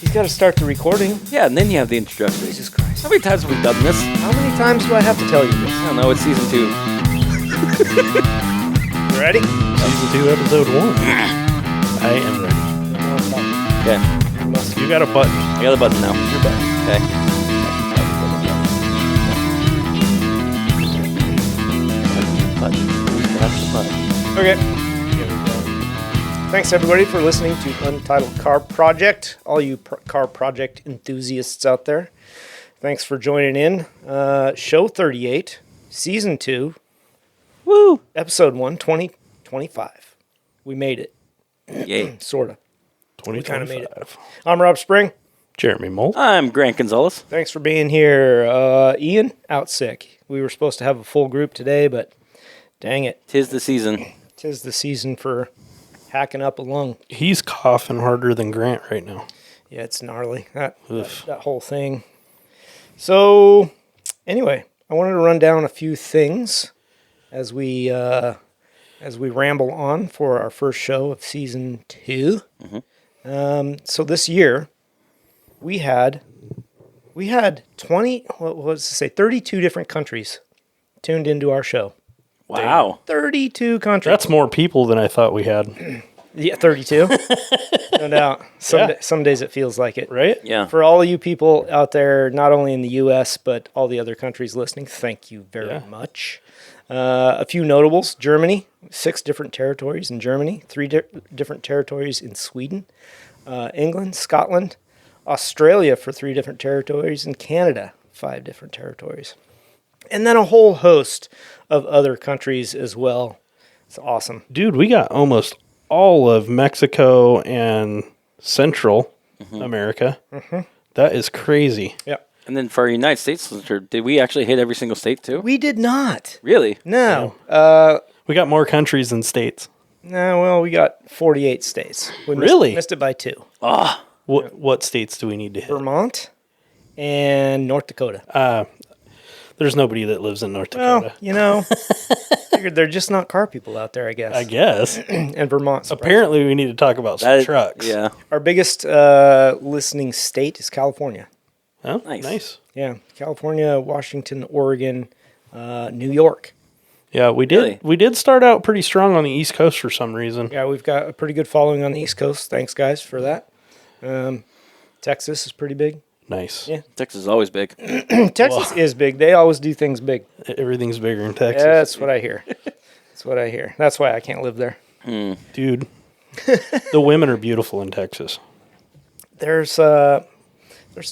He's got to start the recording. Yeah, and then you have the introduction. Jesus Christ. How many times have we done this? How many times do I have to tell you this? I don't know. It's season 2. Ready? Season 2, episode 1. I am ready. Okay. You got a button. I got a button now. Your button. Okay. Okay. Here we go. Thanks, everybody, for listening to Untitled Car Project. All you car project enthusiasts out there. Thanks for joining in. Show 38, Season 2. Woo! Episode 1, 2025. We made it. Yay. Sort of. 2025. Kind of made it. I'm Rob Spring. Jeremy Mold. I'm Grant Gonzalez. Thanks for being here. Ian, out sick. We were supposed to have a full group today, but dang it. 'Tis the season. 'Tis the season for hacking up a lung. He's coughing harder than Grant right now. Yeah, it's gnarly. That Oof. whole thing. So, anyway, I wanted to run down a few things as we ramble on for our first show of season 2. So this year, we had 32 different countries tuned into our show. Wow. 32 countries. That's more people than I thought we had. Yeah, 32. No doubt. Some days it feels like it. Right? Yeah. For all you people out there, not only in the U.S., but all the other countries listening, thank you very much. A few notables. Germany, 6 different territories in Germany, 3 different territories in Sweden, England, Scotland, Australia for 3 different territories, and Canada, 5 different territories. And then a whole host of other countries as well. It's awesome. Dude, we got almost all of Mexico and Central America. That is crazy. Yep. And then for our United States listener, did we actually hit every single state too? We did not. Really? No. We got more countries than states. No, well, we got 48 states. We Really? missed it by 2. Ah. What states do we need to hit? Vermont and North Dakota. There's nobody that lives in North Dakota. Well, figured they're just not car people out there, I guess. I guess. And Vermont. Apparently, we need to talk about some trucks. Yeah. Our biggest listening state is California. Oh, Nice. nice. Yeah, California, Washington, Oregon, New York. Yeah, we did. Really? We did start out pretty strong on the East Coast for some reason. Yeah, we've got a pretty good following on the East Coast. Thanks, guys, for that. Texas is pretty big. Nice. Yeah. Texas is always big. Texas is big. They always do things big. Everything's bigger in Texas. Yeah, that's what I hear. That's what I hear. That's why I can't live there. Dude, the women are beautiful in Texas. There's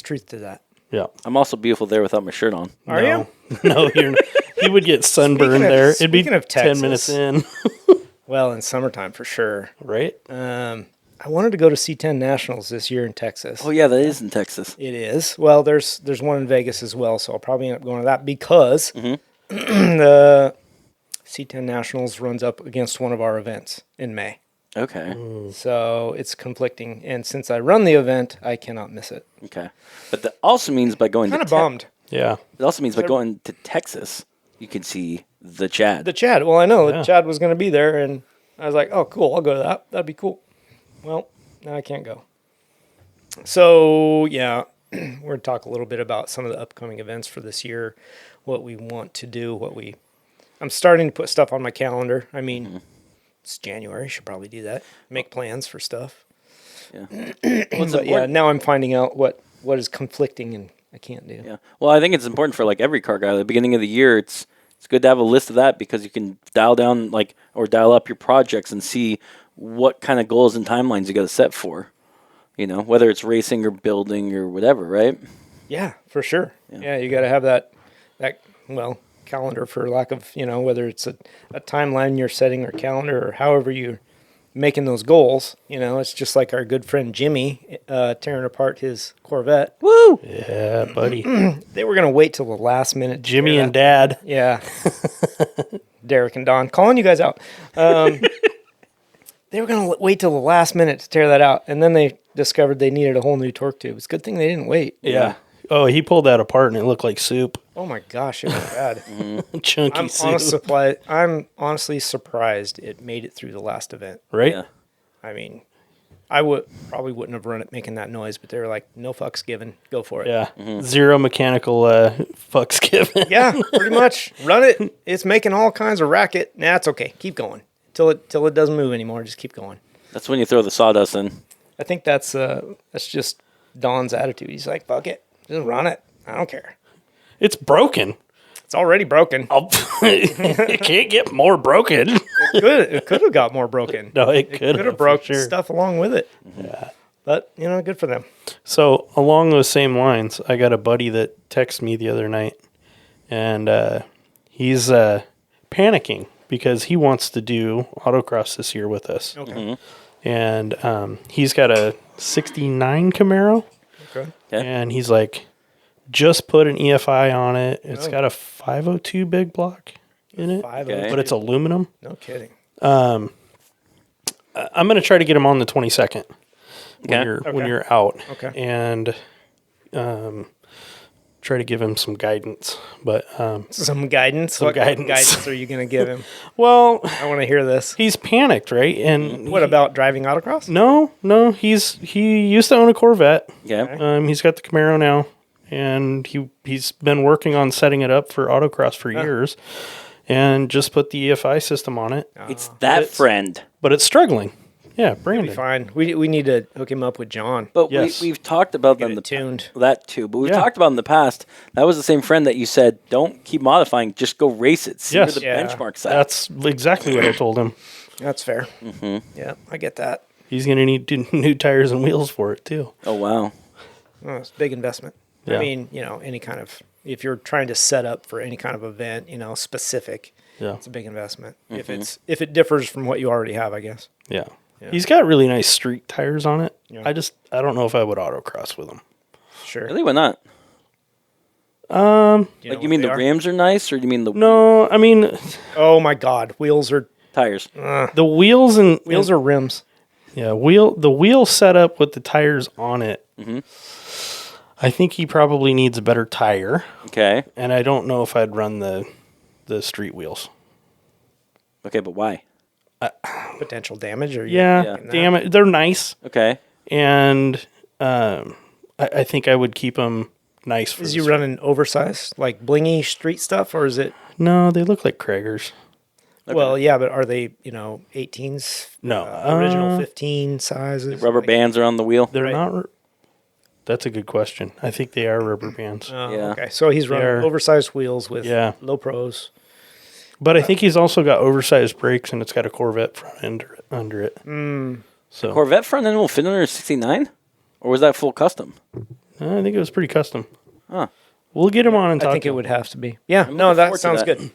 truth to that. Yeah. I'm also beautiful there without my shirt on. Are you? No, you're not. You would get sunburned Speaking of- there. It'd be speaking of 10 Texas. minutes in. Well, in summertime for sure. Right? I wanted to go to C10 Nationals this year in Texas. Oh yeah, that is in Texas. It is. Well, there's one in Vegas as well, so I'll probably end up going to that because the C10 Nationals runs up against one of our events in May. Okay. So it's conflicting, and since I run the event, I cannot miss it. Okay. But that also means by going Kind to of bummed. Yeah. it also means by going to Texas, you can see the Chad. The Chad. Well, I know Yeah. that Chad was going to be there, and I was like, oh, cool, I'll go to that. That'd be cool. Well, now I can't go. So, yeah, we're going to talk a little bit about some of the upcoming events for this year, what we want to do, I'm starting to put stuff on my calendar. I mean, it's January. Should probably do that. Make plans for stuff. Yeah. But yeah, now I'm finding out what is conflicting and I can't do. Yeah. Well, I think it's important for like every car guy. At the beginning of the year, it's good to have a list of that because you can dial down or dial up your projects and see what kind of goals and timelines you got to set for. You know, whether it's racing or building or whatever, right? Yeah, for sure. Yeah, you got to have that calendar for lack of, whether it's a timeline you're setting or calendar or however you're making those goals. It's just like our good friend Jimmy tearing apart his Corvette. Woo! Yeah, buddy. They were going to wait till the last minute. to Jimmy tear and that- Dad. Yeah. Derek and Don. Calling you guys out. They were going to wait till the last minute to tear that out. And then they discovered they needed a whole new torque tube. It's a good thing they didn't wait. Yeah. Oh, he pulled that apart and it looked like soup. Oh my gosh, it was bad. Chunky soup. I'm honestly surprised it made it through the last event. Right? Yeah. I mean, I probably wouldn't have run it making that noise, but they were like, no fucks given. Go for it. Yeah. 0 mechanical fucks given. Yeah, pretty much. Run it. It's making all kinds of racket. Nah, it's okay. Keep going. Till it doesn't move anymore. Just keep going. That's when you throw the sawdust in. I think that's just Don's attitude. He's like, fuck it. Just run it. I don't care. It's broken. It's already broken. It can't get more broken. It could have got more broken. No, it could have broke stuff along with it. Yeah. But, good for them. So along those same lines, I got a buddy that texted me the other night, and he's panicking because he wants to do autocross this year with us. Okay. And he's got a 69 Camaro, Okay. and he's like, just put an EFI on it. It's got a 502 big block in it, but it's aluminum. No kidding. I'm going to try to get him on the 22nd when you're out. Okay. And try to give him some guidance. But Some guidance? What guidance. guidance are you going to give him? well, I want to hear this. he's panicked, right? And What about driving autocross? No, he used to own a Corvette. Yeah. He's got the Camaro now, and he's been working on setting it up for autocross for years, and just put the EFI system on it. It's that friend. But it's struggling. Yeah, Brandon. Fine. We need to hook him up with John. But Yes. we've talked about Get them it tuned. that too. But we've Yeah. talked about in the past. That was the same friend that you said, don't keep modifying, just go race it. See Yes. where the Yeah. benchmark's at. That's exactly what I told him. That's fair. Mm-hmm. Yeah, I get that. He's going to need new tires and wheels for it, too. Oh wow. Oh, it's a big investment. Yeah. I mean, any kind of, if you're trying to set up for any kind of event, specific, Yeah. it's a big investment. If it differs from what you already have, I guess. Yeah. He's got really nice street tires on it. Yeah. I don't know if I would autocross with him. Sure. Really? Why not? Do you know You what mean they the are? rims are nice, or do you mean the No, I mean, Oh my God, wheels are tires? the wheels and are rims. yeah, the wheel setup with the tires on it. I think he probably needs a better tire, Okay. and I don't know if I'd run the street wheels. Okay, but why? Potential damage, or Yeah, damn it, they're nice, Okay. and I think I would keep them nice. For Is the you street. running oversized, like blingy street stuff, or is it? No, they look like Kragers. Okay. Well, yeah, but are they 18s? No, Original 15 sizes. Rubber bands are on the wheel. They're Right. not. That's a good question. I think they are rubber bands. Oh, Yeah. Okay, so he's running They're- oversized wheels with Yeah. low pros. But I think he's also got oversized brakes, and it's got a Corvette front end under it. So Corvette front end will fit under a 69, or was that full custom? I think it was pretty custom. Huh. We'll get him on and talk. I think to it him. would have to be. Yeah, I'm no, looking that forward to sounds that. good.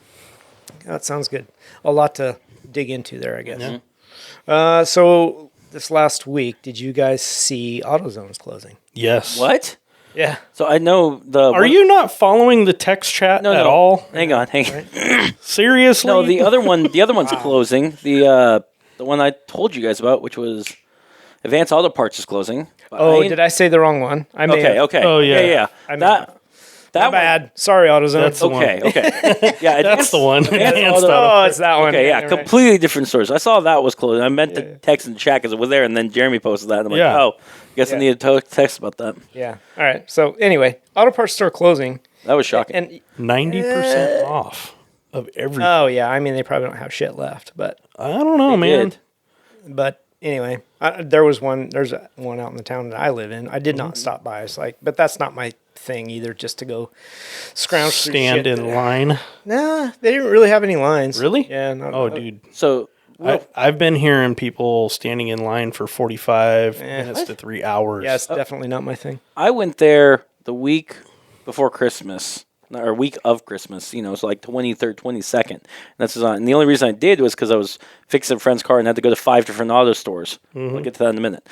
That sounds good. A lot to dig into there, I guess. So this last week, did you guys see AutoZone's closing? Yes. What? Yeah. So I know the. Are you not following the text chat No, at no. all? Hang on. Seriously? No, the other one's a closing. The one I told you guys about, which was Advanced Autoparts is closing. Oh, did I say the wrong one? I may Okay, have. okay. Oh, yeah. yeah. I That My bad. Sorry, AutoZone. That's the one. Okay, okay. Yeah, That's the one. Advanced Auto- Oh, it's that one. Okay, yeah, Right. completely different stories. I saw that was closed. I meant to text in the chat because it was there, and then Jeremy posted that, and I'm like, Yeah. oh, guess I Yeah. need to text about that. Yeah. All right. So anyway, auto parts store closing, That was shocking. and 90% off of everything. oh yeah, I mean they probably don't have shit left, but I don't know, man. did. anyway, there's one out in the town that I live in. I did not stop by. It's like, but that's not my thing either. Just to go scrounge through Stand shit. in line. Nah, they didn't really have any lines. Really? Yeah. Not, Oh, dude. So, I've been hearing people standing in line for 45 minutes to 3 hours. Yeah, it's definitely not my thing. I went there the week before Christmas, or week of Christmas, so like 23rd, 22nd. And that's on. And the only reason I did was because I was fixing a friend's car and had to go to 5 different auto stores. We'll get to that in a minute.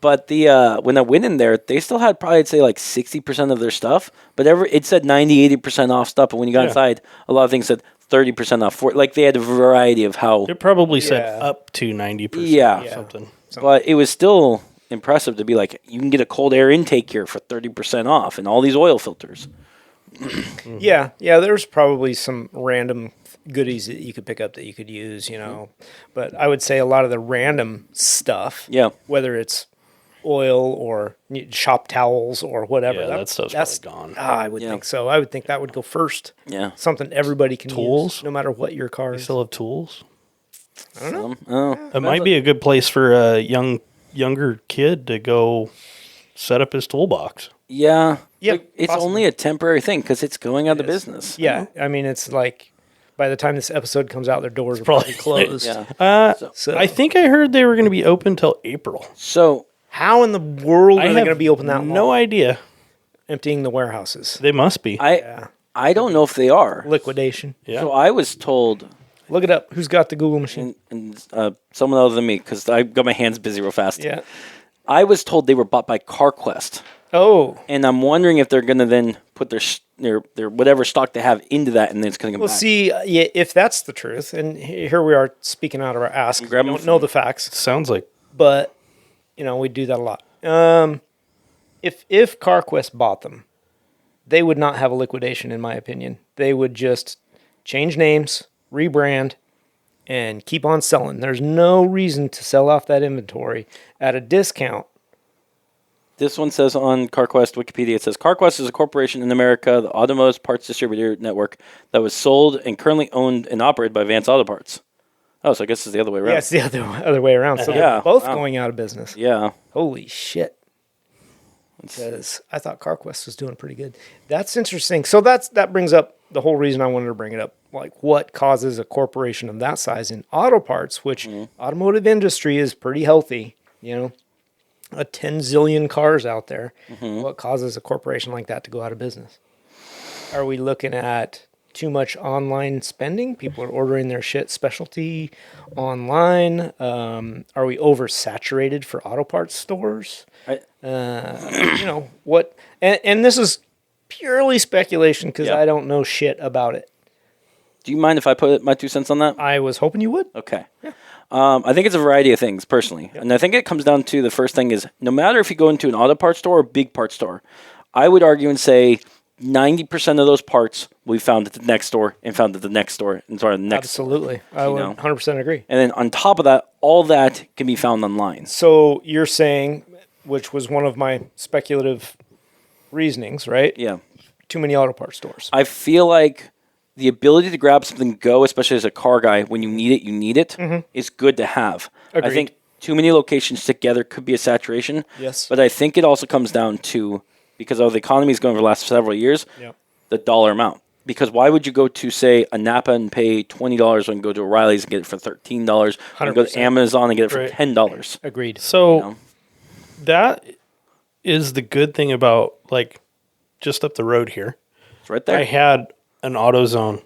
But when I went in there, they still had probably, I'd say, like 60% of their stuff. But it said 90, 80% off stuff. But when you got inside, a lot of things said 30% off. Like they had a variety of how. It probably said Yeah. up to 90% Yeah. or something. But it was still impressive to be like, you can get a cold air intake here for 30% off and all these oil filters. Yeah. There's probably some random goodies that you could pick up that you could use, you know. But I would say a lot of the random stuff, Yeah. whether it's oil or shop towels or whatever, Yeah, that stuff's probably gone. I would think so. I would think that would go first. Yeah. Something everybody can Tools? use, no matter what your car You is. still have tools? I don't know. Oh. It might be a good place for a younger kid to go set up his toolbox. Yeah. Yeah, Like, it's possibly. only a temporary thing because it's going out of business. Yeah, I mean, it's like by the time this episode comes out, their doors are probably closed. Yeah. So I think I heard they were going to be open till April. So how in the world are they going to be open that long? No idea. Emptying the warehouses. They must be. I don't know if they are. Liquidation. Yeah. So I was told, Look it up. Who's got the Google machine? and someone other than me, because I got my hands busy real fast. Yeah. I was told they were bought by CarQuest, Oh. and I'm wondering if they're going to then put their whatever stock they have into that, and then it's going to come Well, back. see, yeah, if that's the truth, and here we are speaking out of our ass, 'cause we Grab 'em don't from- know the facts, Sounds like but you know we do that a lot. If CarQuest bought them, they would not have a liquidation, in my opinion. They would just change names, rebrand, and keep on selling. There's no reason to sell off that inventory at a discount. This one says on CarQuest Wikipedia, it says CarQuest is a corporation in America, the automotive parts distributor network that was sold and currently owned and operated by Vance Auto Parts. Oh, so I guess it's the other way around. Yeah, it's the other way around. So Yeah, they're both wow. going out of business. Yeah. Holy shit. Because I thought CarQuest was doing pretty good. That's interesting. So that brings up the whole reason I wanted to bring it up. Like, what causes a corporation of that size in auto parts, which automotive industry is pretty healthy, you know, a 10 zillion cars out there. What causes a corporation like that to go out of business? Are we looking at too much online spending? People are ordering their shit specialty online. Are we oversaturated for auto parts stores? You know what? And this is purely speculation because Yeah. I don't know shit about it. Do you mind if I put my 2 cents on that? I was hoping you would. Okay. I think it's a variety of things, personally. And I think it comes down to the first thing is no matter if you go into an auto parts store or big parts store, I would argue and say 90% of those parts we found at the next store and found at the next store and sort of the next store. Absolutely, I would know. 100% agree. And then on top of that, all that can be found online. So you're saying, which was one of my speculative reasonings, right? Yeah. Too many auto parts stores. I feel like the ability to grab something go, especially as a car guy, when you need it, is good to have. Agreed. I think too many locations together could be a saturation. Yes. But I think it also comes down to, because of the economy's going over the last several years, Yep. the dollar amount. Because why would you go to, say, a Napa and pay $20 when you go to O'Reilly's and get it for $13, and go to 100%. Amazon and get it for Right. $10? Agreed. so. You know? That is the good thing about, like, just up the road here. It's right there. I had an AutoZone,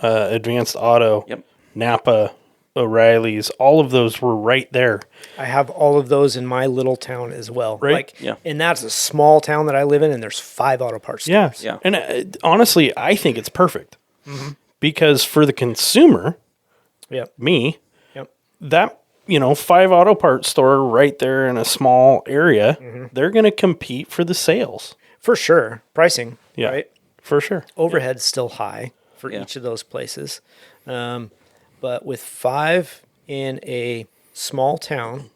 Advanced Auto, Yep. Napa, O'Reilly's. All of those were right there. I have all of those in my little town as well. Right. Like, Yeah. And that's a small town that I live in, and there's 5 auto parts Yeah. stores. Yeah. And honestly, I think it's perfect. Because for the consumer, Yep. me, Yep. that, 5 auto parts store right there in a small area, they're going to compete for the sales. For sure. Pricing. Yeah. Right. For sure. Overhead's still high for Yeah. each of those places. But with 5 in a small town,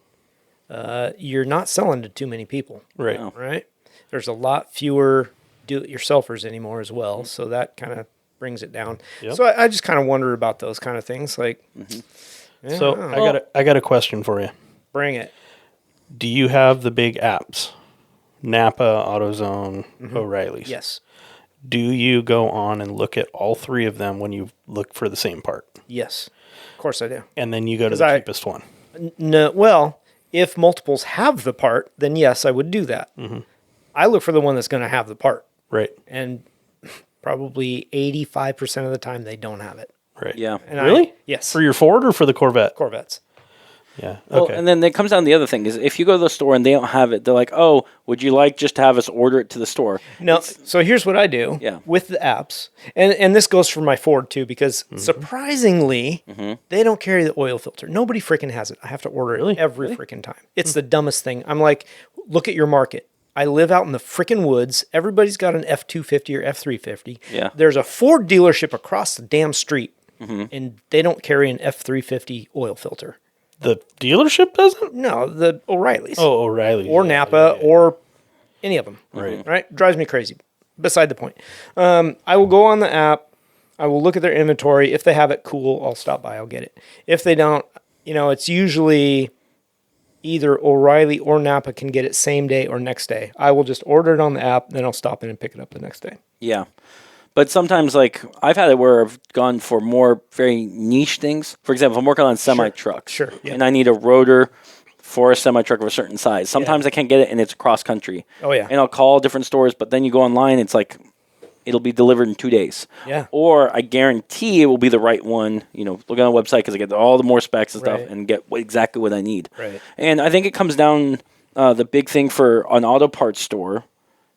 you're not selling to too many people, Right. No. right? There's a lot fewer do-it-yourselfers anymore as well, so that kind of brings it down. Yep. So I just kind of wonder about those kind of things. Like, yeah, So I don't know. I got a question for you. Bring it. Do you have the big apps? Napa, AutoZone, O'Reilly's. Yes. Do you go on and look at all 3 of them when you look for the same part? Yes. Of course I do. And then you go to 'Cause the I- cheapest one. No, well, if multiples have the part, then yes, I would do that. I look for the one that's going to have the part, Right. and probably 85% of the time they don't have it. Right. Yeah. And Really? Yes. For your Ford or for the Corvette? Corvettes. Yeah. Well, Okay. and then it comes down to the other thing is if you go to the store and they don't have it, they're like, "Oh, would you like just to have us order it to the store?" No, so here's what I do Yeah. with the apps, and this goes for my Ford too, because surprisingly, they don't carry the oil filter. Nobody freaking has it. I have to order it every freaking time. It's the dumbest thing. I'm like, look at your market. I live out in the freaking woods. Everybody's got an F-250 or F-350. Yeah. There's a Ford dealership across the damn street. and they don't carry an F350 oil filter. The dealership doesn't? No, the O'Reilly's. Oh, O'Reilly. Or Napa, or any of them. Right. Right? Drives me crazy. Beside the point. I will go on the app. I will look at their inventory. If they have it, cool. I'll stop by. I'll get it. If they don't, it's usually either O'Reilly or Napa can get it same day or next day. I will just order it on the app, then I'll stop in and pick it up the next day. Yeah. But sometimes, like, I've had it where I've gone for more very niche things. For example, if I'm working on semi-trucks. Sure, yeah. And I need a rotor for a semi-truck of a certain size. Sometimes I can't get it, and it's cross-country. Oh, yeah. And I'll call different stores, but then you go online, it's like, it'll be delivered in 2 days. Yeah. Or I guarantee it will be the right one, look on the website because I get all the more specs and stuff Right. and get exactly what I need. Right. And I think it comes down, the big thing for an auto parts store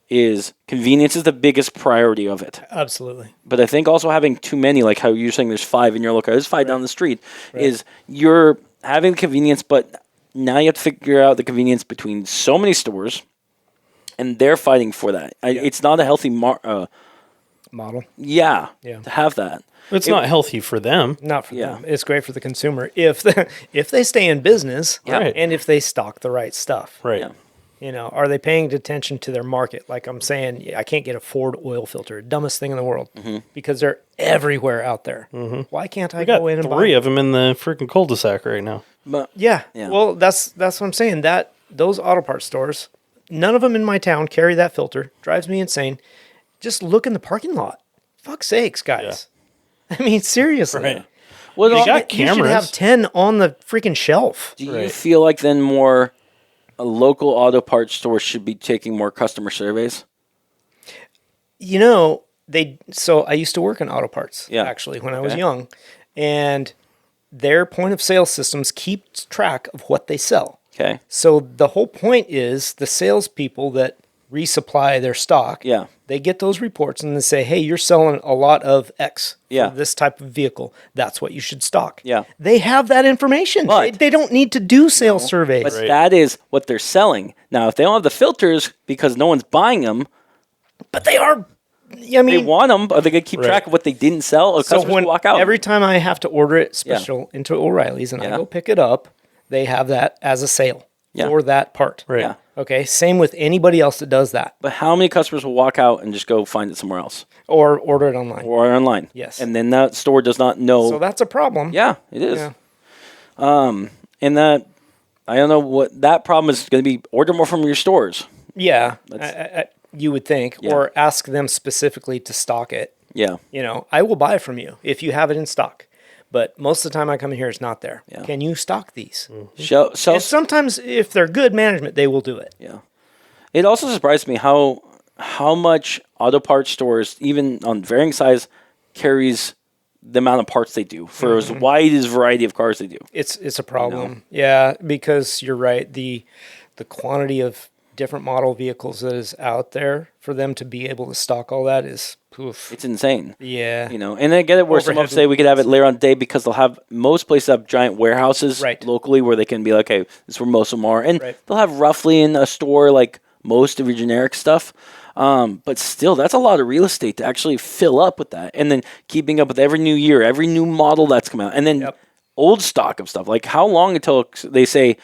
is convenience is the biggest priority of it. Absolutely. But I think also having too many, like how you're saying there's 5 in your local, there's 5 down the street, is you're having convenience, but now you have to figure out the convenience between so many stores, and they're fighting for that. It's not a healthy Model. Yeah, Yeah. to have that. It's not healthy for them. Not for Yeah. them. It's great for the consumer if they stay in business Right. and if they stock the right stuff. Right. Yeah. Are they paying attention to their market? Like I'm saying, I can't get a Ford oil filter, dumbest thing in the world, because they're everywhere out there. Why can't I We got go in and 3 buy? of them in the freaking cul-de-sac right now. But Yeah. Yeah. Well, that's what I'm saying. That those auto parts stores, none of them in my town carry that filter. Drives me insane. Just look in the parking lot. Fuck sakes, guys. I mean, seriously. Right. well, They got You should cameras. have 10 on the freaking shelf. do you Right. feel like then more a local auto parts store should be taking more customer surveys? So I used to work in auto parts, Yeah. actually, when I was Okay. young. And their point of sale systems keep track of what they sell. Okay. So the whole point is the salespeople that resupply their stock, Yeah. they get those reports and they say, hey, you're selling a lot of X Yeah. for this type of vehicle. That's what you should stock. Yeah. They have that information. But- They don't need to do sales surveys. But that is what they're selling. Now, if they don't have the filters because no one's buying them, But they are, I they mean, want them, are they going to keep track of what they didn't sell? Or so customers when will walk out. every time I have to order it special into O'Reilly's and I Yeah. go pick it up, they have that as a sale Yeah. for that part. Right. Yeah. Okay. Same with anybody else that does that But how many customers will walk out and just go find it somewhere else or order it online. or online? Yes. And then that store does not know. So that's a problem. Yeah, it is. Yeah. And that, I don't know what that problem is going to be. Order more from your stores. Yeah. You would think, Yeah. or ask them specifically to stock it. Yeah. I will buy it from you if you have it in stock. But most of the time I come in here, it's not there. Yeah. Can you stock these? Show, And sometimes, if they're good management, they will do it. yeah. It also surprised me how much auto parts stores, even on varying size, carries the amount of parts they do for as wide as variety of cars they do. It's a problem. Yeah, because you're right. The quantity of different model vehicles that is out there for them to be able to stock all that is poof. It's insane. Yeah. And I get it where some Overhead folks say we could have it later on the day because they'll have, most places have giant warehouses Right. locally where they can be like, okay, this is where most of them are. And Right. they'll have roughly in a store like most of your generic stuff. But still, that's a lot of real estate to actually fill up with that. And then keeping up with every new year, every new model that's come out. And then Yep. old stock of stuff. Like how long until they say,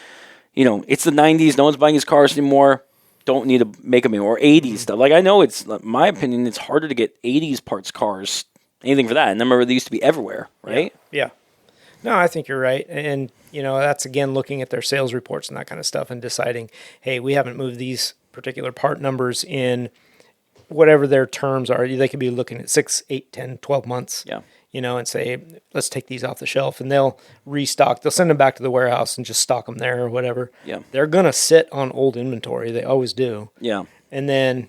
it's the 90s, no one's buying his cars anymore, don't need to make them anymore. Or 80s stuff. Like I know it's, my opinion, it's harder to get 80s parts cars, anything for that. And I remember they used to be everywhere, right? Yeah. No, I think you're right. And, that's again looking at their sales reports and that kind of stuff and deciding, hey, we haven't moved these particular part numbers in whatever their terms are. They could be looking at 6, 8, 10, 12 months. Yeah. And say, let's take these off the shelf, and they'll restock. They'll send them back to the warehouse and just stock them there or whatever. Yeah. They're going to sit on old inventory. They always do. Yeah. And then,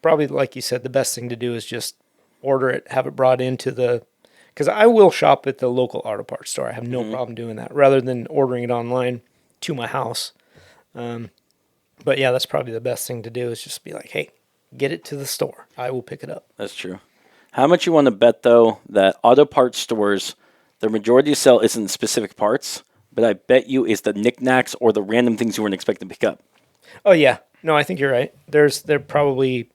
probably like you said, the best thing to do is just order it, have it brought into because I will shop at the local auto parts store. I have no problem doing that rather than ordering it online to my house. But yeah, that's probably the best thing to do is just be like, hey, get it to the store. I will pick it up. That's true. How much you want to bet, though, that auto parts stores, their majority of sell isn't specific parts, but I bet you is the knickknacks or the random things you weren't expecting to pick up. Oh, yeah. No, I think you're right. They're probably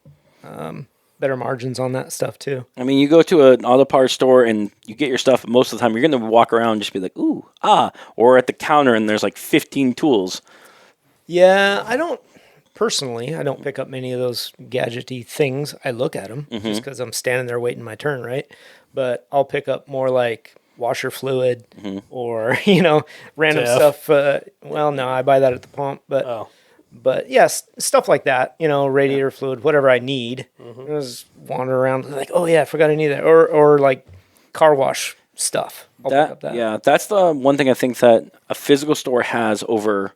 better margins on that stuff too. I mean, you go to an auto parts store and you get your stuff. Most of the time, you're going to walk around and just be like, ooh, ah, or at the counter and there's like 15 tools. Yeah, I don't pick up many of those gadgety things. I look at them just because I'm standing there waiting my turn, right? But I'll pick up more like washer fluid or random stuff. Well, no, I buy that at the pump, but yes, stuff like that. Radiator fluid, whatever I need. I just wander around like, oh yeah, I forgot I need that, or like car wash stuff. I'll pick up that. Yeah, that's the one thing I think that a physical store has over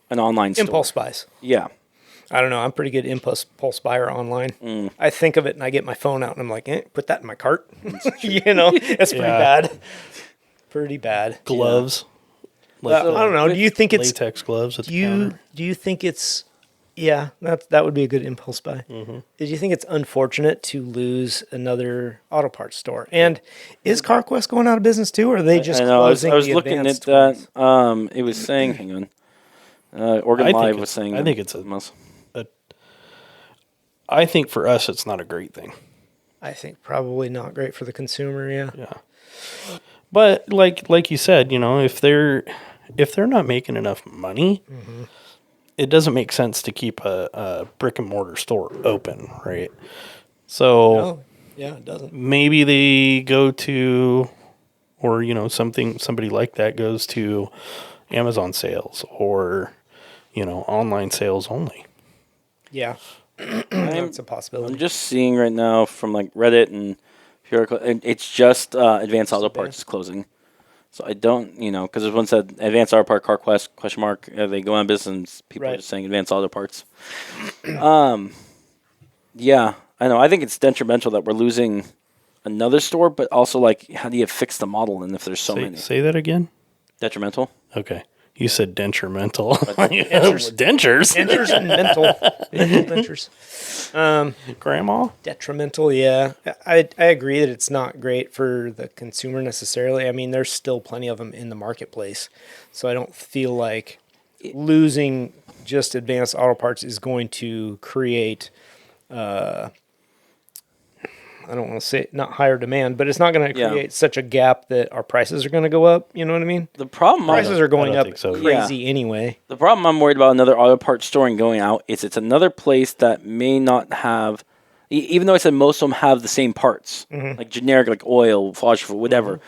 an online store. Impulse buys. Yeah. I don't know. I'm pretty good impulse buyer online. I think of it and I get my phone out and I'm like, put that in my cart. It's pretty bad. Pretty bad. Gloves. I don't know. Do you think it's latex gloves at the counter? Do you think it's that would be a good impulse buy. Do you think it's unfortunate to lose another auto parts store? And is CarQuest going out of business too, or are they just closing? I was looking at that. It was saying, hang on. Oregon Live was saying. I think it's I think for us, it's not a great thing. I think probably not great for the consumer. Yeah. Yeah. But like you said, if they're not making enough money, it doesn't make sense to keep a brick and mortar store open, right? So it doesn't. Maybe they go to, or somebody like that goes to Amazon sales or online sales only. Yeah. That's a possibility. I'm just seeing right now from like Reddit and it's just Advanced Auto Parts is closing. So I don't, because there's one said Advanced Auto Parts CarQuest ? They go on business. People are just saying Advanced Auto Parts. Yeah, I know. I think it's detrimental that we're losing another store, but also like, how do you fix the model? And if there's so many, say that again. Detrimental. Okay. You said denturemental. Dentures. Dentures and mental dentures. Grandma? Detrimental, yeah. I agree that it's not great for the consumer necessarily. I mean, there's still plenty of them in the marketplace. So I don't feel like losing just Advanced Auto Parts is going to create... I don't want to say not higher demand, but it's not going to create such a gap that our prices are going to go up. You know what I mean? The problem prices are going up so. crazy anyway. The problem I'm worried about another auto parts store and going out is it's another place that may not have, even though I said most of them have the same parts, like generic, like oil, washer, whatever.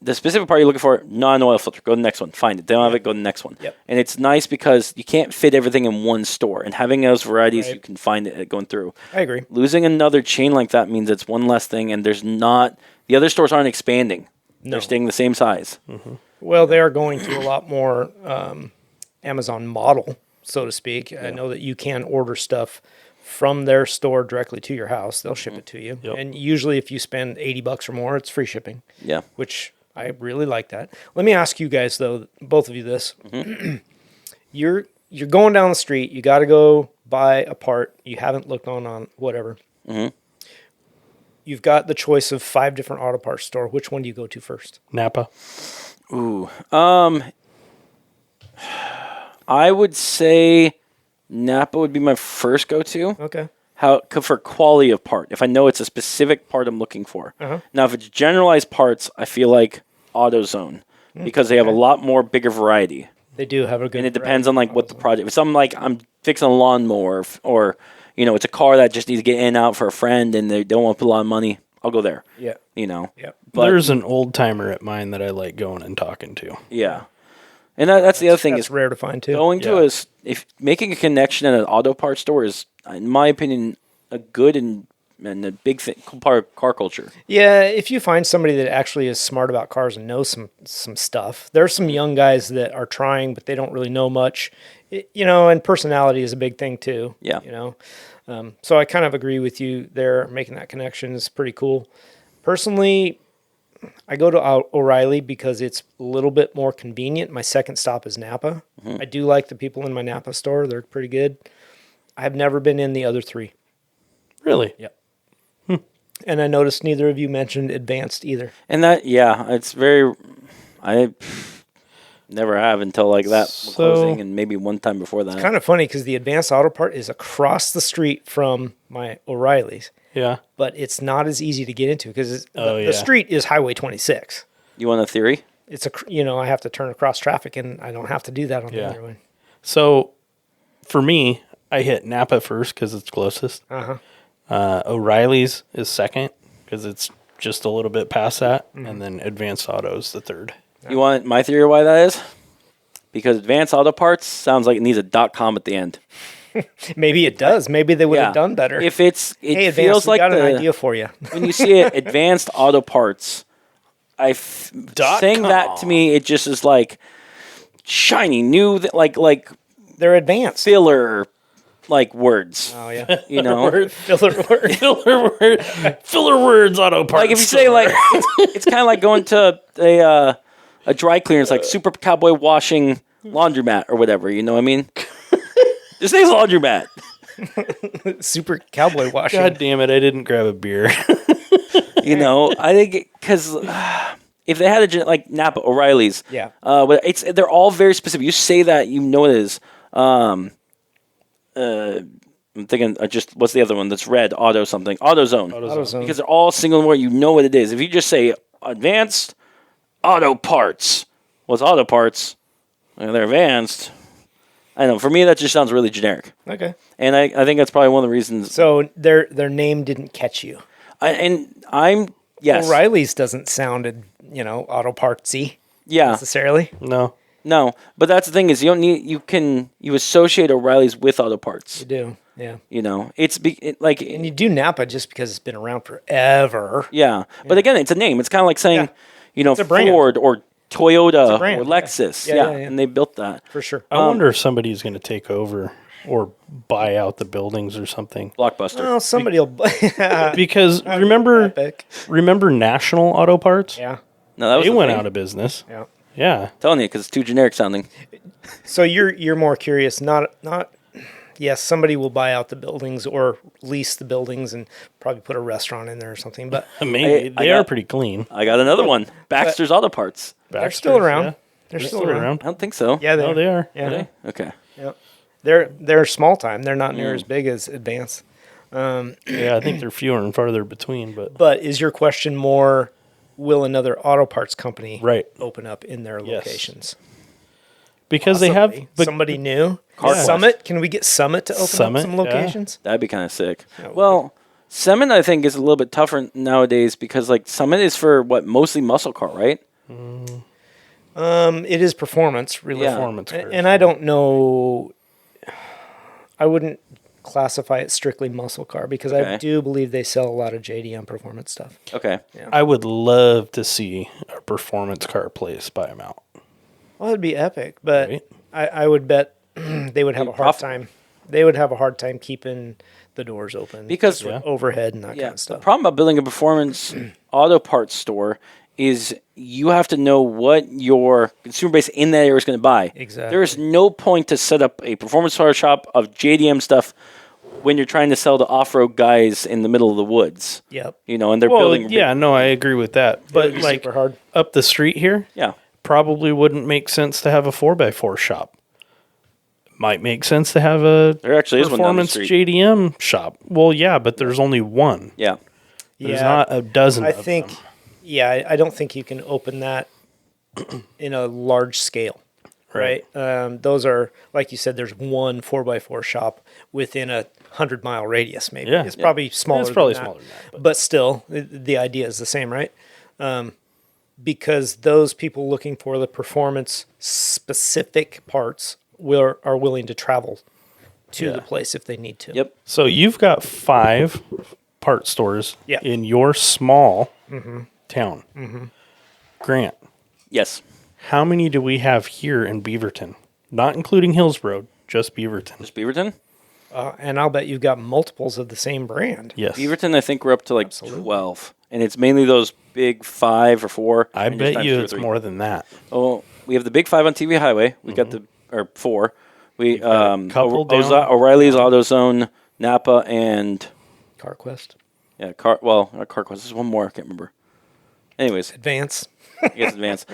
The specific part you're looking for, non-oil filter. Go to the next one. Find it. They don't have it. Go to the next one. Yep. And it's nice because you can't fit everything in one store. And having those varieties, you can find it going through. I agree. Losing another chain like that means it's one less thing, and there's not... The other stores aren't expanding. No. They're staying the same size. Well, they are going to a lot more Amazon model, so to speak. I know that you can order stuff from their store directly to your house. They'll ship it to you. Yep. And usually if you spend $80 or more, it's free shipping. Yeah. Which... I really like that. Let me ask you guys, though, both of you this. You're going down the street. You got to go buy a part. You haven't looked on whatever. You've got the choice of 5 different auto parts store. Which one do you go to first? Napa. Ooh. I would say Napa would be my first go-to. Okay. For quality of part. If I know it's a specific part I'm looking for. Now, if it's generalized parts, I feel like AutoZone because they have a lot more bigger variety. They do have a good. And it depends on like what the project. If something like I'm fixing a lawnmower, or it's a car that just needs to get in and out for a friend, and they don't want to put a lot of money, I'll go there. Yeah. But there's an old timer at mine that I like going and talking to. Yeah. And that's the other thing. It's rare to find too. Going to if making a connection at an auto parts store is, in my opinion, a good and a big thing, part of car culture. Yeah, if you find somebody that actually is smart about cars and knows some stuff. There are some young guys that are trying, but they don't really know much. And personality is a big thing too. Yeah. So I kind of agree with you there. Making that connection is pretty cool. Personally, I go to O'Reilly because it's a little bit more convenient. My second stop is Napa. I do like the people in my Napa store. They're pretty good. I've never been in the other 3. Really? Yep. And I noticed neither of you mentioned Advanced either. And it's very... I never have until like that closing, and maybe one time before that. It's kind of funny because the Advanced Auto Part is across the street from my O'Reilly's. Yeah. but it's not as easy to get into because Oh, the yeah. street is Highway 26. You want a theory? It's I have to turn across traffic, and I don't have to do that on the Yeah. other one. So for me, I hit Napa first because it's closest. O'Reilly's is second because it's just a little bit past that. And then Advanced Auto's the third. You want my theory why that is? Because Advanced Auto Parts sounds like it needs a .com at the end. Maybe it does. Maybe they would have done better. If it hey, Advanced, feels we like got an idea for you. when you see it, Advanced Auto Parts, saying that to me, it just is like shiny, new, like They're advanced. filler, like words. Oh yeah, You know, filler word. Filler words, Auto Parts. like if you say like it's kind of like going to a dry clearance, like Super Cowboy Washing Laundromat or whatever. You know what I mean? Just say laundromat. Super cowboy washing. God damn it, I didn't grab a beer. You know, I think because if they had like Napa, O'Reilly's, Yeah. but they're all very specific. You say that, you know it is. I'm thinking just what's the other one that's red? Auto something. AutoZone. AutoZone. Because they're all single word. You know what it is. If you just say Advanced Auto Parts, what's Auto Parts? Well, they're advanced. I know. For me, that just sounds really generic. Okay. And I think that's probably one of the reasons. So their name didn't catch you. Yes. O'Reilly's doesn't sound, auto partsy Yeah. necessarily. No. But that's the thing is you associate O'Reilly's with Auto Parts. You do, yeah. You know, And you do Napa just because it's been around forever. yeah. But again, it's a name. It's kind of like saying, a brand. Ford or Toyota brand, or Lexus. Yeah, And they built that. For sure. I wonder if somebody's going to take over or buy out the buildings or something. Blockbuster. Well, somebody will. Because remember Epic. National Auto Parts? Yeah. No, that was They the went thing. out of business. Yeah. Yeah. I'm telling you, because it's too generic sounding. So you're more curious, not. Yes, somebody will buy out the buildings or lease the buildings and probably put a restaurant in there or something. But Maybe. I They are got- pretty clean. I got another one. Baxter's Auto Parts. they're still around. Yeah. They're still around. I don't think so. Yeah, No, they are. Yeah. Are they? Okay. Yep. They're small time. They're not near as big as Advance. Yeah, I think they're fewer and farther between, But is your question more, will another auto parts company Right. open up in their Yes. locations? because they have Possibly. Somebody new? CarQuest. Summit? Can we get Summit to open Summit, up some yeah. locations? That'd be kind of sick. Yeah, Well, Summit, I think, is a little bit tougher nowadays because, like, Summit is for mostly muscle car, right? It is performance, really. Yeah. performance cars. And I don't know. I wouldn't classify it strictly muscle car because I Okay. do believe they sell a lot of JDM performance stuff. Okay. I would love to see a performance car place buy them out. Well, it'd be epic, but Right. I would bet they would have a hard profitable. time. They would have a hard time keeping the doors open Because- with overhead and that Yeah. kind of The stuff. problem about building a performance auto parts store is you have to know what your consumer base in that area is going to buy. Exactly. There is no point to set up a performance car shop of JDM stuff when you're trying to sell to off-road guys in the middle of the woods. Yep. And they're Well, building. yeah, no, I agree with that. But It'd be like super hard. up the street here, Yeah. probably wouldn't make sense to have a 4x4 shop. Might make sense to have a There actually is one down the performance street. JDM shop. Well, yeah, but there's only one. Yeah. There's Yeah. not a dozen I of think, them. I don't think you can open that in a large scale, right? Those are, like you said, there's one 4x4 shop within a 100-mile radius, maybe. Yeah. It's probably smaller It's probably than that. smaller than that, But still, the idea is the same, right? Because those people looking for the performance-specific parts are willing to travel to the place if they need to. Yep. So you've got 5 part stores Yeah. in your small town. Grant, Yes. how many do we have here in Beaverton? Not including Hillsborough, just Beaverton. Just Beaverton? And I'll bet you've got multiples of the same brand. Yes. Beaverton, I think we're up to like 12. And it's mainly those big 5 or 4. I and just bet times you 2 or it's 3. more than that. Oh, we have the big 5 on TV Highway. We got or 4. We couple down. O'Reilly's, AutoZone, Napa, and CarQuest. not CarQuest. There's one more. I can't remember. Anyways, Advance. I guess Advance.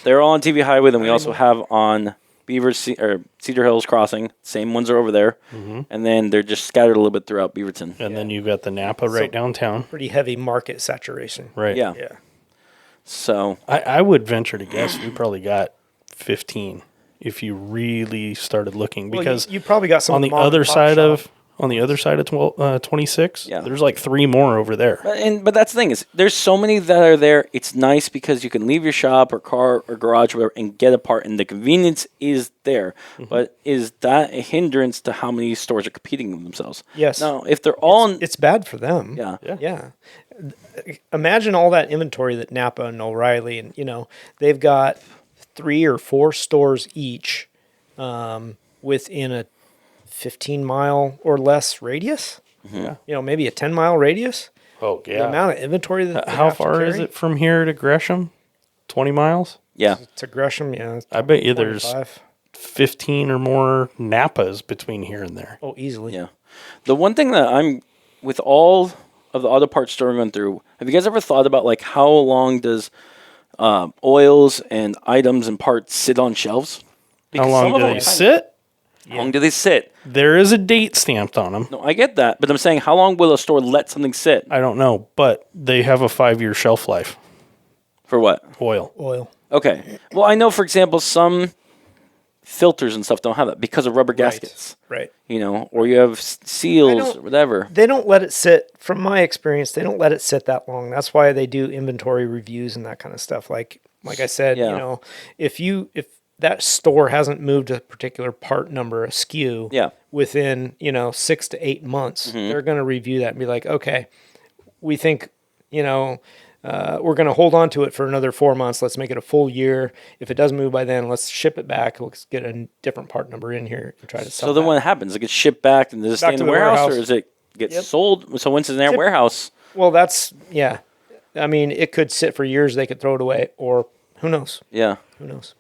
They're all on TV Highway. Then we also have on or Cedar Hills Crossing. Same ones are over there, and then they're just scattered a little bit throughout Beaverton. And then you've got the Napa right downtown. Pretty heavy market saturation. Right. Yeah. Yeah. So I would venture to guess we probably got 15 if you really started looking, Well, because you probably got some on the mom and other pop side shop. of 26, Yeah. there's like 3 more over there. But that's the thing is, there's so many that are there. It's nice because you can leave your shop or car or garage or whatever and get a part, and the convenience is there. But is that a hindrance to how many stores are competing with themselves? Yes. Now, if they're all It's bad for them. yeah. Yeah. Imagine all that inventory that Napa and O'Reilly, and they've got 3 or 4 stores each within a 15-mile or less radius. Maybe a 10-mile radius. Oh, The amount of inventory that they How have to far is carry it from here to Gresham? 20 miles? Yeah. to Gresham? Yeah, I bet you there's 25. 15 or more Napas between here and there. Oh, easily. Yeah. The one thing that I'm with all of the auto parts store going through, have you guys ever thought about like how long does oils and items and parts sit on shelves? How Because long some of do them they kind sit? How long do they sit? There is a date stamped on them. No, I get that, but I'm saying how long will a store let something sit? I don't know, but they have a 5-year shelf life. For what? Oil. Oil. Okay. Well, I know, for example, some filters and stuff don't have that because of rubber gaskets. Right. Or you have seals or whatever. They don't let it sit. From my experience, they don't let it sit that long. That's why they do inventory reviews and that kind of stuff. Like I said, Yeah. if that store hasn't moved a particular part number, a SKU, Yeah. within 6 to 8 months, they're going to review that and be like, okay, we think we're going to hold on to it for another 4 months. Let's make it a full year. If it doesn't move by then, let's ship it back. Let's get a different part number in here and try to sell So then that. what happens? It gets shipped back and does it stay Back in to the the warehouse, warehouse. or does it get sold? So once it's in their warehouse, Well, that's, yeah. I mean, it could sit for years. They could throw it away, or who knows? yeah. Who knows?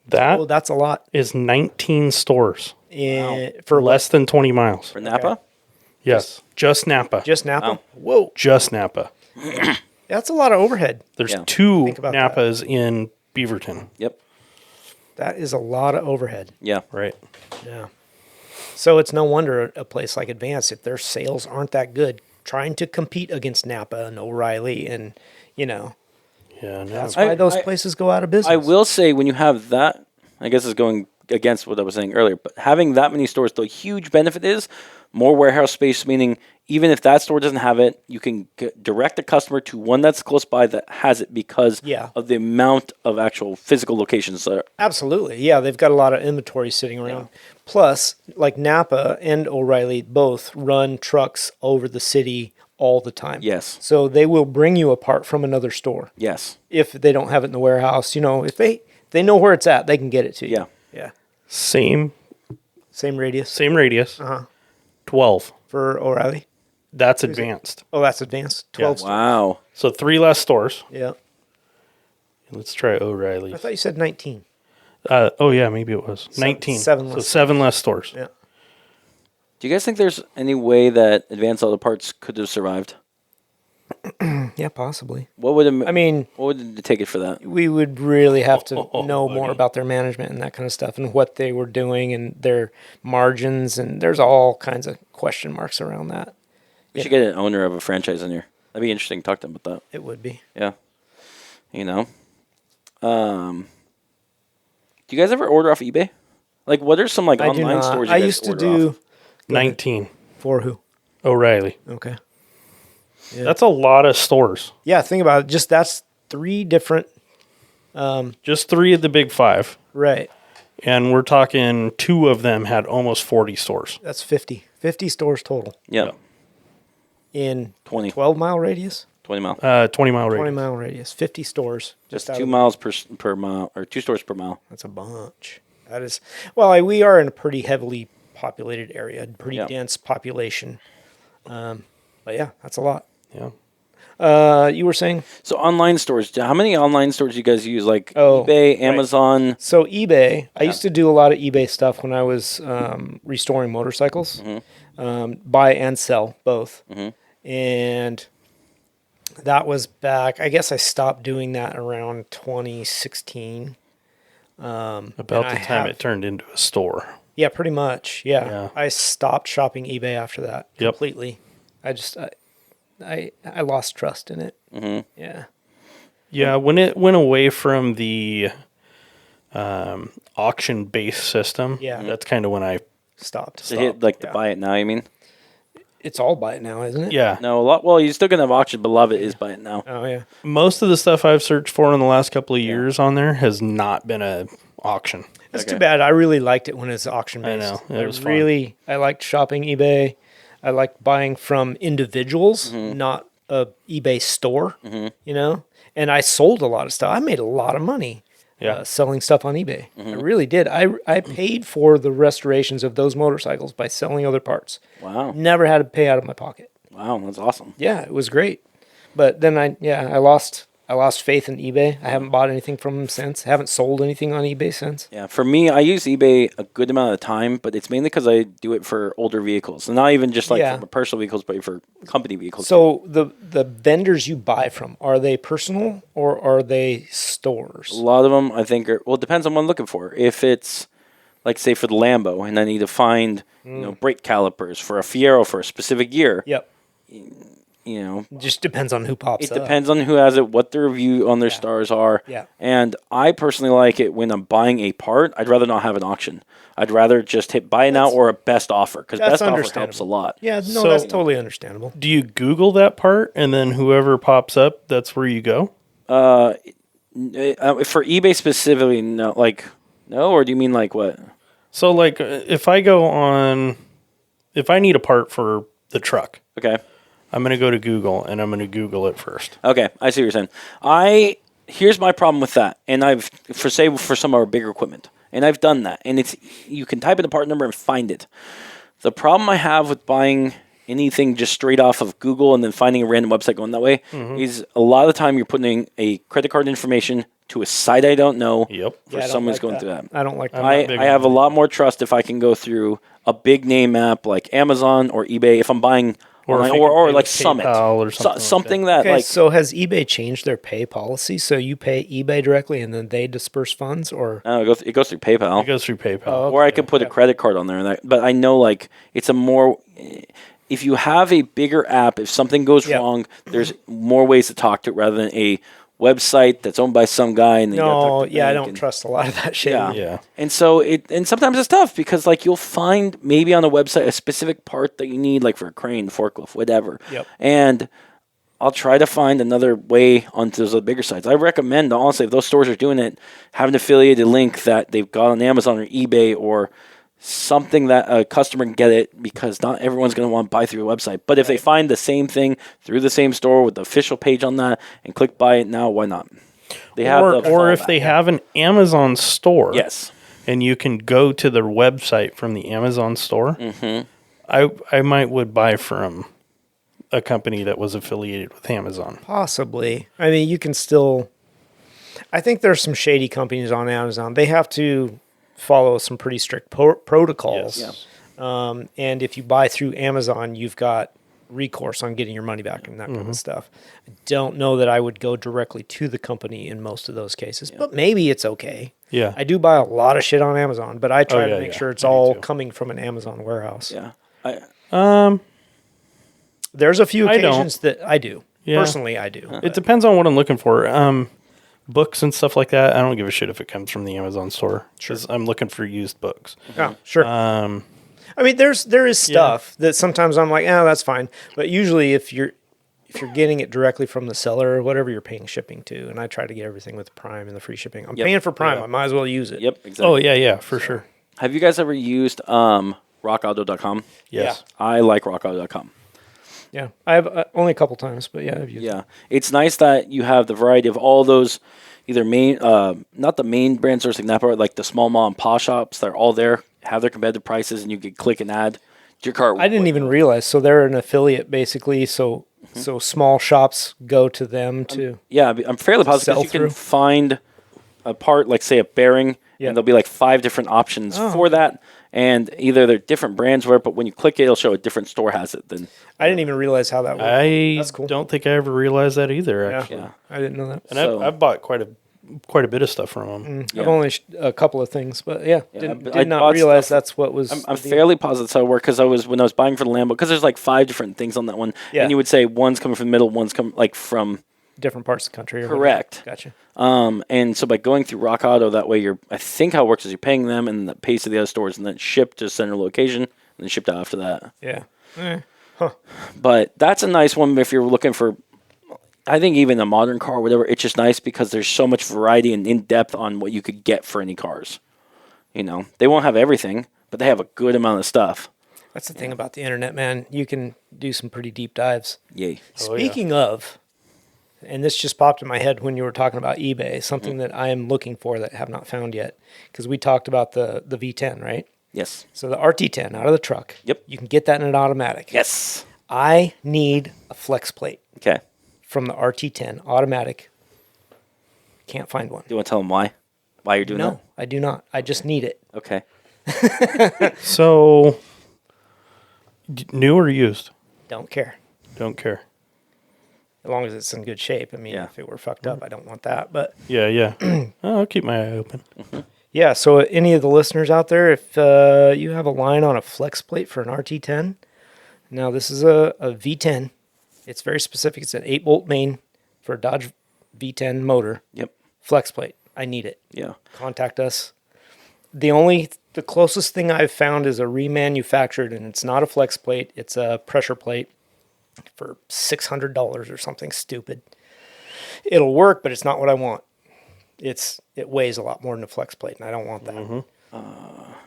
That Oh, that's a lot. is 19 stores For less than 20 miles. For Napa? Yes, just Napa. just Napa? Wow. Whoa. Just Napa. That's a lot of overhead. There's Yeah. 2 Think about that. Napas in Beaverton. Yep. That is a lot of overhead. Yeah. Right. Yeah. So it's no wonder a place like Advance, if their sales aren't that good, trying to compete against Napa and O'Reilly, and Yeah, no. that's why those places go out of business. I will say when you have that, I guess it's going against what I was saying earlier, but having that many stores, the huge benefit is more warehouse space, meaning even if that store doesn't have it, you can direct the customer to one that's close by that has it because of the amount of actual physical locations that are. Absolutely. Yeah, they've got a lot of inventory sitting around. Plus, like Napa and O'Reilly both run trucks over the city all the time. Yes. So they will bring you a part from another store. Yes. If they don't have it in the warehouse, if they know where it's at, they can get it to you. Yeah. Yeah. Same Same radius 12. for O'Reilly. That's advanced. Oh, that's advanced. 12 stores. Wow. So 3 less stores. Yeah. Let's try O'Reilly's. I thought you said 19. Oh, yeah, maybe it was. 19. seven So less. 7 less stores. Yeah. Do you guys think there's any way that Advanced Auto Parts could have survived? Yeah, possibly. What would it, I mean, what would it take it for that? we would really have to know buddy. more about their management and that kind of stuff and what they were doing and their margins. And there's all kinds of question marks around that. We should get an owner of a franchise in here. That'd be interesting to talk to them about that. It would be. Yeah. Do you guys ever order off eBay? Like, what are some like I do online not. stores you I guys used to order do off? 19. for who? O'Reilly. Okay. Yeah. That's a lot of stores. Yeah, think about it. Just that's 3 different. Just 3 of the big 5. Right. And we're talking 2 of them had almost 40 stores. That's 50. 50 stores total Yeah. in 20. 12-mile radius. 20 mile. 20-mile 20 radius. mile radius. 50 stores. Just out 2 of- miles per mile, or 2 stores per mile. That's a bunch. That is, well, we are in a pretty heavily populated area, pretty dense population. But yeah, that's a lot. Yeah. You were saying? So online stores, how many online stores do you guys use? Like Oh, eBay, right. Amazon? So eBay, I used to do a lot of eBay stuff when I was restoring motorcycles, buy and sell both. And that was back, I guess I stopped doing that around 2016. About the time it turned into a store. Yeah, pretty much. Yeah. Yeah. I stopped shopping eBay after that completely. I just I lost trust in it. Mm-hmm. Yeah. Yeah, when it went away from the auction-based system, that's kind of when I Stopped. To hit like the buy it now, you mean? It's all buy it now, isn't it? Yeah. No, a lot. Well, you're still gonna have auctions, but a lot of it is buy it now. Oh yeah. Most of the stuff I've searched for in the last couple of years on there has not been a auction. That's too bad. I really liked it when it's auction based. I know. It was fun. I liked shopping eBay. I liked buying from individuals, not a eBay store, you know? And I sold a lot of stuff. I made a lot of money selling stuff on eBay. I really did. I paid for the restorations of those motorcycles by selling other parts. Wow. Never had to pay out of my pocket. Wow, that's awesome. Yeah, it was great. But then I lost faith in eBay. I haven't bought anything from them since. Haven't sold anything on eBay since. Yeah, for me, I use eBay a good amount of the time, but it's mainly because I do it for older vehicles, and not even just like for personal vehicles, but for company vehicles. So the vendors you buy from, are they personal or are they stores? A lot of them, I think, it depends on what I'm looking for. If it's like say for the Lambo, and I need to find brake calipers for a Fiero for a specific year. Yep. Just depends on who pops up. up. It depends on who has it, what the review on their stars are. Yeah. And I personally like it when I'm buying a part, I'd rather not have an auction. I'd rather just hit buy now or a best offer, because best offer helps a lot. Yeah, no, that's totally understandable. Do you Google that part, and then whoever pops up, that's where you go? For eBay specifically, no. No, or do you mean like what? So, like, if I need a part for the truck, Okay. I'm going to go to Google, and I'm going to Google it first. Okay, I see what you're saying. Here's my problem with that, and for some of our bigger equipment, and I've done that, and you can type in the part number and find it. The problem I have with buying anything just straight off of Google and then finding a random website going that way is a lot of the time you're putting a credit card information to a site I don't know. Yep. For someone's going through that. I don't like that. I have a lot more trust if I can go through a big name app like Amazon or eBay if I'm buying or like Summit or something like that. So has eBay changed their pay policy? So you pay eBay directly and then they disperse funds, or it goes through PayPal. It goes through PayPal. Oh, okay. Or I could put a credit card on there, but I know it's a more. If you have a bigger app, if something goes wrong, there's more ways to talk to it rather than a website that's owned by some guy. And I don't trust a lot of that shit. Yeah. And so sometimes it's tough because you'll find maybe on a website a specific part that you need, like for a crane, forklift, whatever. Yep. And I'll try to find another way onto those bigger sites. I recommend, honestly, if those stores are doing it, have an affiliated link that they've got on Amazon or eBay or something that a customer can get it, because not everyone's going to want to buy through a website. But if they find the same thing through the same store with the official page on that and click buy it now, why not? Or if they have an Amazon store. Yes. And you can go to their website from the Amazon store. Mm-hmm. I would buy from a company that was affiliated with Amazon. Possibly. I mean, you can still. I think there's some shady companies on Amazon. They have to follow some pretty strict protocols. Yes. And if you buy through Amazon, you've got recourse on getting your money back and that kind of stuff. I don't know that I would go directly to the company in most of those cases, but maybe it's okay. Yeah. I do buy a lot of shit on Amazon, but I try to make sure it's all too. coming from an Amazon warehouse. Yeah. There's a few occasions that I do. Yeah. Personally, I do. It depends on what I'm looking for. Books and stuff like that, I don't give a shit if it comes from the Amazon store. Because I'm looking for used books. Oh, sure. I mean, there is stuff that sometimes I'm like, that's fine. But usually, if you're getting it directly from the seller or whatever, you're paying shipping to. And I try to get everything with Prime and the free shipping. I'm paying for Prime. I might as well use it. Yep, exactly. Oh, yeah, for sure. Have you guys ever used rockauto.com? Yes. Yeah. I like rockauto.com. Yeah, I have only a couple times, but I've used it. Yeah, it's nice that you have the variety of all those, either not the main brand stores like that, but like the small mom and pop shops that are all there, have their competitive prices, and you can click and add to your cart. I didn't even realize. So they're an affiliate, basically. So small shops go to them to. I'm fairly positive you can find a part, like say a bearing, and there'll be like 5 different options for that. And either they're different brands, but when you click it, it'll show a different store has it. Then I didn't even realize how that worked. I That's cool. don't think I ever realized that either, actually. Yeah. I didn't know that. And I've bought quite a quite a bit of stuff from them. I've only a couple of things, but but did not realize that's what was. I'm fairly positive that's how it worked because when I was buying for the Lambo, because there's like 5 different things on that one, and you would say one's coming from the middle, one's coming like from different parts of the country. Correct. Gotcha. And so by going through Rock Auto, that way I think how it works is you're paying them and that pays to the other stores and then shipped to center location and then shipped out after that. Yeah. But that's a nice one if you're looking for, I think even a modern car or whatever, it's just nice because there's so much variety and in-depth on what you could get for any cars. You know, they won't have everything, but they have a good amount of stuff. That's the thing about the internet, man. You can do some pretty deep dives. Yay. Speaking of, and this just popped in my head when you were talking about eBay, something that I am looking for that I have not found yet, because we talked about the V10, right? Yes. So the RT10 out of the truck. Yep. You can get that in an automatic. Yes. I need a flex plate Okay. from the RT10 automatic. Can't find one. Do you want to tell them why? Why you're doing that? No, I do not. I just need it. Okay. So, new or used? Don't care. Don't care. As long as it's in good shape. I mean, if it were fucked up, I don't want that. But Yeah. I'll keep my eye open. yeah, so any of the listeners out there, if you have a line on a flex plate for an RT10, now this is a V10. It's very specific. It's an 8-bolt main for a Dodge V10 motor. Yep. Flex plate. I need it. Yeah. Contact us. The closest thing I've found is a remanufactured, and it's not a flex plate. It's a pressure plate for $600 or something stupid. It'll work, but it's not what I want. It weighs a lot more than a flex plate, and I don't want that.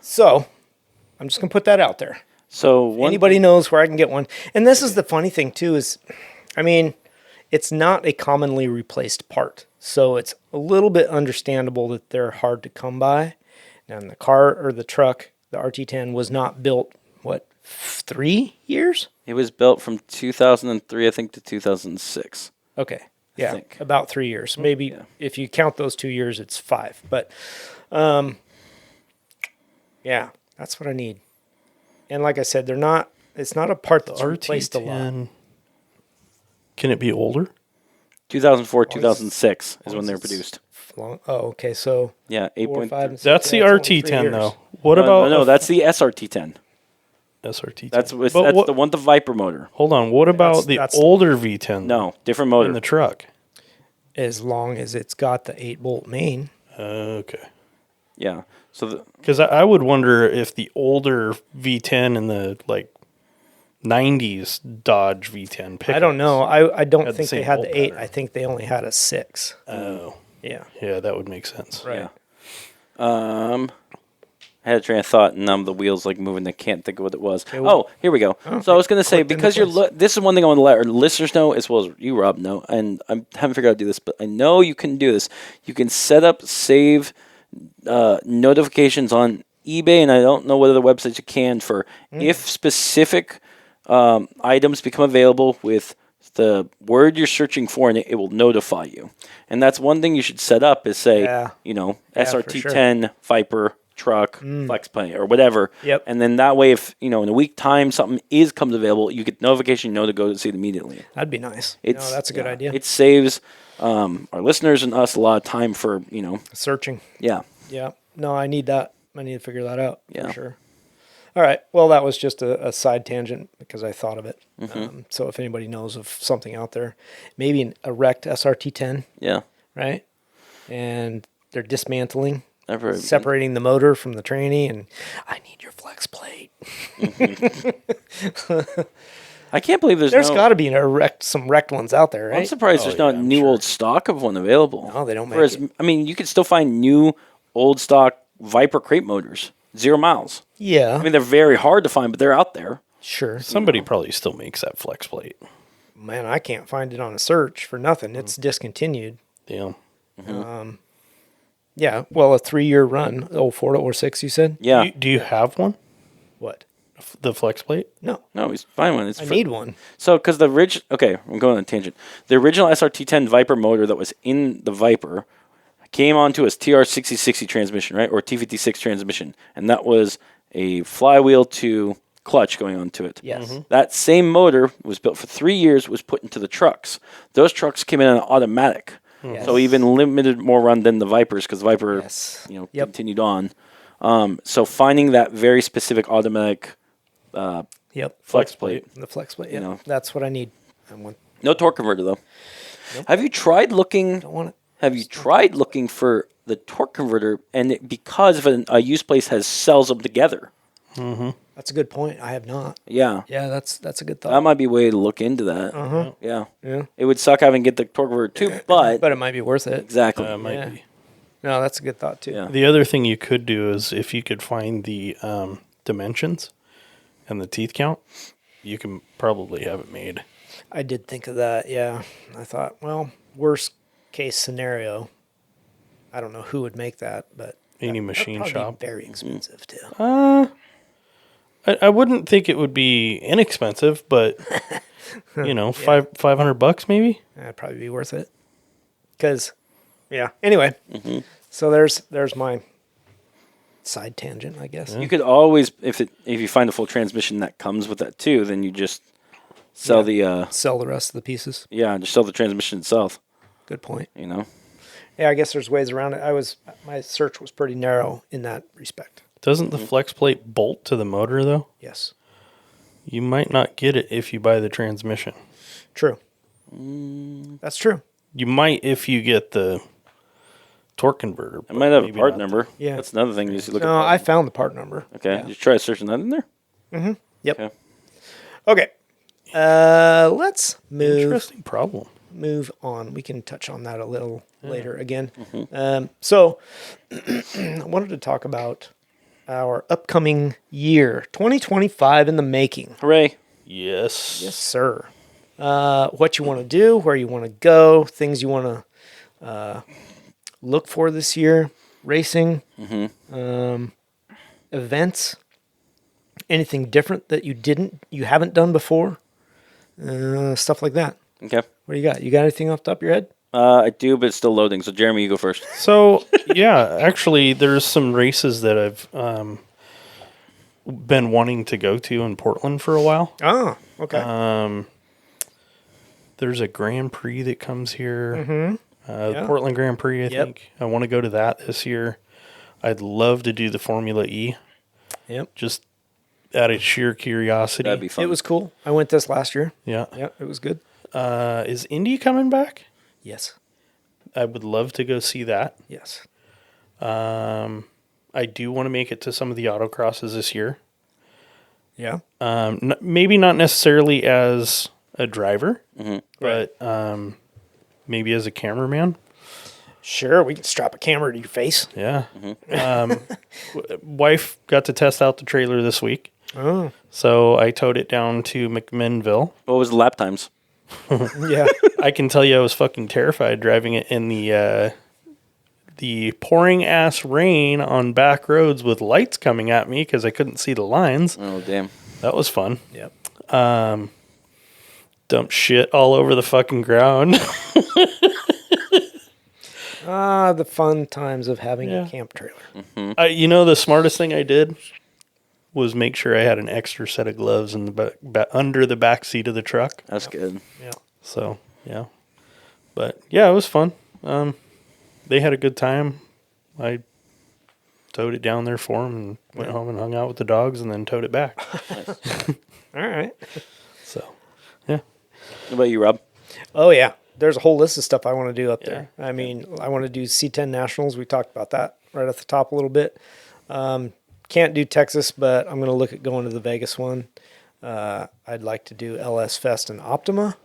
So I'm just gonna put that out there. So Anybody knows where I can get one. And this is the funny thing too is, I mean, it's not a commonly replaced part, so it's a little bit understandable that they're hard to come by. And the car or the truck, the RT10, was not built, 3 years? It was built from 2003, I think, to 2006. Okay. Yeah, think. about 3 years. Maybe if you count those 2 years, it's 5. But, yeah, that's what I need. And like I said, it's not a part that's replaced a lot. Can it be older? 2004, 2006 is when they were produced. Oh, okay. So Yeah, 4, 5, 8.3. and 6, That's the yeah, it's only 3 RT10 years. though. What about No, that's the SRT10. SRT10? That's But the one with the Viper motor. Hold on. What about that's- the older V10? No, different motor. in the truck. As long as it's got the 8-bolt main. Okay. Yeah. So Because I would wonder if the older V10 and the 90s Dodge V10 pickups. I don't know. I don't Had the think they same had bolt the 8. pattern. I think they only had a 6. Oh. Yeah. Yeah, that would make sense. Right. yeah. I had a train of thought, and now the wheels moving. I can't think of what it was. Here we go. So I was going to say, Clicked into because place. this is one thing I want to let our listeners know, as well as you, Rob, know, and I haven't figured out how to do this, but I know you can do this. You can set up, save notifications on eBay, and I don't know whether the websites you can for if specific items become available with the word you're searching for, and it will notify you. And that's one thing you should set up is say, SRT10 Viper truck, flex plate, or whatever. Yep. And then that way, if, in a week time something comes available, you get notification, to go to see it immediately. That'd be nice. That's a good idea. It saves our listeners and us a lot of time for, Searching. Yeah. Yeah. No, I need that. I need to figure that out Yeah. for sure. All right. Well, that was just a side tangent because I thought of it. Mm-hmm. So if anybody knows of something out there, maybe a wrecked SRT10, Yeah. right? And they're dismantling, Ever, separating the motor from the tranny, and I need your flex plate. I can't believe There's got to be some wrecked ones out there, right? I'm surprised there's not new old stock of one available. No, they don't make Whereas, it. I mean, you could still find new old stock Viper crate motors, 0 miles. Yeah. I mean, they're very hard to find, but they're out there. Sure. Somebody probably still makes that flex plate. Man, I can't find it on a search for nothing. It's discontinued. Yeah. Yeah. Well, a 3-year run. 04 to 06, you said? Yeah. Do you have one? What? The flex plate? No. No, he's fine one. I need one. So, because okay, I'm going on a tangent. The original SRT10 Viper motor that was in the Viper came onto a TR6060 transmission, right? Or T56 transmission. And that was a flywheel to clutch going onto it. Yes. That same motor was built for 3 years, was put into the trucks. Those trucks came in on automatic. Yes. So even limited more run than the Vipers because Viper, Yes. Yep. continued on. So finding that very specific automatic Yep. flex plate. The flex plate. You Yep. know. That's what I need. I want. No torque converter though. Nope. Have you tried looking? Don't want it. Have you tried looking for the torque converter? And because of a used place sells them together. That's a good point. I have not. Yeah. Yeah, that's a good That thought. might be a way to look into that. Yeah. Yeah. It would suck having to get the torque converter too, but But it might be worth it. exactly. Might Yeah. be. No, that's a good thought too. Yeah. The other thing you could do is if you could find the dimensions and the teeth count, you can probably have it made. I did think of that. Yeah. I thought, well, worst case scenario, I don't know who would make that, but Any that'd machine probably shop. be very expensive too. I wouldn't think it would be inexpensive, but $500 maybe. That'd probably be worth it. Because, yeah. Anyway, so there's my side tangent, I guess. You could always, if you find a full transmission that comes with that too, then you just sell Sell the rest of the pieces. just sell the transmission itself. Good point. You know. Yeah, I guess there's ways around it. My search was pretty narrow in that respect. Doesn't the flex plate bolt to the motor though? Yes. You might not get it if you buy the transmission. True. That's true. You might if you get the torque converter. It might have a maybe part not. number. Yeah. That's another thing. You just look No, at. I found the part number. Okay. Yeah. Did you try searching that in there? Yep. Okay. Okay. Let's Interesting problem. move on. We can touch on that a little later again. So I wanted to talk about our upcoming year, 2025 in the making. Hooray! Yes. Yes, sir. What you want to do, where you want to go, things you want to look for this year, racing, events, anything different that you haven't done before, stuff like that. Okay. What do you got? You got anything off the top of your head? I do, but it's still loading. So Jeremy, you go first. So yeah, actually, there's some races that I've been wanting to go to in Portland for a while. Oh, okay. There's a Grand Prix that comes here. Yeah. The Portland Grand Prix, I Yep. think. I want to go to that this year. I'd love to do the Formula E, Yep. just out of sheer curiosity. That'd be fun. It was cool. I went this last year. Yeah. Yeah, it was good. Is Indy coming back? Yes. I would love to go see that. Yes. I do want to make it to some of the autocrosses this year. Yeah. Maybe not necessarily as a driver, but maybe as a cameraman. Sure, we can strap a camera to your face. Yeah. Wife got to test out the trailer this week. Oh. So I towed it down to McMinnville. What was the lap times? Yeah. I can tell you I was fucking terrified driving it in the pouring ass rain on back roads with lights coming at me because I couldn't see the lines. Oh damn! That was fun. Yep. Dumped shit all over the fucking ground. The fun times of having a camp trailer. The smartest thing I did was make sure I had an extra set of gloves in the under the back seat of the truck. That's good. Yeah. So yeah, but yeah, it was fun. They had a good time. I towed it down there for them and went home and hung out with the dogs and then towed it back. All right. So yeah, What about you, Rob? Oh, yeah. There's a whole list of stuff I want to do up there. I mean, I want to do C10 Nationals. We talked about that right at the top a little bit. Can't do Texas, but I'm going to look at going to the Vegas one. I'd like to do LS Fest and Optima.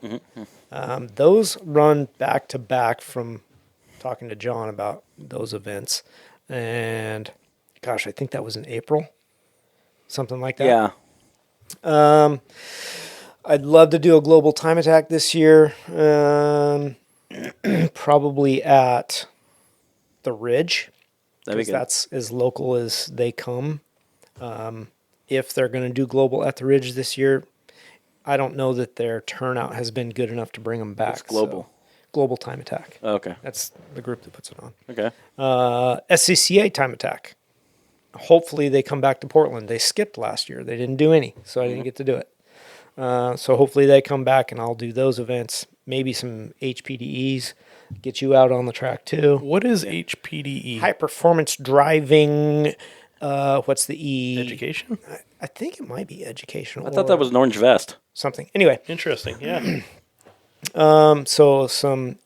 Those run back to back from talking to John about those events. And gosh, I think that was in April. Something like that. Yeah. I'd love to do a global time attack this year. Probably at the Ridge. That'd be Because good. that's as local as they come. If they're going to do global at the Ridge this year, I don't know that their turnout has been good enough to bring them back. What's global? So, global time attack. Oh, okay. That's the group that puts it on. Okay. SCCA time attack. Hopefully they come back to Portland. They skipped last year. They didn't do any, so I didn't get to do it. So hopefully they come back and I'll do those events. Maybe some HPDEs, get you out on the track too. What is HPDE? High performance driving. What's the E? Education? I think it might be educational. I thought that was an orange vest. something. Anyway, Interesting. Yeah. so some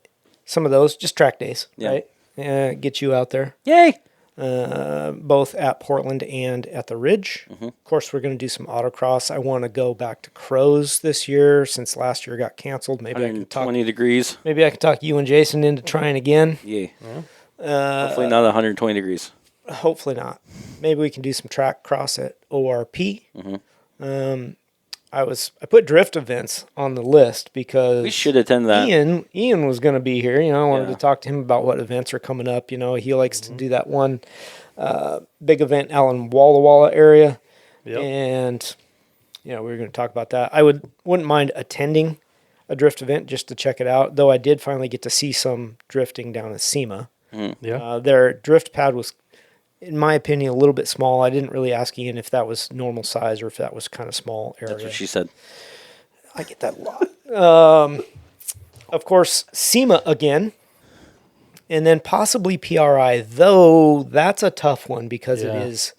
of those just track days, Yeah. right? Get you out there. Yay! Both at Portland and at the Ridge. Of course, we're going to do some autocross. I want to go back to Crows this year since last year got canceled. Maybe I can talk. 120 degrees. Maybe I can talk you and Jason into trying again. Yeah. Hopefully not 120 degrees. Hopefully not. Maybe we can do some track cross at ORP. I put drift events on the list because We should attend that. Ian was going to be here. I wanted Yeah. to talk to him about what events are coming up. He likes to do that one big event out in Walla Walla area, Yep. and we were going to talk about that. I wouldn't mind attending a drift event just to check it out. Though I did finally get to see some drifting down at SEMA. Yeah. Their drift pad was, in my opinion, a little bit small. I didn't really ask Ian if that was normal size or if that was kind of small area. That's what she said. I get that a lot. Of course, SEMA again, and then possibly PRI, though that's a tough one because it Yeah. is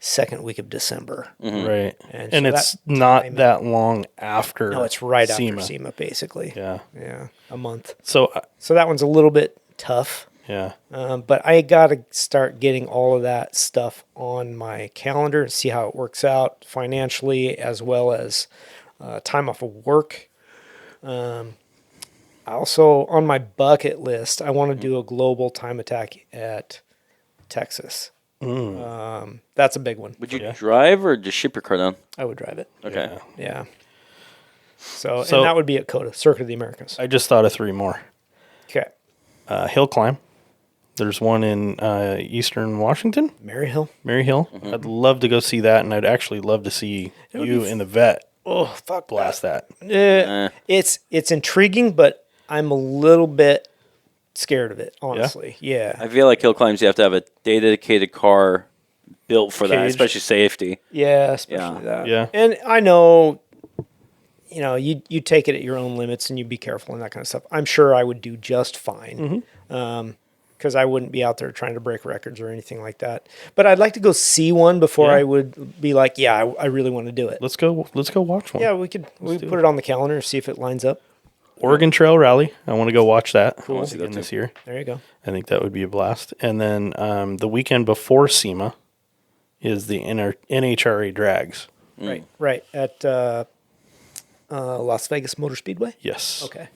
second week of December. Right. And And so it's that not timing- that long after. No, it's right SEMA. after SEMA, basically. Yeah. Yeah, a month. So, So that one's a little bit tough. yeah. But I got to start getting all of that stuff on my calendar and see how it works out financially as well as time off of work. Also, on my bucket list, I want to do a global time attack at Texas. That's a big one. Would you drive or just ship your car down? I would drive it. Okay. Yeah. So So- and that would be at COTA, Circuit of the Americas. I just thought of three more. Okay. Hill climb. There's one in Eastern Washington, Maryhill. Mary Hill. I'd love to go see that, and I'd actually love to see would you be in the vet Oh, fuck blast that. It's intriguing, but I'm a little bit scared of it, honestly. Yeah. I feel like hill climbs, you have to have a dedicated car built for that, Caged. especially safety. Yeah, especially Yeah. that. Yeah. And I know, you take it at your own limits and you be careful and that kind of stuff. I'm sure I would do just fine. Because I wouldn't be out there trying to break records or anything like that. But I'd like to go see one before Yeah. I would be like, yeah, I really want to do it. Let's go watch one. Yeah, we put it on the calendar and see if it lines up. Oregon Trail Rally. I want to go watch that Cool. See that again too. this year. There you go. I think that would be a blast. And then the weekend before SEMA is the NHRA drags. Right. At Las Vegas Motor Speedway? Yes. Okay.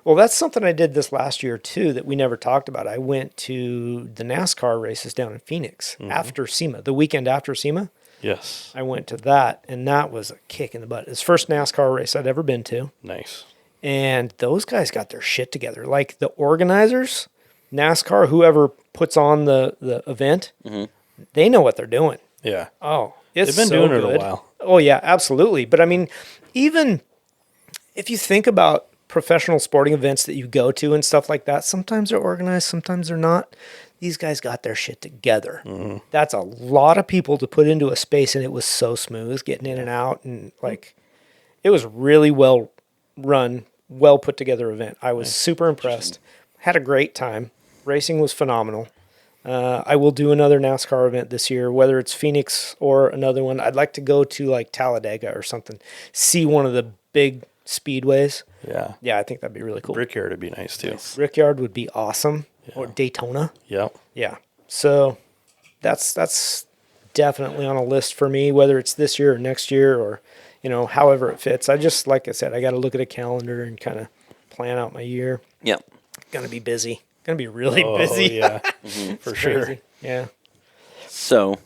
Well, that's something I did this last year too that we never talked about. I went to the NASCAR races down in Phoenix after SEMA, the weekend after SEMA. Yes. I went to that, and that was a kick in the butt. It's the first NASCAR race I'd ever been to, Nice. and those guys got their shit together. Like the organizers, NASCAR, whoever puts on the event, they know what they're doing. Yeah. Oh, it's They've been so doing it a good. while. Oh yeah, absolutely. But I mean, even if you think about professional sporting events that you go to and stuff like that, sometimes they're organized, sometimes they're not. These guys got their shit together. That's a lot of people to put into a space, and it was so smooth getting in and out, and like it was really well run, well put together event. I was super impressed. Had a great time. Racing was phenomenal. I will do another NASCAR event this year, whether it's Phoenix or another one. I'd like to go to like Talladega or something, see one of the big speedways. Yeah. Yeah, I think that'd be really cool. Brickyard would be nice too. Brickyard would be awesome. Or Daytona. Yep. Yeah. So that's definitely on a list for me, whether it's this year or next year or, however it fits. Like I said, I got to look at a calendar and kind of plan out my year. Yeah. Going to be busy. Going to be really Oh, busy. yeah. For sure. Crazy. Yeah. So,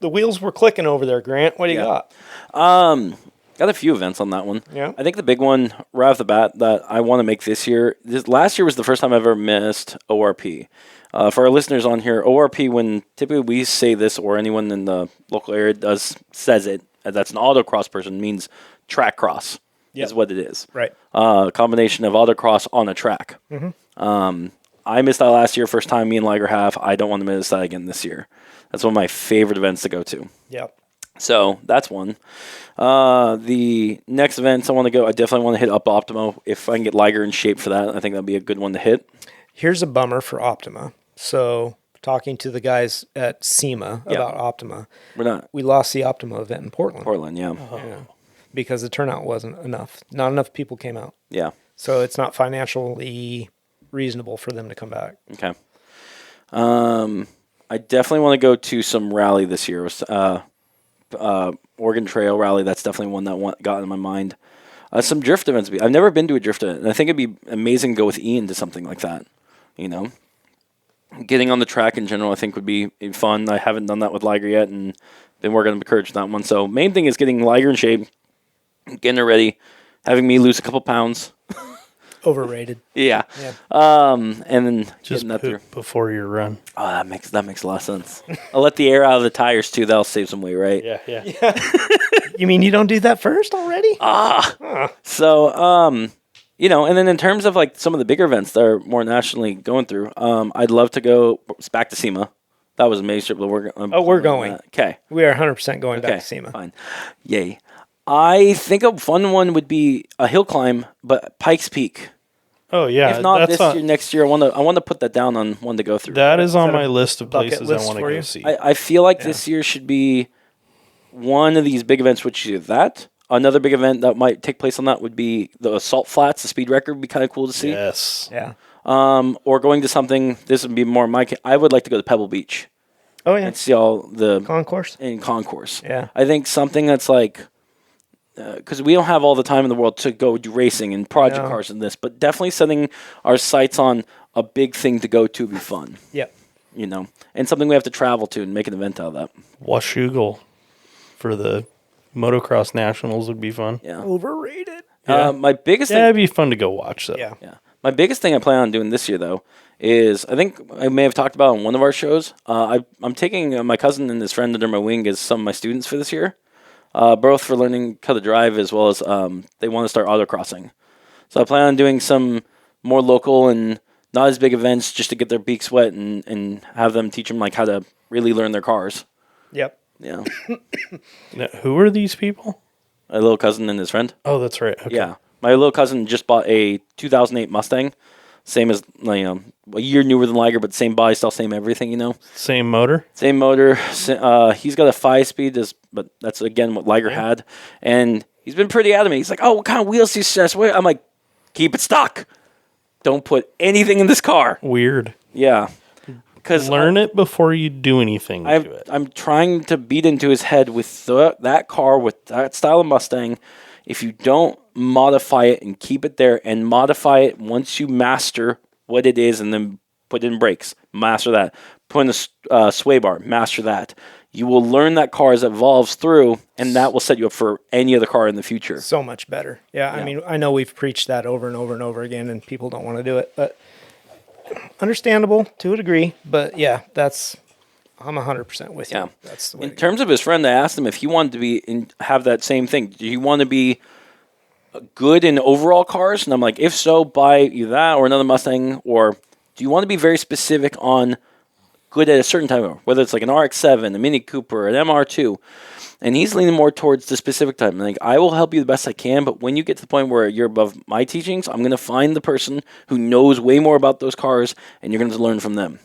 The wheels were clicking over there, Grant. What do you got? got a few events on that one. Yeah. I think the big one right off the bat that I want to make this year. Last year was the first time I've ever missed ORP. For our listeners on here, ORP, when typically we say this or anyone in the local area says it, that's an autocross person, means track cross Yep. is what it is. Right. A combination of autocross on a track. I missed that last year, first time me and Liger have. I don't want to miss that again this year. That's one of my favorite events to go to. Yep. So that's one. The next events I want to go, I definitely want to hit Up Optimo. If I can get Liger in shape for that, I think that'd be a good one to hit. Here's a bummer for Optima. So talking to the guys at SEMA about Optima, we lost the Optima event in Portland. Yeah. Yeah, because the turnout wasn't enough. Not enough people came out. Yeah. So it's not financially reasonable for them to come back. Okay. I definitely want to go to some rally this year. Oregon Trail rally. That's definitely one that got in my mind. Some drift events. I've never been to a drift event, and I think it'd be amazing to go with Ian to something like that. You know, getting on the track in general, I think would be fun. I haven't done that with Liger yet, and been working to encourage that one. So main thing is getting Liger in shape, getting her ready, having me lose a couple pounds. Overrated. Yeah. And then just getting that through before your run. Oh, that makes a lot of sense. I'll let the air out of the tires too. That'll save some weight, right? Yeah. You mean you don't do that first already? So, you know, and then in terms of like some of the bigger events that are more nationally going through, I'd love to go back to SEMA. That was a major trip, but we're going. Okay. We are 100% going back to SEMA. Fine. Yay. I think a fun one would be a hill climb, but Pikes Peak. Oh yeah. If not this year, next year, I want to put that down on one to go through. That is on my list of places I want to go see. I feel like this year should be one of these big events, which is that. Another big event that might take place on that would be the Salt Flats, the speed record would be kind of cool to see. Yes. Yeah. Or going to something, this would be more my case. I would like to go to Pebble Beach. Oh, yeah. And see all the concourse. Yeah. I think something that's like, because we don't have all the time in the world to go do racing and project cars and this, but definitely setting our sights on a big thing to go to would be fun. Yep. You know, and something we have to travel to and make an event out of that. Washougal for the motocross nationals would be fun. Yeah. Overrated. My biggest thing. Yeah, it'd be fun to go watch though. Yeah. My biggest thing I plan on doing this year though is I think I may have talked about on one of our shows. I'm taking my cousin and his friend under my wing as some of my students for this year. Both for learning how to drive as well as they want to start autocrossing. So I plan on doing some more local and not as big events just to get their beaks wet and have them teach them like how to really learn their cars. Yep. Yeah. Now, who are these people? My little cousin and his friend. Oh, that's right. Okay. Yeah. My little cousin just bought a 2008 Mustang. Same as, you know, a year newer than Liger, but same body style, same everything, you know. Same motor? Same motor. He's got a 5-speed, but that's, again, what Liger had. And he's been pretty adamant. He's like, oh, what kind of wheels do you suggest? I'm like, keep it stock. Don't put anything in this car. Weird. Yeah. Learn it before you do anything to it. I'm trying to beat into his head with that car, with that style of Mustang. If you don't modify it and keep it there and modify it once you master what it is and then put in brakes, master that. Put in a sway bar, master that. You will learn that car as it evolves through, and that will set you up for any other car in the future. So much better. Yeah, I mean, I know we've preached that over and over and over again, and people don't want to do it, but understandable to a degree. But yeah, I'm 100% with you. Yeah. That's the way. In terms of his friend, I asked him if he wanted to have that same thing. Do you want to be good in overall cars? And I'm like, if so, buy either that or another Mustang. Or do you want to be very specific on good at a certain type of, whether it's like an RX-7, a Mini Cooper, an MR2? And he's leaning more towards the specific type. Like, I will help you the best I can, but when you get to the point where you're above my teachings, I'm going to find the person who knows way more about those cars, and you're going to learn from them.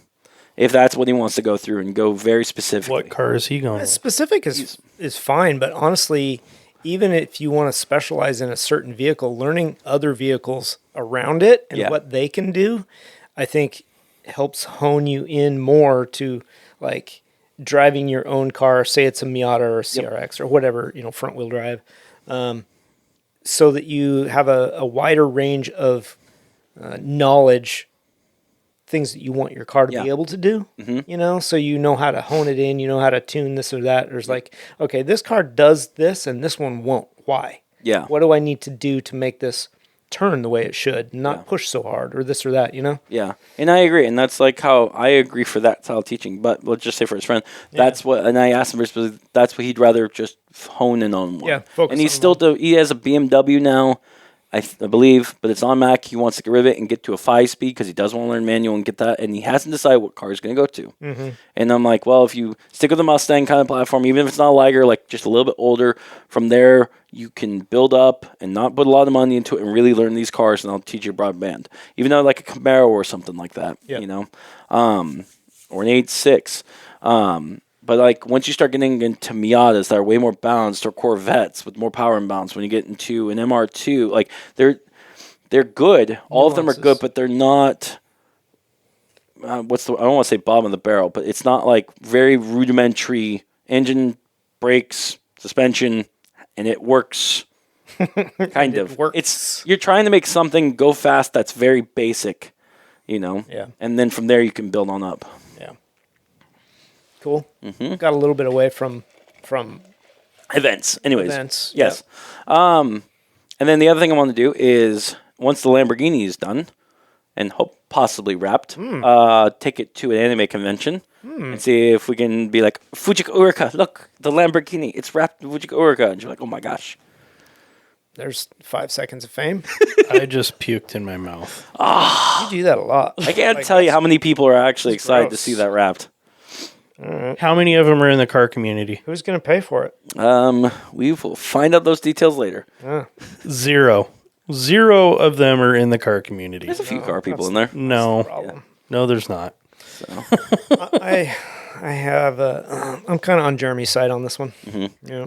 If that's what he wants to go through and go very specific. What car is he going with? Specific is fine, but honestly, even if you want to specialize in a certain vehicle, learning other vehicles around it and what they can do, I think helps hone you in more to like driving your own car, say it's a Miata or a CRX or whatever, front wheel drive, so that you have a wider range of knowledge, things that you want your car to be able to do, so you know how to hone it in, you know how to tune this or that. There's like, okay, this car does this and this one won't. Why? Yeah. What do I need to do to make this turn the way it should, not push so hard or this or that, Yeah. And I agree. And that's like how I agree for that style of teaching. But let's just say for his friend, that's what, and I asked him for, that's what he'd rather just hone in on one. Yeah. Focus and he's on still, he has a BMW now. I believe, but it's on Mac. He wants to get rid of it and get to a 5-speed because he does want to learn manual and get that, and he hasn't decided what car he's going to go to. Mm-hmm. And I'm like, well, if you stick with the Mustang kind of platform, even if it's not a Liger, like just a little bit older, from there you can build up and not put a lot of money into it and really learn these cars, and I'll teach you broadband. Even though like a Camaro or something like that, Yep. you know, or an 8.6. But like once you start getting into Miatas that are way more balanced, or Corvettes with more power and balance, when you get into an MR2, like they're good. All of them are good, but they're not. I don't want to say bottom of the barrel, but it's not like very rudimentary engine, brakes, suspension, and it works. Kind of. Works. You're trying to make something go fast that's very basic, you know. Yeah. And then from there you can build on up. Yeah. Cool. Mm-hmm. Got a little bit away from Events. Anyways. events. Yes. And then the other thing I want to do is once the Lamborghini is done and possibly wrapped, take it to an anime convention and see if we can be like, Fujika Urika, look, the Lamborghini, it's wrapped in Fujika Urika. And you're like, oh my gosh. There's 5 seconds of fame. I just puked in my mouth. You do that a lot. I can't tell you how many people are actually excited to gross. see that wrapped. How many of them are in the car community? Who's going to pay for it? We will find out those details later. Zero. Zero of them are in the car community. There's a few car people in there. No. Problem. No, there's not. So. I have I'm kind of on Jeremy's side on this one. Mm-hmm. Yeah.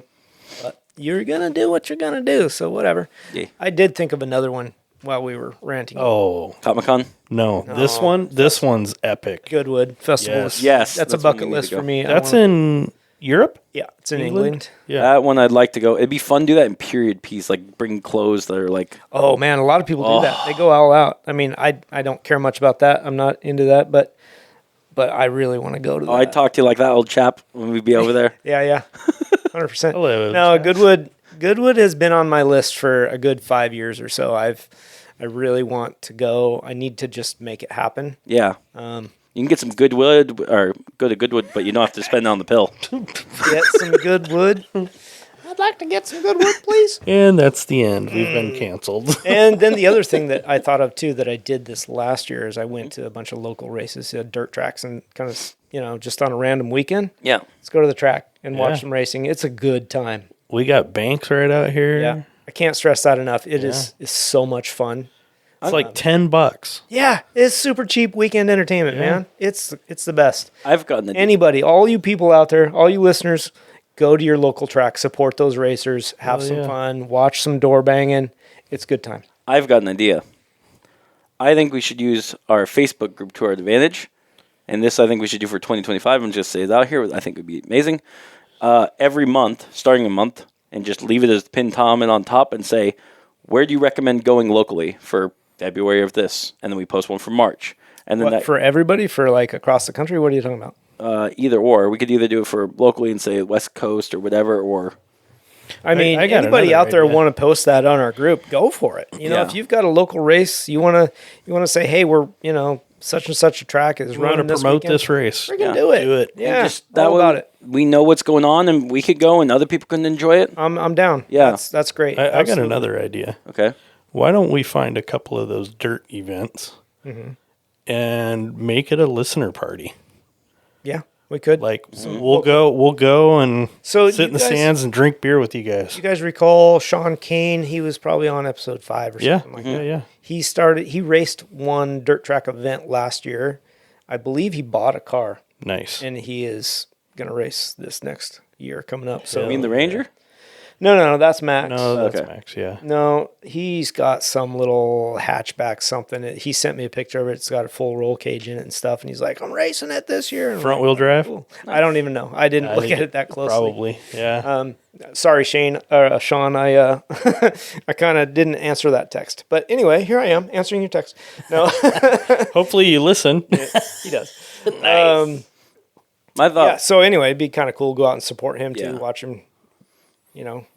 But you're going to do what you're going to do, so whatever. Yeah. I did think of another one while we were ranting. Oh, Comic-Con? no. This one's epic. Goodwood Festival. Yes. Yes, That's a that's when bucket we need list to go. for me. That's in Europe? Yeah, it's in England? England. Yeah. That one I'd like to go. It'd be fun to do that in period piece, like bring clothes that are like... Oh, man, a lot of people do that. They go all out. I mean, I don't care much about that. I'm not into that, but I really want to go to that. I'd talk to you like that old chap when we'd be over there. Yeah. 100%. Hello, No, Josh. Goodwood has been on my list for a good 5 years or so. I really want to go. I need to just make it happen. Yeah. You can get some Goodwood, or go to Goodwood, but you don't have to spend it on the pill. Get some Goodwood. I'd like to get some Goodwood, please. And that's the end. We've been canceled. And then the other thing that I thought of too that I did this last year is I went to a bunch of local races, dirt tracks, and kind of just on a random weekend. Yeah. Let's go to the track and Yeah. watch some racing. It's a good time. We got Banks right out here. Yeah, I can't stress that enough. It is so much fun. It's like $10. Yeah, it's super cheap weekend entertainment, man. It's the best. I've gotten the... Anybody, all you people out there, all you listeners, go to your local track, support those racers, have some fun, watch some door banging. It's good time. I've got an idea. I think we should use our Facebook group to our advantage. And this I think we should do for 2025 and just say it out here. I think it would be amazing. Every month, starting a month, and just leave it as pinned comment on top and say, where do you recommend going locally for February of this? And then we post one for March. And then For everybody, for like across the country, what are you talking about? either or. We could either do it for locally and say West Coast or whatever, or... I mean, I got anybody another out there idea. want to post that on our group, go for it. You know, Yeah. if you've got a local race, you want to say, hey, we're, such and such a track is We want to running this promote weekend. this race. Freaking do it. Do it. Yeah, just that all way about it. we know what's going on and we could go and other people can enjoy it. I'm down. Yeah. That's great. I got Absolutely. another idea. Okay. Why don't we find a couple of those dirt events and make it a listener party? Yeah, we could. Like we'll go and So sit you in the guys- stands and drink beer with you guys. You guys recall Sean Kane? He was probably on episode 5 or Yeah, something like that. yeah. He raced one dirt track event last year. I believe he bought a car, Nice. and he is going to race this next year coming up. So You mean the Ranger? no, that's Max. No, that's Okay. Max. Yeah. No, he's got some little hatchback something. He sent me a picture of it. It's got a full roll cage in it and stuff. And he's like, I'm racing it this year. And I'm Front like, wheel drive. cool. I don't even know. I didn't look think at it that closely. Probably. Yeah. Sorry, Sean. I I kind of didn't answer that text. But anyway, here I am answering your text. No, Hopefully you listen. he does. My thought... Yeah. So anyway, it'd be kind of cool to go out and support him Yeah. too. Watch him,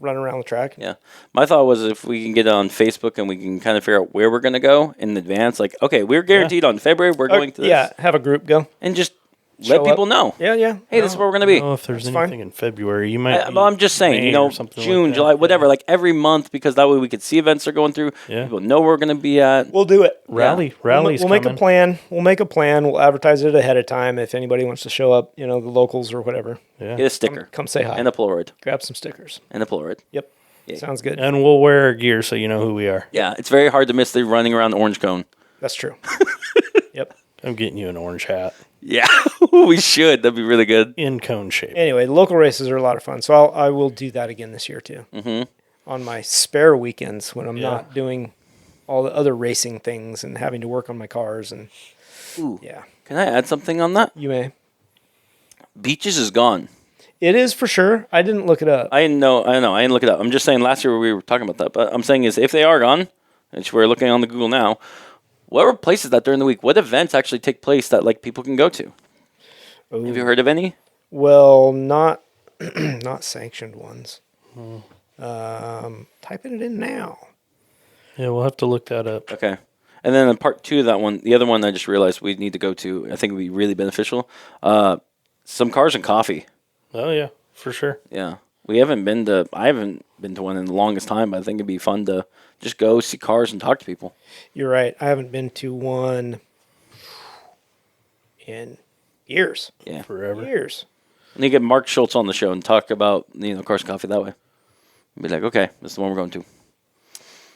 run around the track. Yeah. My thought was if we can get it on Facebook and we can kind of figure out where we're going to go in advance. Like, okay, we're guaranteed on February we're going to this. Yeah. Have a group go. And just Show let people up. know. Yeah. Hey, this is where we're going to I be. don't know if there's That's fine. anything in February. You might. Well, I'm just saying, May or something like June, that. July, whatever, like every month, because that way we could see events they're going through. Yeah. People know where we're going to be at. We'll do it. Rallies We'll make a coming. plan. We'll make a plan. We'll advertise it ahead of time. If anybody wants to show up, the locals or whatever, Yeah. Get a sticker. come say hi. And a Polaroid. Grab some stickers. And a Polaroid. Yep. Yeah. Sounds good. And we'll wear our gear so you know who we are. Yeah, it's very hard to miss the running around orange cone. That's true. Yep. I'm getting you an orange hat Yeah, we should. That'd be really good. in cone shape. Anyway, the local races are a lot of fun, so I will do that again this year too. Mm-hmm. On my spare weekends when I'm Yeah. not doing all the other racing things and having to work on my cars and Ooh. yeah, Can I add something on that? you may. Beaches is gone. It is for sure. I didn't look it up. I know. I didn't look it up. I'm just saying last year we were talking about that. But I'm saying is if they are gone, which we're looking on the Google now, what replaces that during the week? What events actually take place that like people can go to? Ooh. Have you heard of any? Well, not not sanctioned ones. Typing it in now. Yeah, we'll have to look that up. Okay. And then in part 2 of that one, the other one I just realized we need to go to, I think would be really beneficial. Some Cars and Coffee. Oh yeah, for sure. Yeah. I haven't been to one in the longest time, but I think it'd be fun to just go see cars and talk to people. You're right. I haven't been to one in years. Yeah. Forever. Years. And you get Mark Schultz on the show and talk about, Cars and Coffee that way. Be like, okay, this is the one we're going to.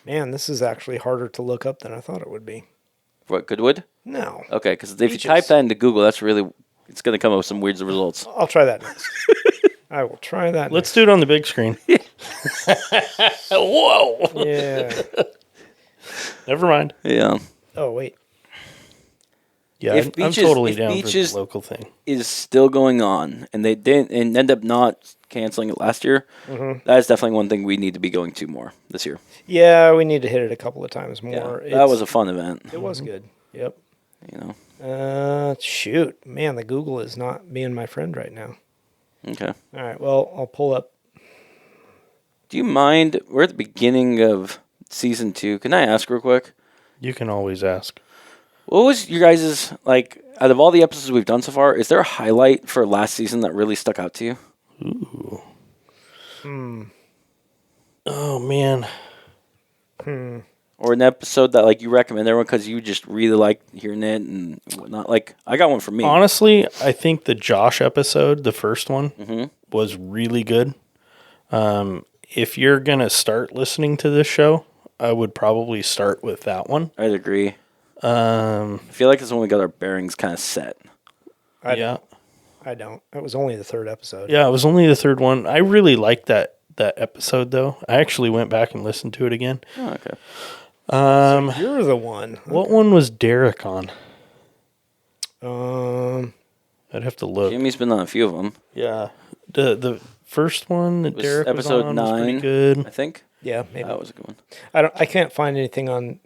Man, this is actually harder to look up than I thought it would be. What, Goodwood? No. Okay, because if you Beaches. type that into Google, it's going to come up with some weird results. I'll try that next. I will try that Let's do it on the big screen. Whoa! next. Yeah. Never mind. Yeah. Oh, wait. Yeah, If I'm Beaches- totally if down Beaches- for the local thing. Is still going on, and they didn't and end up not canceling it last year. Mm-hmm. That is definitely one thing we need to be going to more this year. Yeah, we need to hit it a couple of times Yeah, more. that was a fun event. It was good. Yep. Shoot. Man, the Google is not being my friend right now. Okay. All right. Well, I'll pull up. Do you mind? We're at the beginning of season 2. Can I ask real quick? You can always ask. What was your guys' like out of all the episodes we've done so far? Is there a highlight for last season that really stuck out to you? Ooh. Oh man. Or an episode that like you recommend everyone because you just really like hearing it and whatnot? Like I got one for me. Honestly, I think the Josh episode, the first one, Mm-hmm. was really good. If you're gonna start listening to this show, I would probably start with that one. I'd agree. Um, I feel like it's when we got our bearings kind of set. yeah, I don't. It was only the third episode. yeah, it was only the third one. I really liked that episode though. I actually went back and listened to it again. Oh, okay. You're the one. What one was Derek on? Um, I'd have to look. Jimmy's been on a few of them, Yeah, the first one that was Derek episode was on was pretty 9. good. I think. yeah, maybe. That was a good one. I can't find anything on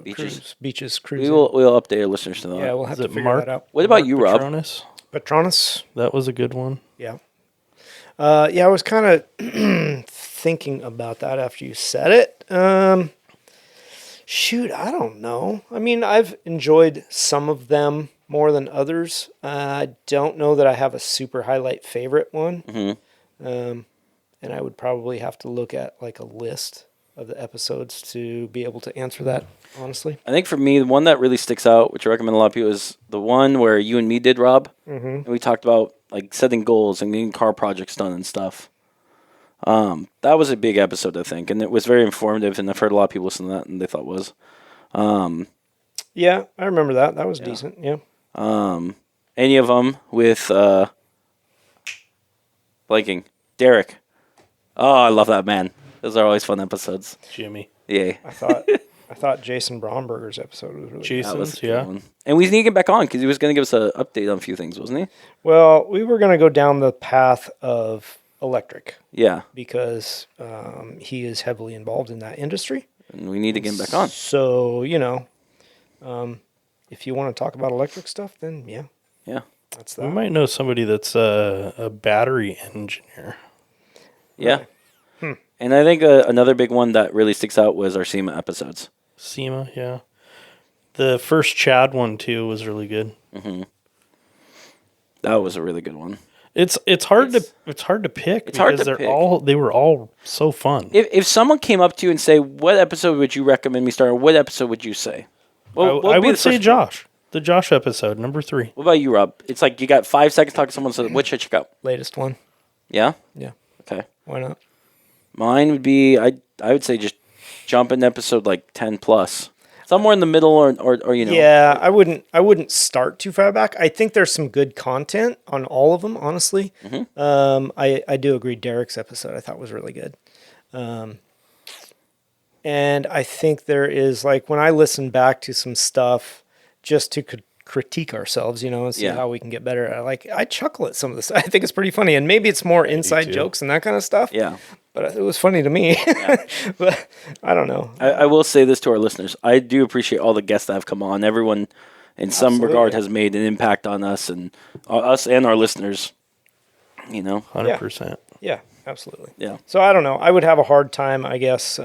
Beaches? beaches We cruising. will update our listeners to that. Yeah, we'll have Is to it figure Mark? that out. What about Mark you, Rob? Petronas? Patronus. That was a good one. Yeah. Yeah, I was kind of thinking about that after you said it. Shoot, I don't know. I mean, I've enjoyed some of them more than others. I don't know that I have a super highlight favorite one. Mm-hmm. And I would probably have to look at like a list of the episodes to be able to answer that, honestly. I think for me, the one that really sticks out, which I recommend a lot of people, is the one where you and me did, Rob. Mm-hmm. And we talked about like setting goals and getting car projects done and stuff. That was a big episode, I think, and it was very informative. And I've heard a lot of people listen to that, and they thought it was. Yeah, I remember that. That was decent. Yeah. Any of them with blanking Derek. Oh, I love that man. Those are always fun episodes. Jimmy. Yay. I thought Jason Bromberger's episode was really good. Jason's, That was a good yeah. one. And we need to get back on because he was going to give us an update on a few things, wasn't he? Well, we were going to go down the path of electric Yeah. because he is heavily involved in that industry. And we need to get him back on. So, if you want to talk about electric stuff, then yeah, Yeah. that's We that. might know somebody that's a battery engineer. Yeah. And I think another big one that really sticks out was our SEMA episodes. SEMA, yeah. The first Chad one too was really good. Mm-hmm. That was a really good one. It's hard to pick because they were all so fun. If someone came up to you and say, "What episode would you recommend me start?" What episode would you say? I would say Josh. The Josh episode, number 3. What about you, Rob? It's like you got 5 seconds talking to someone. So what should I check out? Latest one. Yeah. Yeah. Okay. Why not? Mine would be I would say just jump in episode like 10 plus. Somewhere in the middle or you know. Yeah, I wouldn't start too far back. I think there's some good content on all of them, honestly. Mm-hmm. I do agree Derek's episode I thought was really good. And I think there is, like, when I listen back to some stuff just to critique ourselves, you know, and see how we can get better. I chuckle at some of this. I think it's pretty funny, and maybe it's more inside jokes and that kind of stuff. Yeah. But it was funny to me. Yeah. But I don't know. I will say this to our listeners. I do appreciate all the guests that have come on. Everyone, in some regard, has made an impact on us and our listeners. You know? 100%. Yeah, absolutely. Yeah. So I don't know. I would have a hard time, I guess,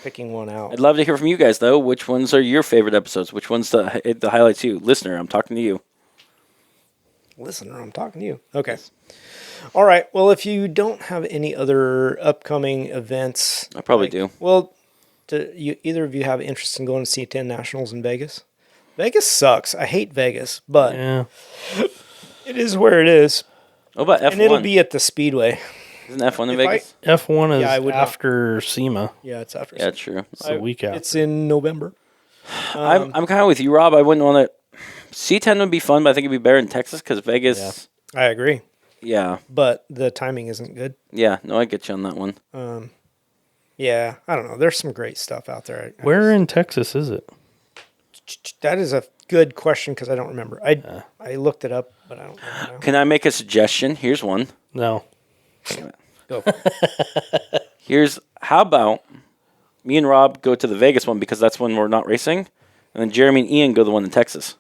picking one out. I'd love to hear from you guys, though. Which ones are your favorite episodes? Which ones the highlights you? Listener, I'm talking to you. Listener, I'm talking to you. Okay. All right. Well, if you don't have any other upcoming events, I probably do. Well, do either of you have interest in going to C10 Nationals in Vegas? Vegas sucks. I hate Vegas, but it is where it is. What about F1? And it'll be at the Speedway. Isn't F1 in Vegas? F1 is after SEMA. Yeah, it's after. Yeah, true. It's a week after. It's in November. I'm kind of with you, Rob. I wouldn't want to. C10 would be fun, but I think it'd be better in Texas because Vegas. Yeah. I agree. Yeah. But the timing isn't good. Yeah, no, I get you on that one. Yeah, I don't know. There's some great stuff out there. Where in Texas is it? That is a good question because I don't remember. I looked it up, but I don't remember now. Can I make a suggestion? Here's one. No. Go. How about me and Rob go to the Vegas one because that's when we're not racing, and then Jeremy and Ian go to the one in Texas.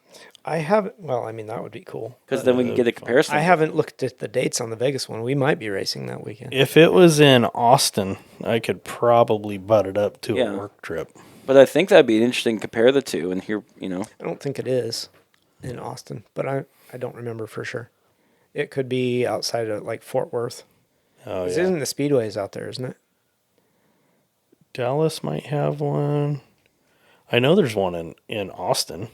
That would be cool. Because then we can get a comparison. I haven't looked at the dates on the Vegas one. We might be racing that weekend. If it was in Austin, I could probably butt it up to a work trip. But I think that'd be interesting to compare the two and hear, you know. I don't think it is in Austin, but I don't remember for sure. It could be outside of, like, Fort Worth. Oh, This isn't the Speedways out there, isn't it? Dallas might have one. I know there's one in Austin.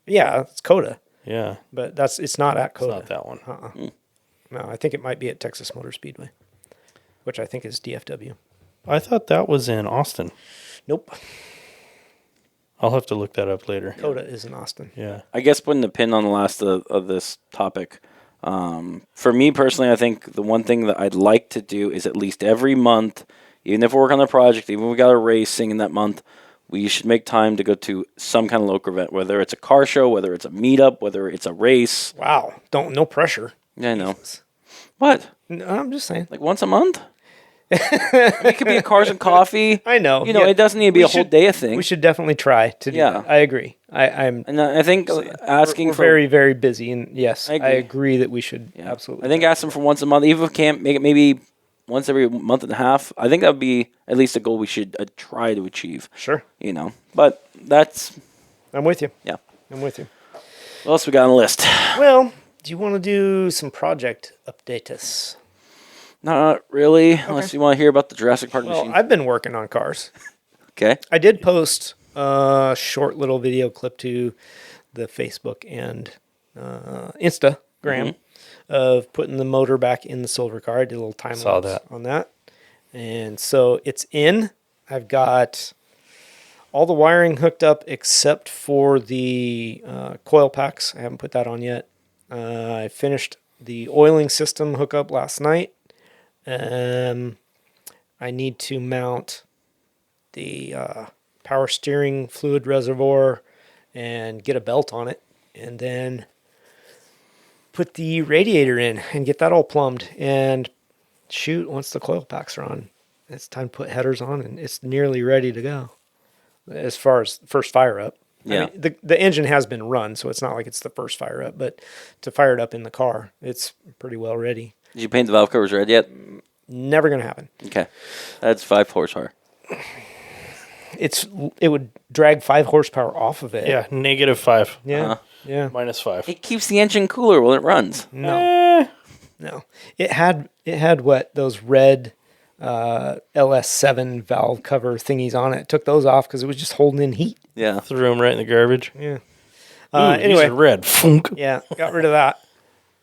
Yeah, it's COTA. Yeah. But it's not at COTA. It's not that one. No, I think it might be at Texas Motor Speedway, which I think is DFW. I thought that was in Austin. Nope. I'll have to look that up later. COTA is in Austin. Yeah. I guess putting the pin on the last of this topic, for me personally, I think the one thing that I'd like to do is at least every month, even if we work on a project, even if we got a racing in that month, we should make time to go to some kind of local event, whether it's a car show, whether it's a meetup, whether it's a race. Wow. No pressure. Yeah, I know. What? No, I'm just saying. Like once a month? It could be a cars and coffee. I know. You know, it doesn't need to be a whole day of thing. We should definitely try to do that. I agree. I think asking we're for very, very busy, and yes, I agree. agree that we should absolutely. I think ask them for once a month, even if we can't make it maybe once every month and a half. I think that would be at least a goal we should try to achieve. Sure. You know, but that's. I'm with you. Yeah, I'm with you. What else we got on the list? Well, do you want to do some project updates? Not really, unless you want to hear about the Jurassic Park machine. I've been working on cars. Okay. I did post a short little video clip to the Facebook and Instagram of putting the motor back in the silver car. I did a little time lapse on that. And so it's in. I've got all the wiring hooked up except for the coil packs. I haven't put that on yet. I finished the oiling system hookup last night. I need to mount the power steering fluid reservoir and get a belt on it, and then put the radiator in and get that all plumbed. And shoot, once the coil packs are on, it's time to put headers on, and it's nearly ready to go as far as first fire up. Yeah. I mean, the engine has been run, so it's not like it's the first fire up, but to fire it up in the car, it's pretty well ready. Did you paint the valve covers red yet? Never going to happen. Okay. That's 5 horsepower. It would drag 5 horsepower off of it. Yeah, -5. Yeah. Yeah. -5. It keeps the engine cooler when it runs. No. No. It had what, those red LS7 valve cover thingies on it. Took those off because it was just holding in heat. Yeah. Threw them right in the garbage. Yeah. Anyway, these are red. Funk. Yeah, got rid of that.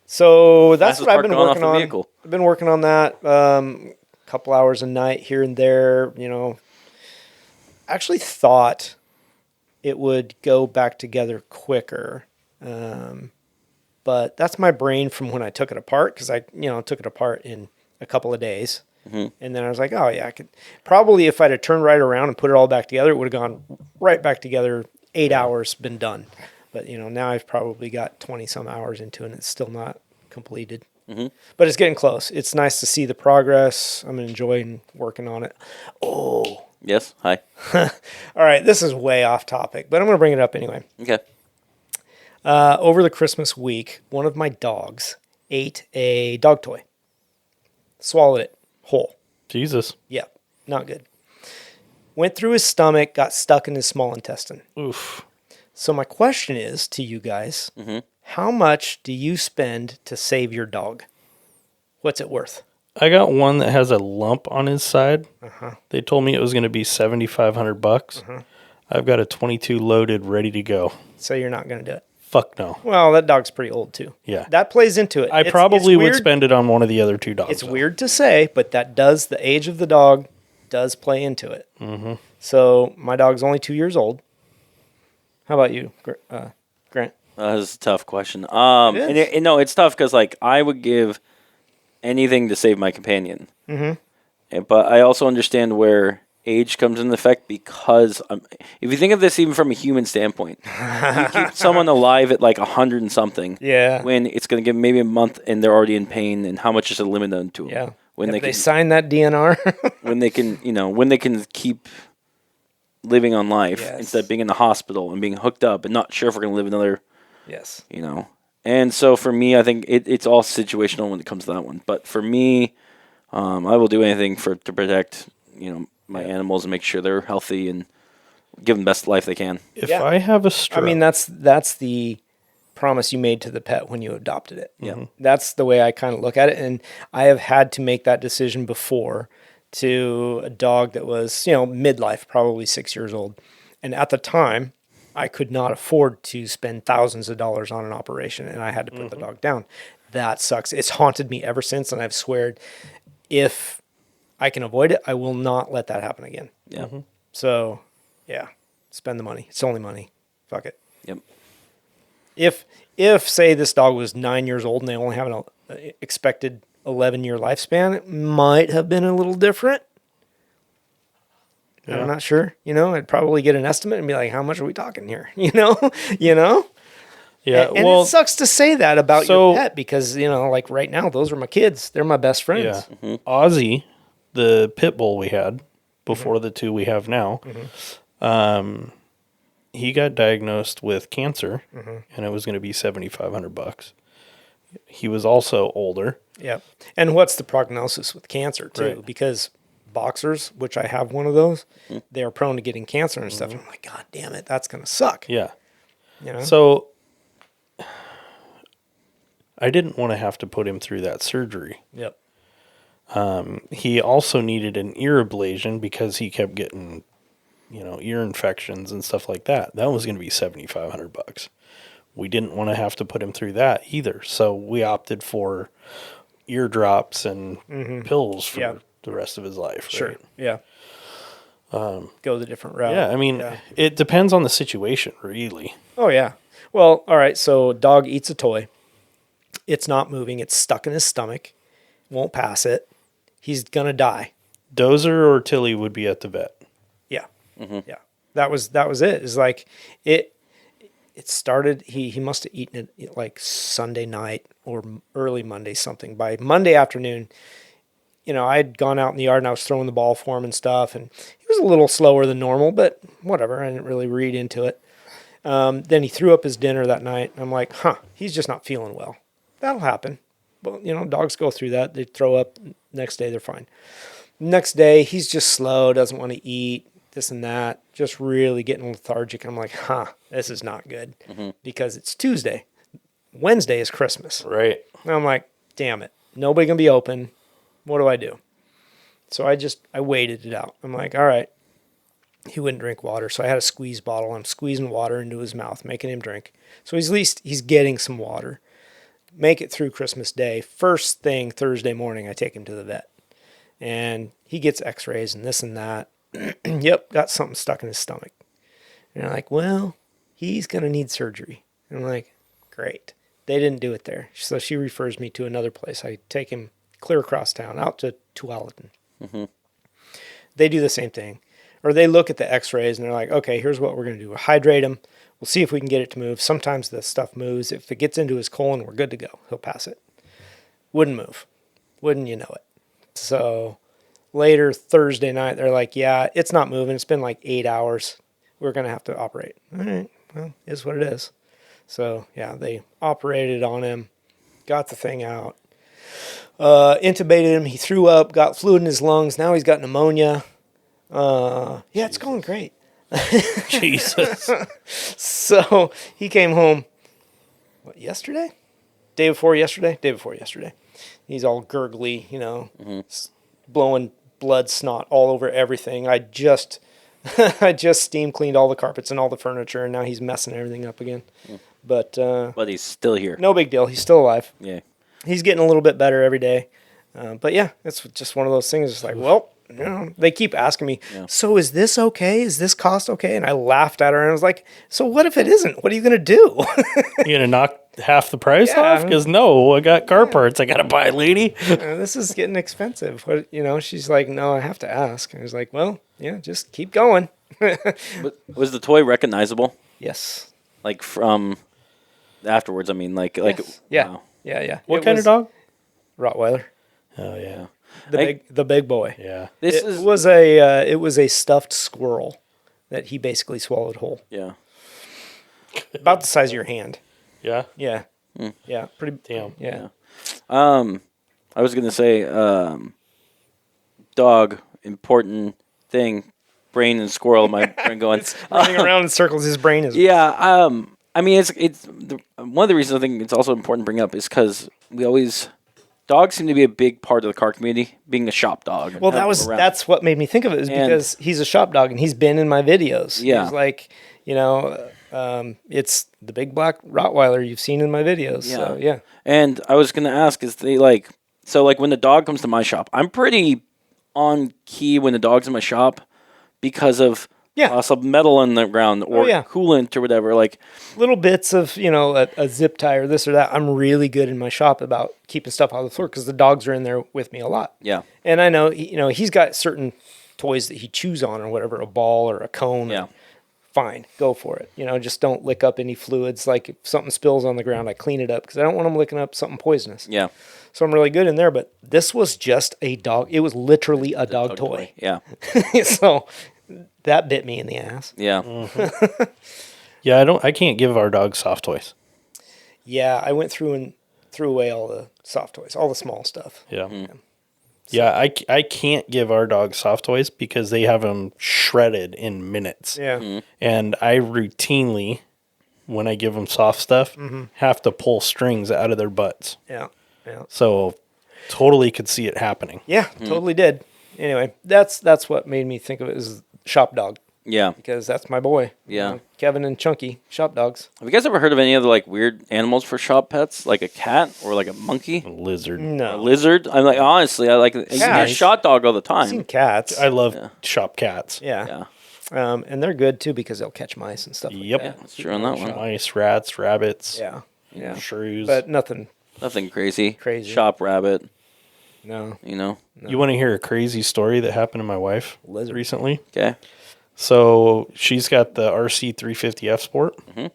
So that's Fastest what I've part been going off working the on. vehicle. I've been working on that couple hours a night here and there. Actually thought it would go back together quicker. But that's my brain from when I took it apart, because I took it apart in a couple of days. And then I was like, oh, yeah, I could probably, if I'd have turned right around and put it all back together, it would have gone right back together. 8 hours, been done. But, now I've probably got 20 some hours into it and it's still not completed. But it's getting close. It's nice to see the progress. I'm enjoying working on it. Oh. Yes. Hi. All right. This is way off topic, but I'm going to bring it up anyway. Okay. Over the Christmas week, one of my dogs ate a dog toy. Swallowed it whole. Jesus. Yeah. Not good. Went through his stomach, got stuck in his small intestine. Oof. So my question is to you guys, how much do you spend to save your dog? What's it worth? I got one that has a lump on his side. They told me it was going to be $7,500. I've got a 22 loaded, ready to go. So you're not going to do it? Fuck no. Well, that dog's pretty old too. Yeah. That plays into it. I probably would spend it on one of the other two dogs. It's weird to say, but the age of the dog does play into it. So my dog's only 2 years old. How about you, Grant? That's a tough question. It's tough because I would give anything to save my companion. But I also understand where age comes into effect, because if you think of this even from a human standpoint, you keep someone alive at 100 and something. Yeah. When it's going to give maybe a month and they're already in pain, and how much is a limit on to them? Yeah. When they sign that DNR. when they can keep living on life instead of being in the hospital and being hooked up and not sure if we're going to live another. Yes. And so for me, I think it's all situational when it comes to that one. But for me, I will do anything to protect, my animals and make sure they're healthy and give them the best life they can. If I have a stroke. I mean, that's the promise you made to the pet when you adopted it. Yeah. That's the way I kind of look at it. And I have had to make that decision before to a dog that was, midlife, probably 6 years old. And at the time, I could not afford to spend thousands of dollars on an operation, and I had to put the dog down. That sucks. It's haunted me ever since, and I've sweared if I can avoid it, I will not let that happen again. Yeah. So, yeah, spend the money. It's only money. Fuck it. Yep. If say this dog was 9 years old and they only have an expected 11-year lifespan, it might have been a little different. Yeah. I'm not sure. I'd probably get an estimate and be like, how much are we talking here? Yeah. And it sucks to say that about your pet because, right now, those are my kids. They're my best friends. Yeah. Ozzy, the pit bull we had before the two we have now, he got diagnosed with cancer, and it was going to be $7,500. He was also older. Yeah. And what's the prognosis with cancer, too? Right. Because boxers, which I have one of those, they are prone to getting cancer and stuff. And I'm like, God damn it, that's going to suck. Yeah. So I didn't want to have to put him through that surgery. Yep. He also needed an ear ablation because he kept getting, ear infections and stuff like that. That was going to be $7,500. We didn't want to have to put him through that either. So we opted for ear drops and pills for the rest of his life. Sure. Right? Yeah. Go the different route. Yeah. I mean, it depends on the situation, really. Oh, yeah. Well, all right. So dog eats a toy. It's not moving. It's stuck in his stomach. Won't pass it. He's going to die. Dozer or Tilly would be at the vet. Yeah. Yeah. That was it. It's like it started, he must have eaten it like Sunday night or early Monday something. By Monday afternoon, I'd gone out in the yard and I was throwing the ball for him and stuff. And he was a little slower than normal, but whatever. I didn't really read into it. Then he threw up his dinner that night. I'm like, he's just not feeling well. That'll happen. Well, dogs go through that. They throw up. Next day, they're fine. Next day, he's just slow, doesn't want to eat. this and that, just really getting lethargic. I'm like, this is not good because it's Tuesday. Wednesday is Christmas. Right. And I'm like, damn it. Nobody gonna be open. What do I do? So I waited it out. I'm like, all right. He wouldn't drink water, so I had a squeeze bottle. I'm squeezing water into his mouth, making him drink. So at least he's getting some water. Make it through Christmas Day. First thing Thursday morning, I take him to the vet. And he gets x-rays and this and that. Yep, got something stuck in his stomach. And I'm like, well, he's going to need surgery. And I'm like, great. They didn't do it there. So she refers me to another place. I take him clear across town, out to Tualatin. They do the same thing. Or they look at the x-rays and they're like, okay, here's what we're going to do. We'll hydrate him. We'll see if we can get it to move. Sometimes the stuff moves. If it gets into his colon, we're good to go. He'll pass it. Wouldn't move. Wouldn't you know it. So later Thursday night, they're like, yeah, it's not moving. It's been like 8 hours. We're going to have to operate. All right, well, it's what it is. So, yeah, they operated on him, got the thing out, intubated him. He threw up, got fluid in his lungs. Now he's got pneumonia. It's going great. Jesus. So he came home, yesterday? Day before yesterday. He's all gurgly, blowing blood snot all over everything. I just steam cleaned all the carpets and all the furniture, and now he's messing everything up again. But he's still here. No big deal. He's still alive. Yeah. He's getting a little bit better every day. But yeah, it's just one of those things. It's like, well, they keep asking me, so is this okay? Is this cost okay? And I laughed at her and I was like, so what if it isn't? What are you going to do? You going to knock half the price off? Because no, I got car parts I got to buy, lady. This is getting expensive. She's like, no, I have to ask. I was like, well, yeah, just keep going. Was the toy recognizable? Yes. Like from afterwards, I mean, Yes. Yeah. Wow. Yeah. What kind of dog? Rottweiler. Oh, yeah. The big boy. Yeah. It was a stuffed squirrel that he basically swallowed whole. Yeah. About the size of your hand. Yeah. Yeah. Yeah. Pretty. Damn. Yeah. I was gonna say, dog, important thing, brain and squirrel. My brain going Running around in circles. His brain is. Yeah. I mean, one of the reasons I think it's also important to bring up is because dogs seem to be a big part of the car community, being a shop dog. Well, that's what made me think of it, is because he's a shop dog and he's been in my videos. Yeah. He's like, it's the big black Rottweiler you've seen in my videos. Yeah. So, yeah. And I was gonna ask, is they when the dog comes to my shop, I'm pretty on key when the dog's in my shop because of some metal on the ground or coolant or whatever. Like little bits of, a zip tie or this or that. I'm really good in my shop about keeping stuff on the floor because the dogs are in there with me a lot. Yeah. And I know, he's got certain toys that he chews on or whatever, a ball or a cone. Yeah. Fine, go for it. Just don't lick up any fluids. Like if something spills on the ground, I clean it up because I don't want him licking up something poisonous. Yeah. So I'm really good in there, but this was just a dog. It was literally a dog toy. Yeah. So that bit me in the ass. Yeah. Mm-hmm. Yeah, I can't give our dog soft toys. Yeah, I went through and threw away all the soft toys, all the small stuff. Yeah. Mm. Yeah, I can't give our dog soft toys because they have them shredded in minutes. Yeah. Mm-hmm. And I routinely, when I give them soft stuff, have to pull strings out of their butts. Yeah. Yeah. So totally could see it happening. Yeah, totally did. Anyway, that's what made me think of it as shop dog. Yeah. Because that's my boy. Yeah. Kevin and Chunky, shop dogs. Have you guys ever heard of any other weird animals for shop pets, like a cat or like a monkey, A lizard. a No. lizard? I'm like, honestly, I like a shot dog all the I've seen time. cats. I love shop cats. Yeah. Yeah. And they're good too because they'll catch mice and stuff. Yep. Yeah, that's true on that one. Mice, rats, rabbits, Yeah. Yeah. shrews. But nothing. Nothing crazy. Crazy. Shop rabbit. No. You want to hear a crazy story that happened to my wife Lizard. recently? Okay. So she's got the RC 350F Sport. Mm-hmm.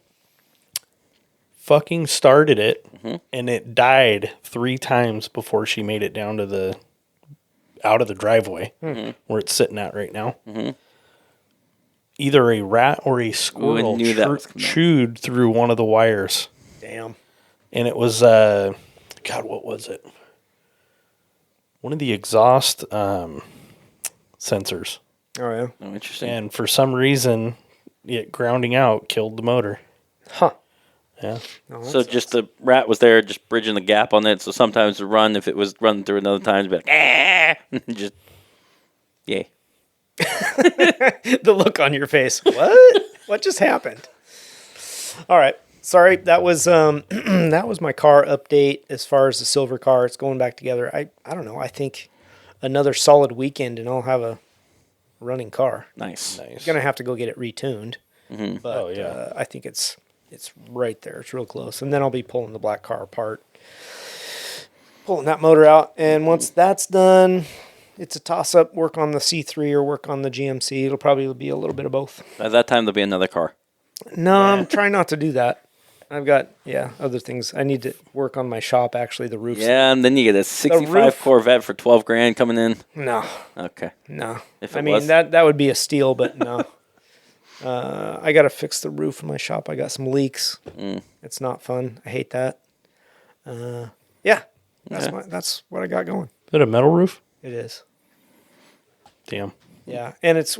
Fucking started it, and it died 3 times before she made it down to out of the driveway where it's sitting at right now. Mm-hmm. Either a rat or a squirrel knew that was coming up. chewed through one of the wires, Damn. and it was God, what was it? One of the exhaust sensors. Oh, yeah. Oh, interesting. And for some reason, it grounding out killed the motor. Huh. Yeah. No, So just the rat was there, just bridging the gap on it. So sometimes to run, if it was running through another time, it'd be like, just, yay. the look on your face. What? What just happened? All right. Sorry, that was that was my car update as far as the silver car. It's going back together. I don't know. I think another solid weekend and I'll have a running car. Nice. I'm gonna have to go get it retuned, but I think it's right there. It's real close, and then I'll be pulling the black car apart, pulling that motor out, and once that's done, it's a toss up. Work on the C3 or work on the GMC. It'll probably be a little bit of both. At that time, there'll be another car. No, I'm trying not to do that. I've got other things. I need to work on my shop. Actually, the roof. Yeah, and then you get a 65 roof- Corvette for $12,000 coming in. No, Okay. no. If I it mean was. that would be a steal, but no. I got to fix the roof of my shop. I got some leaks. It's not fun. I hate that. That's what I got going. Is it a metal roof? It is. Damn. Yeah, and it's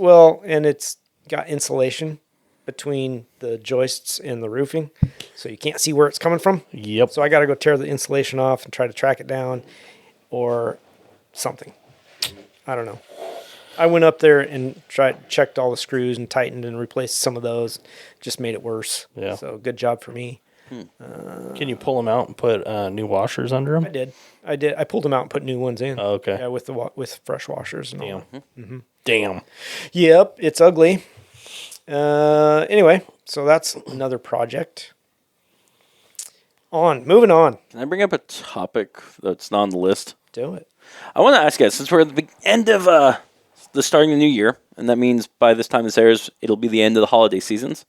got insulation between the joists and the roofing, so you can't see where it's coming from. Yep. So I got to go tear the insulation off and try to track it down, or something. I don't know. I went up there and checked all the screws and tightened and replaced some of those. Just made it worse. Yeah. So good job for me. Can you pull them out and put new washers under them? I did. I pulled them out and put new ones in. Oh, okay. Yeah, with fresh washers and all. Damn. Damn. Yep, it's ugly. Anyway, so that's another project. Moving on. Can I bring up a topic that's not on the list? Do it. I want to ask you guys, since we're at the end of the starting of the new year, and that means by this time this airs, it'll be the end of the holiday seasons.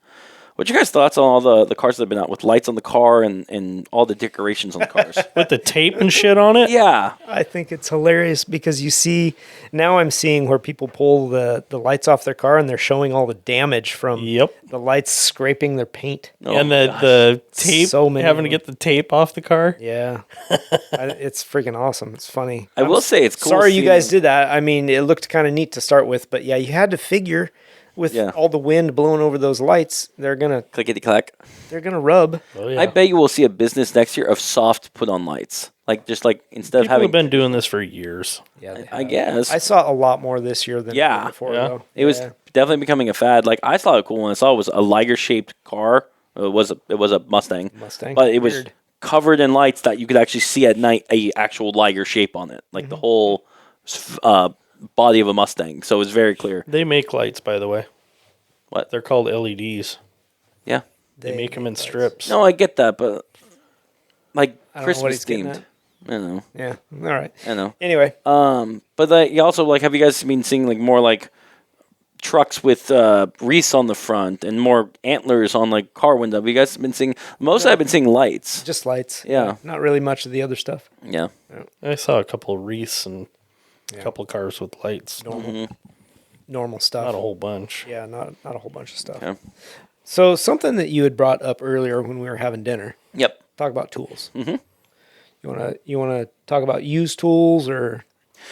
What's your guys' thoughts on all the cars that have been out with lights on the car and all the decorations on the cars? With the tape and shit on it? Yeah. I think it's hilarious because I'm seeing where people pull the lights off their car and they're showing all the damage from the lights scraping their paint. Oh, And the tape, So many having of to get the tape off the car? Yeah. It's freaking awesome. It's funny. I will say it's cool. Sorry you guys did that. I mean, it looked kind of neat to start with, but yeah, you had to figure with all the wind blowing over those lights, they're gonna rub. Oh, yeah. I bet you will see a business next year of soft put on lights. Like just like instead of People having have been doing this for years. Yeah, I guess. I saw a lot more this year than before. Yeah. Though. It was definitely becoming a fad. Like I saw a cool one. I saw it was a Liger shaped car. It was a Mustang. But it was covered in lights that you could actually see at night a actual Liger shape on it, like the whole body of a Mustang. So it was very clear. They make lights, by the way. What? They're called LEDs. Yeah. They make them in strips. No, I get that, but like I don't know what Christmas he's getting themed. at. I don't know. Yeah. All right. I know. Anyway. But you also like, have you guys been seeing like more like trucks with wreaths on the front and more antlers on like car window? Have you guys been seeing? I've been seeing lights. Just lights. Yeah. Not really much of the other stuff. Yeah. I saw a couple of wreaths and a couple of cars with lights. Normal stuff. Not a whole bunch. Yeah, not a whole bunch of stuff. Okay. So something that you had brought up earlier when we were having dinner. Yep. Talk about tools. Mm-hmm. You wanna talk about used tools, or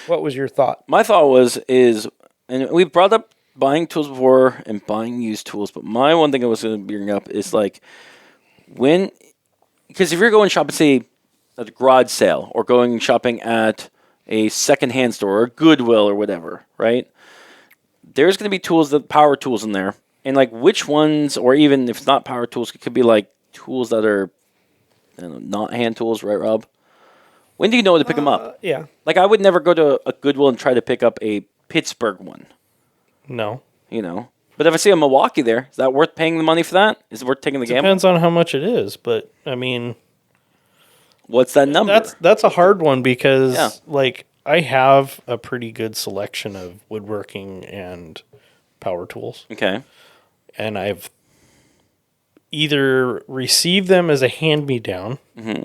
what was your thought? My thought and we've brought up buying tools before and buying used tools, but my one thing I was going to bring up is like because if you're going shopping, say, at a garage sale or going shopping at a secondhand store or Goodwill or whatever, right? There's going to be power tools in there. And like which ones, or even if it's not power tools, it could be like tools that are not hand tools, right, Rob? When do you know when to pick them up? Yeah. Like I would never go to a Goodwill and try to pick up a Pittsburgh one. No. But if I see a Milwaukee there, is that worth paying the money for that? Is it worth taking the gamble? Depends on how much it is, but I mean, What's that number? that's a hard one because like I have a pretty good selection of woodworking and power tools. Okay. And I've either received them as a hand-me-down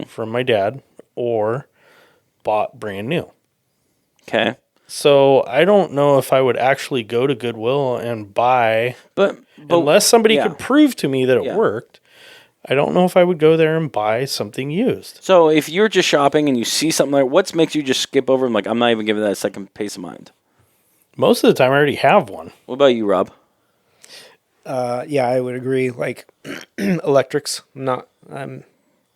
from my dad or bought brand new. Okay. So I don't know if I would actually go to Goodwill and buy, But unless somebody could prove to me that it worked. I don't know if I would go there and buy something used. So if you're just shopping and you see something like, what makes you just skip over and like, I'm not even giving that a second pace of mind? Most of the time, I already have one. What about you, Rob? Yeah, I would agree. Like electrics, I'm not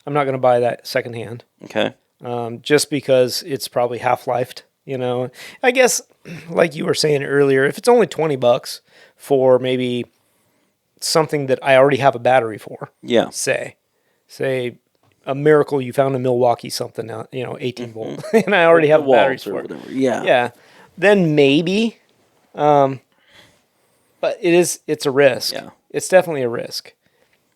going to buy that secondhand. Okay. Just because it's probably half-lifed. I guess, like you were saying earlier, if it's only $20 for maybe something that I already have a battery for, Yeah. say a miracle you found in Milwaukee something out, 18 volt, and I already have batteries for it. Whatever. Yeah. Yeah, then maybe, but it's a risk. Yeah. It's definitely a risk.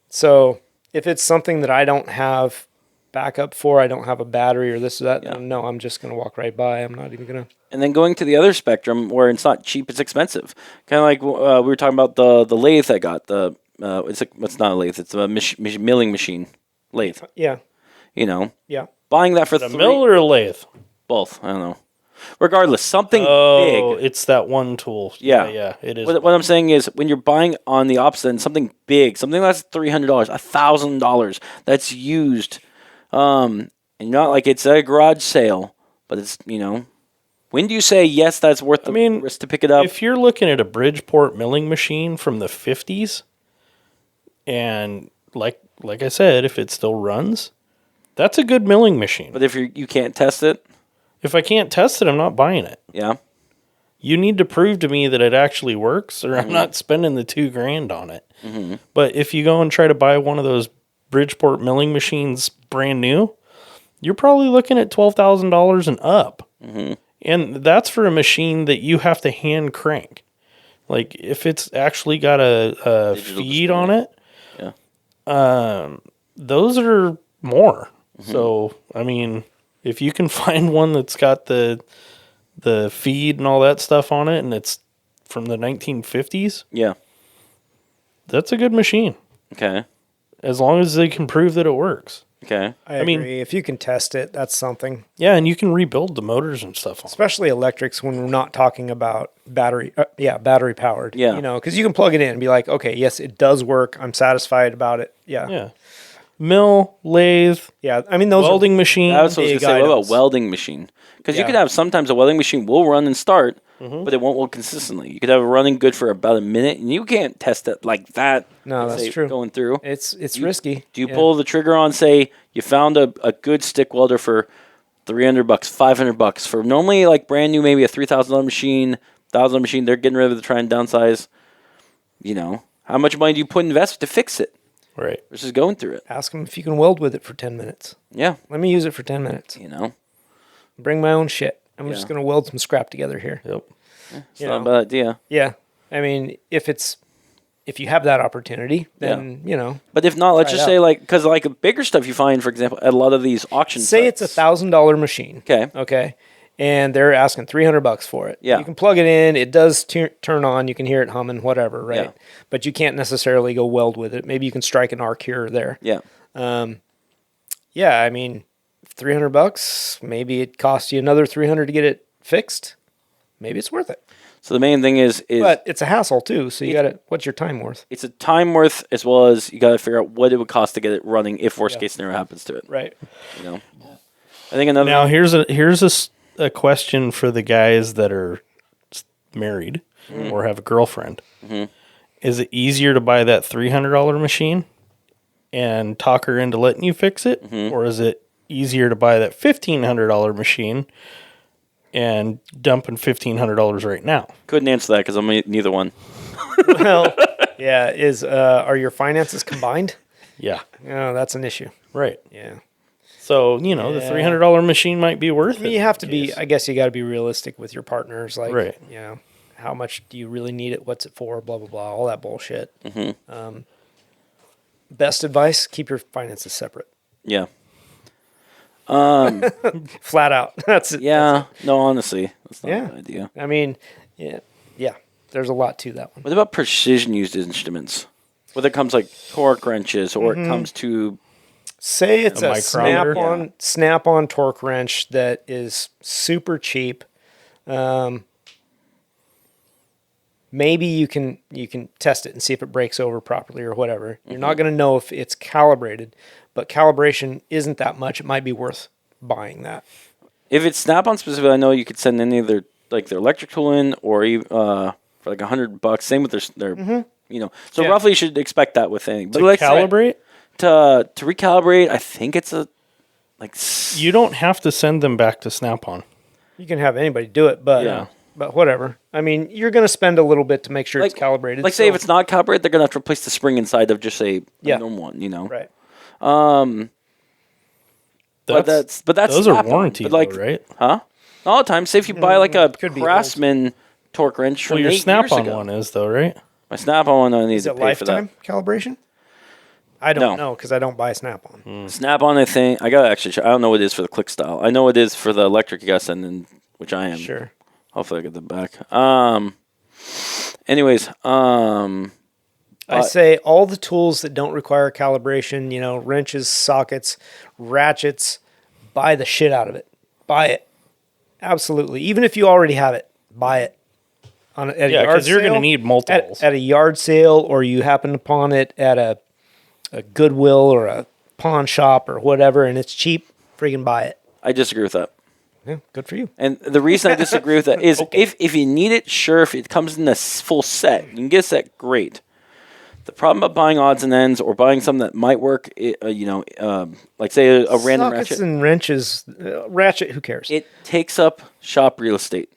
So if it's something that I don't have backup for, I don't have a battery or this or that, Yeah. no, I'm just going to walk right by. I'm not even going to. And then going to the other spectrum where it's not cheap, it's expensive. Kind of like we were talking about the lathe I got. It's not a lathe, it's a milling machine lathe. Yeah. Yeah. Buying that for The mill or a lathe? both. I don't know. Regardless, something Oh, big. it's that one tool. Yeah. It is. What I'm saying is, when you're buying on the opposite end, something big, something that's $300, $1,000, that's used, and not like it's a garage sale, but it's when do you say yes, that's worth the risk to pick it up? If you're looking at a Bridgeport milling machine from the 50s, and like I said, if it still runs, that's a good milling machine. But if you can't test it, If I can't test it, I'm not buying it. yeah. You need to prove to me that it actually works, or I'm not spending the $2,000 on it. Mm-hmm. But if you go and try to buy one of those Bridgeport milling machines brand new, you're probably looking at $12,000 and up. Mm-hmm. And that's for a machine that you have to hand crank. Like, if it's actually got a feed display. on it, Yeah. those are more. So, I mean, if you can find one that's got the feed and all that stuff on it, and it's from the 1950s, Yeah. that's a good machine. Okay. As long as they can prove that it works. Okay. I I mean- agree. If you can test it, that's something. Yeah, and you can rebuild the motors and stuff on it. Especially electrics when we're not talking about battery powered. Yeah. Because you can plug it in and be like, okay, yes, it does work. I'm satisfied about it. Yeah. Yeah. Mill, lathe, Yeah. I mean, those welding machine. That's what I was going big to say. What about items. welding machine? Because you Yeah. could have sometimes a welding machine will run and start, but it won't work consistently. You could have it running good for about a minute, and you can't test it like that. No, let's that's say, true. Going through. It's risky. Do you pull the trigger on, say, you found a good stick welder for $300, $500 for normally like brand new, maybe a $3,000 machine, $1,000 machine, they're getting rid of it to try and downsize. How much money do you invest to fix it Right. versus going through it? Ask them if you can weld with it for 10 minutes. Yeah. Let me use it for 10 minutes. Bring my own shit. I'm just going to weld some scrap together here. Yep. It's not a bad idea. Yeah. I mean, if you have that opportunity, then, But if not, let's Try it just say because bigger stuff you find, for example, at a lot of these auction say sites. it's $1,000 machine. Okay. Okay. And they're asking $300 for it. Yeah. You can plug it in. It does turn on. You can hear it humming, whatever, right? Yeah. But you can't necessarily go weld with it. Maybe you can strike an arc here or there. Yeah. Yeah. I mean, $300, maybe it costs you another $300 to get it fixed. Maybe it's worth it. So the main thing is But it's a hassle too. So you got to, what's your time worth? it's a time worth as well as you got to figure out what it would cost to get it running if worst case scenario happens to it. Right. I think another Now, here's a question for the guys that are married or have a girlfriend. Is it easier to buy that $300 machine and talk her into letting you fix it? Or is it easier to buy that $1,500 machine and dumping $1,500 right now? couldn't answer that because I'm neither one. Well, yeah. Are your finances combined? Yeah. Oh, that's an issue. Right. Yeah. So, the $300 machine might be worth I it. mean, you have to be, Yes. I guess you got to be realistic with your partners. Like, Right. How much do you really need it? What's it for? Blah, blah, blah. All that bullshit. Best advice, keep your finances separate. Yeah. Flat out. That's it. Yeah. No, honestly, that's not Yeah. a good idea. I mean, yeah. There's a lot to that one. What about precision used instruments? Whether it comes like torque wrenches or it comes to Say it's A a micrometer? snap-on torque wrench that is super cheap. Maybe you can test it and see if it breaks over properly or whatever. You're not going to know if it's calibrated, but calibration isn't that much. It might be worth buying that. if it's Snap-on specifically, I know you could send any of their like their electric tool in, or even for like $100. Same with their So Yeah. roughly you should expect that with anything. But To calibrate? to recalibrate, I think it's a like You don't have to send them back to Snap-on. You can have anybody do it, but whatever. I mean, you're going to spend a little bit to make sure it's calibrated. Like say if it's not calibrated, they're gonna have to replace the spring inside of just a normal one. right. But that's those are Snap-on. warranty, But like, though, right? Huh? All the time. Say if you buy like a could be Craftsman torque wrench from Well, your 8 years Snap-on ago. one is, though, right? My Snap-on one, I need Is to it pay for that. lifetime calibration? I don't No. know because I don't buy Snap-on. Snap-on, I think I gotta actually check. I don't know what it is for the click style. I know it is for the electric you gotta send in, which I am. Sure. Hopefully I get them back. Anyways, I say all the tools that don't require calibration, wrenches, sockets, ratchets, buy the shit out of it. Buy it. Absolutely. Even if you already have it, buy it. At a yard because you're going to sale, need multiples. at a yard sale, or you happen upon it at a Goodwill or a pawn shop or whatever, and it's cheap, freaking buy it. I disagree with that. Yeah, good for you. And the reason I disagree with that is if you need it, sure. If it comes in a full set, you can get a set, great. The problem about buying odds and ends or buying something that might work, like say a random Sockets ratchet, and wrenches, ratchet. Who cares? it takes up shop real estate.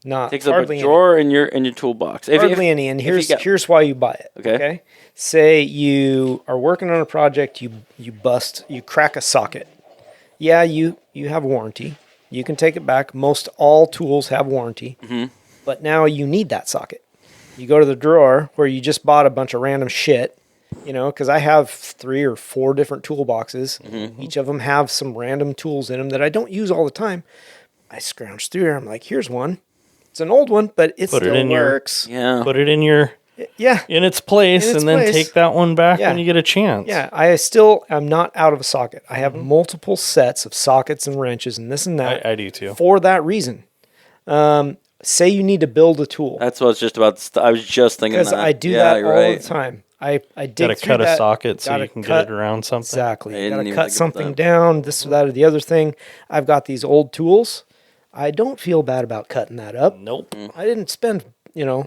Not Takes up a hardly any. drawer in your toolbox. Hardly any. And here's why you buy it. Okay. Say you are working on a project, you crack a socket. Yeah, you have warranty. You can take it back. Most all tools have warranty. Mm-hmm. But now you need that socket. You go to the drawer where you just bought a bunch of random shit, because I have 3 or 4 different toolboxes. Mm-hmm. Each of them have some random tools in them that I don't use all the time. I scrounge through there. I'm like, here's one. It's an old one, but it still works. Put it in your in its place, and then take that one back when you get a chance. Yeah, I still am not out of a socket. I have multiple sets of sockets and wrenches and this and that. I do too. For that reason. Say you need to build a tool. That's what I was just about. I was just thinking Because that. I do that all the time. I dig Gotta through cut that, a socket so you can get it around something. Exactly. You didn't gotta even cut think about something that. down, this or that or the other thing. I've got these old tools. I don't feel bad about cutting that up. Nope. I didn't spend,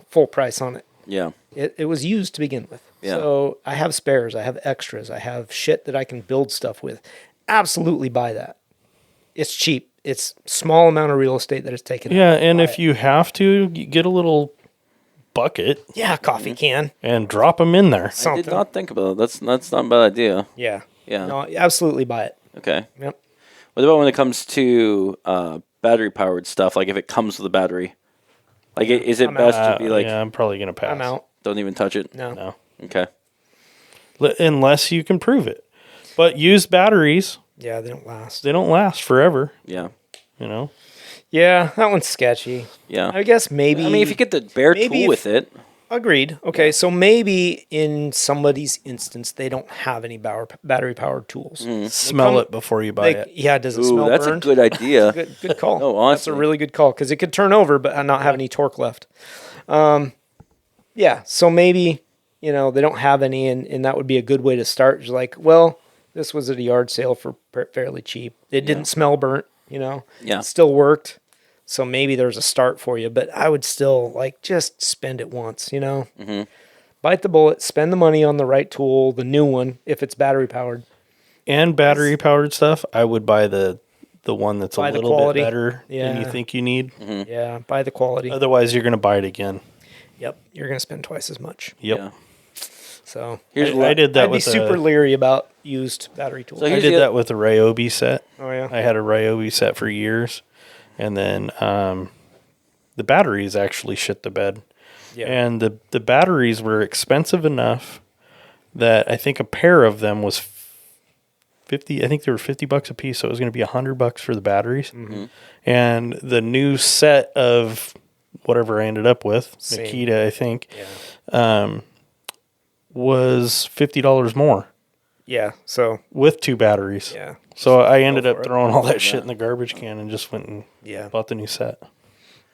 full price on it. Yeah. It was used to begin with. Yeah. So I have spares. I have extras. I have shit that I can build stuff with. Absolutely buy that. It's cheap. It's small amount of real estate that is taken Yeah, up. and if you have to, you get a little bucket Yeah, coffee can. and drop them in there. I Something. did not think about that. That's not a bad idea. Yeah. Yeah. No, absolutely buy it. Okay. Yep. What about when it comes to battery powered stuff? Like if it comes with a battery, like is it I'm best to be like, yeah, I'm probably gonna pass. I'm out. don't even touch it? No. No, Okay. Unless you can prove it. But used batteries, Yeah, they don't last. they don't last forever. Yeah. Yeah, that one's sketchy. Yeah. I guess maybe. I mean, if you get the bare maybe tool if- with it, Agreed. Okay, so maybe in somebody's instance, they don't have any battery powered tools. Smell it before you buy it. Yeah, does it ooh, smell that's burned? a good idea. Good call. No, That's a honestly. really good call because it could turn over but not have any torque left. Yeah, so maybe they don't have any, and that would be a good way to start. It's like, well, this was at a yard sale for fairly cheap. It didn't smell burnt. Yeah. It still worked. So maybe there's a start for you, but I would still just spend it once. Bite the bullet, spend the money on the right tool, the new one if it's battery powered. And battery powered stuff, I would buy the one that's a Buy the little quality. bit better than you Yeah. think you need. Yeah, buy the quality. Otherwise, you're going to buy it again. Yep, you're gonna spend twice as much. Yep. Yeah. So I did that I'd be with super leery about used battery tools. So I here's did the- that with a Ryobi set. Oh yeah. I had a Ryobi set for years, and then the batteries actually shit the bed. Yeah. And the batteries were expensive enough that I think a pair of them was 50. I think they were $50 a piece, so it was going to be $100 for the batteries. And the new set of whatever I ended up with, Same. Nikita, I think, was $50 more Yeah. So with 2 batteries. yeah. So I ended for up it. throwing all that shit in the garbage can and just went and Yeah. bought the new set.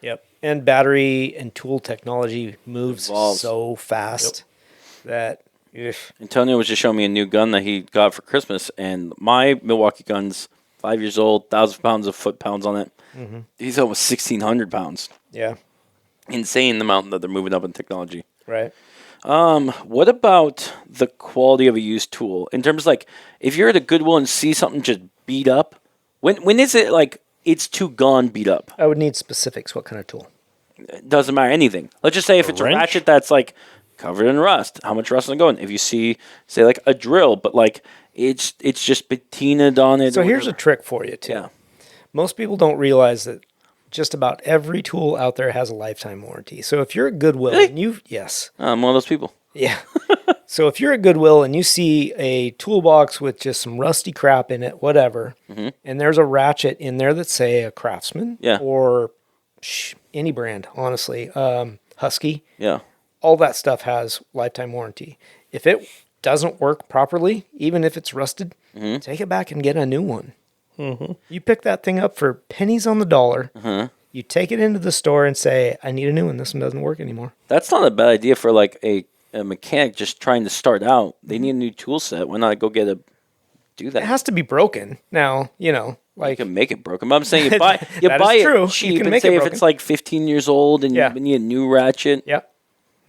Yep. And battery and tool technology moves Evolves. so fast that if Antonio was just showing me a new gun that he got for Christmas, and my Milwaukee gun's 5 years old, 1,000 pounds of foot-pounds on it. He's almost 1,600 pounds. Yeah. Insane amount that they're moving up in technology. Right. What about the quality of a used tool? In terms of like, if you're at a Goodwill and see something just beat up, when is it like it's too gone beat up? I would need specifics. What kind of tool? It doesn't matter anything. Let's just say if it's wrench? a ratchet that's like covered in rust, how much rust is it going? If you see, say like a drill, but like it's just patinaed on it. So here's a trick for you too. Yeah. Most people don't realize that just about every tool out there has a lifetime warranty. So if you're at Goodwill Really? and yes. I'm one of those people. Yeah. So if you're at Goodwill and you see a toolbox with just some rusty crap in it, whatever, and there's a ratchet in there that's, say, a Craftsman Yeah. or any brand, honestly, Husky, Yeah. all that stuff has lifetime warranty. If it doesn't work properly, even if it's rusted, take it back and get a new one. You pick that thing up for pennies on the dollar. You take it into the store and say, I need a new one. This one doesn't work anymore. That's not a bad idea for like a mechanic just trying to start out. They need a new tool set. Why not go do It that? has to be broken. Now, You like, can make it broken. But I'm saying you buy That is true. it You cheap can and make say it if broken. it's like 15 years old and Yeah. you need a new ratchet. yeah,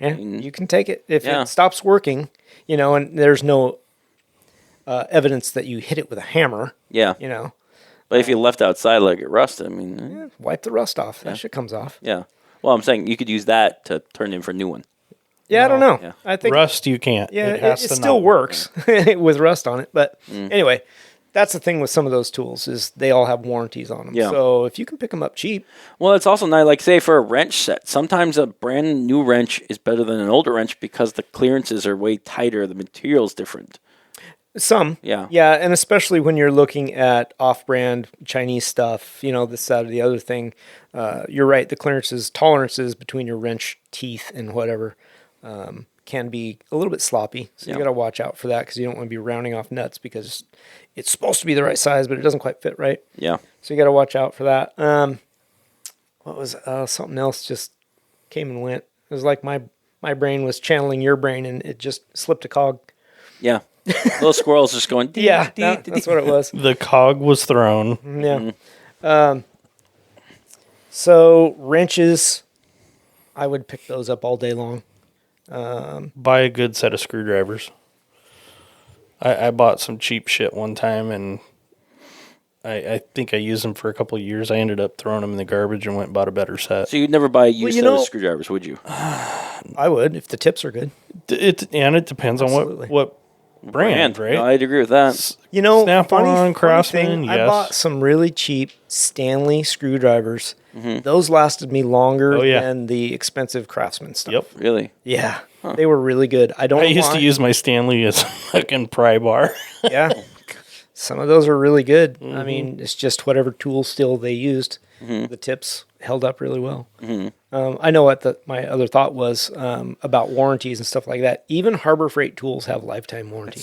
you can take it. If Yeah. it stops working, and there's no evidence that you hit it with a hammer, Yeah. But if you left outside like it rusted, I mean, wipe the rust off. That shit comes off. yeah. Well, I'm saying you could use that to turn in for a new one. Yeah, I don't know. Yeah. I think Rust, you can't. Yeah, it has to still not works with rust on it. But anyway, that's the thing with some of those tools is they all have warranties on them. Yeah. So if you can pick them up cheap, Well, it's also nice, like say for a wrench set, sometimes a brand new wrench is better than an older wrench because the clearances are way tighter, the material's different. some. Yeah. Yeah, and especially when you're looking at off-brand Chinese stuff, this, that, or the other thing. You're right. The tolerances between your wrench teeth and whatever can be a little bit sloppy. So you got to watch out for that because you don't want to be rounding off nuts because it's supposed to be the right size, but it doesn't quite fit right. Yeah. So you got to watch out for that. What was something else just came and went? It was like my brain was channeling your brain and it just slipped a cog. Yeah. Little squirrels just going, dee, Yeah, dee, dee, that's what it was. The cog was thrown. Yeah. So wrenches, I would pick those up all day long. Buy a good set of screwdrivers. I bought some cheap shit one time, and I think I used them for a couple of years. I ended up throwing them in the garbage and went and bought a better set. So you'd never buy a used you set of know- screwdrivers, would you? I would if the tips are good. It depends Absolutely. on what brand, right? No, I'd agree with that. Snap-on, Craftsman, thing, I yes. bought some really cheap Stanley screwdrivers. Those lasted me longer Oh, yeah. than the expensive Craftsman stuff. Yep. Really? Yeah, they were really good. I don't. I know used why. to use my Stanley as a fucking pry bar. Yeah, some of those are really good. I mean, it's just whatever tool steel they used. The tips held up really well. I know what my other thought was about warranties and stuff like that. Even Harbor Freight tools have lifetime warranty.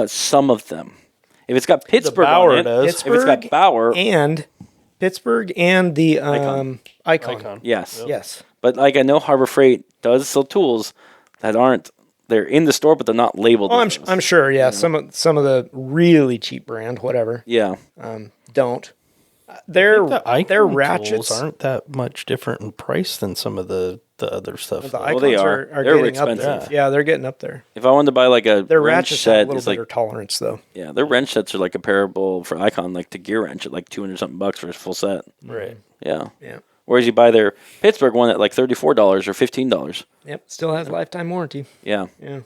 Some of them. If it's got Pittsburgh Bauer on it, does. if it's got Bauer, and Pittsburgh and the Icon. Icon. yes. Yes. But like I know Harbor Freight does sell tools that they're in the store, but they're not labeled. Oh, as those. I'm sure. Yeah, some of the really cheap brand, whatever, Yeah. don't. Their Icon ratchets tools aren't that much different in price than some of the other stuff. The though. Icons they are are. They're getting up there. expensive. Yeah, they're getting up there. If I wanted to buy like a Their wrench ratchets have a set, little it's like better tolerance, though. yeah, their wrench sets are like comparable for Icon, like to gear wrench at like $200 something for a full set. Right. Yeah. Yeah. Whereas you buy their Pittsburgh one at like $34 or $15. Yep. Still has lifetime warranty. Yeah. Yeah.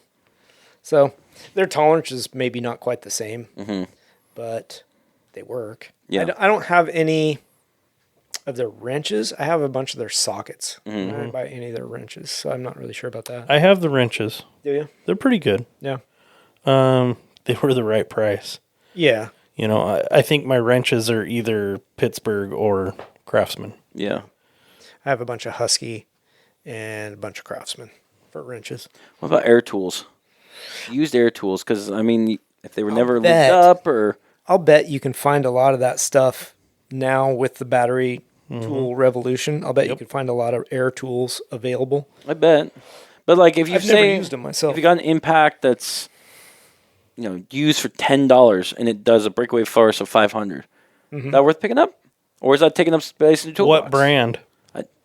So their tolerance is maybe not quite the same, but they work. Yeah. I don't have any of their wrenches. I have a bunch of their sockets. I didn't buy any of their wrenches, so I'm not really sure about that. I have the wrenches. Do you? They're pretty good. Yeah. They were the right price. Yeah. I think my wrenches are either Pittsburgh or Craftsman. Yeah. I have a bunch of Husky and a bunch of Craftsman for wrenches. What about air tools? Used air tools, because I mean, if they were never looked bet. up or I'll bet you can find a lot of that stuff now with the battery tool revolution. I'll bet you can find a lot of air tools available. I bet. But like if you I've say never used them myself. if you got an impact that's used for $10 and it does a breakaway force of 500, that worth picking up? Or is that taking up space in the toolbox? What brand?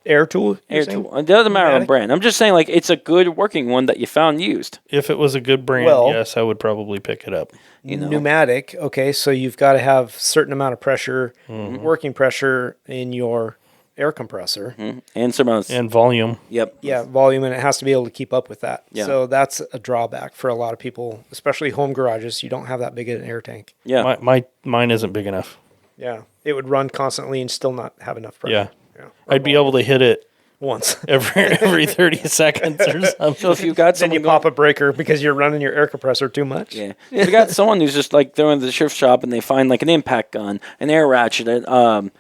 Air tool? Air tool. It doesn't matter on brand. I'm just saying, like, it's a good working one that you found used. If it was a good brand, yes, I would probably pick it up. You know? Pneumatic, okay, so you've got to have certain amount of pressure, working pressure in your air compressor. And some else. And volume. Yep. Yeah, volume, and it has to be able to keep up with that. Yeah. So that's a drawback for a lot of people, especially home garages. You don't have that big of an air tank. Yeah. Mine isn't big enough. Yeah, it would run constantly and still not have enough pressure. Yeah. Yeah. I'd be able to hit it Once. every 30 seconds or something. So if you've got Then someone you pop a breaker because you're running your air compressor too much. Yeah. If you got someone who's just like they're in the shift shop and they find like an impact gun, an air ratchet, when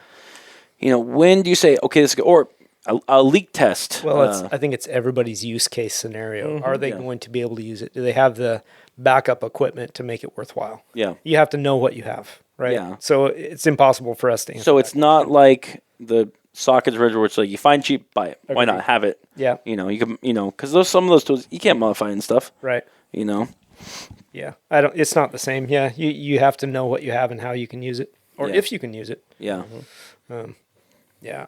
do you say, okay, this is good? Or a leak test? Well, I think it's everybody's use case scenario. Are they going to be able to use it? Do they have the backup equipment to make it worthwhile? Yeah. You have to know what you have, right? Yeah. So it's impossible for us to answer. So it's not like the sockets where it's like you find cheap, buy it. Why not have it? Yeah. You can, because some of those tools you can't modify and stuff. Right. Yeah. It's not the same. Yeah. You have to know what you have and how you can use it, or if you can use it. Yeah. Yeah.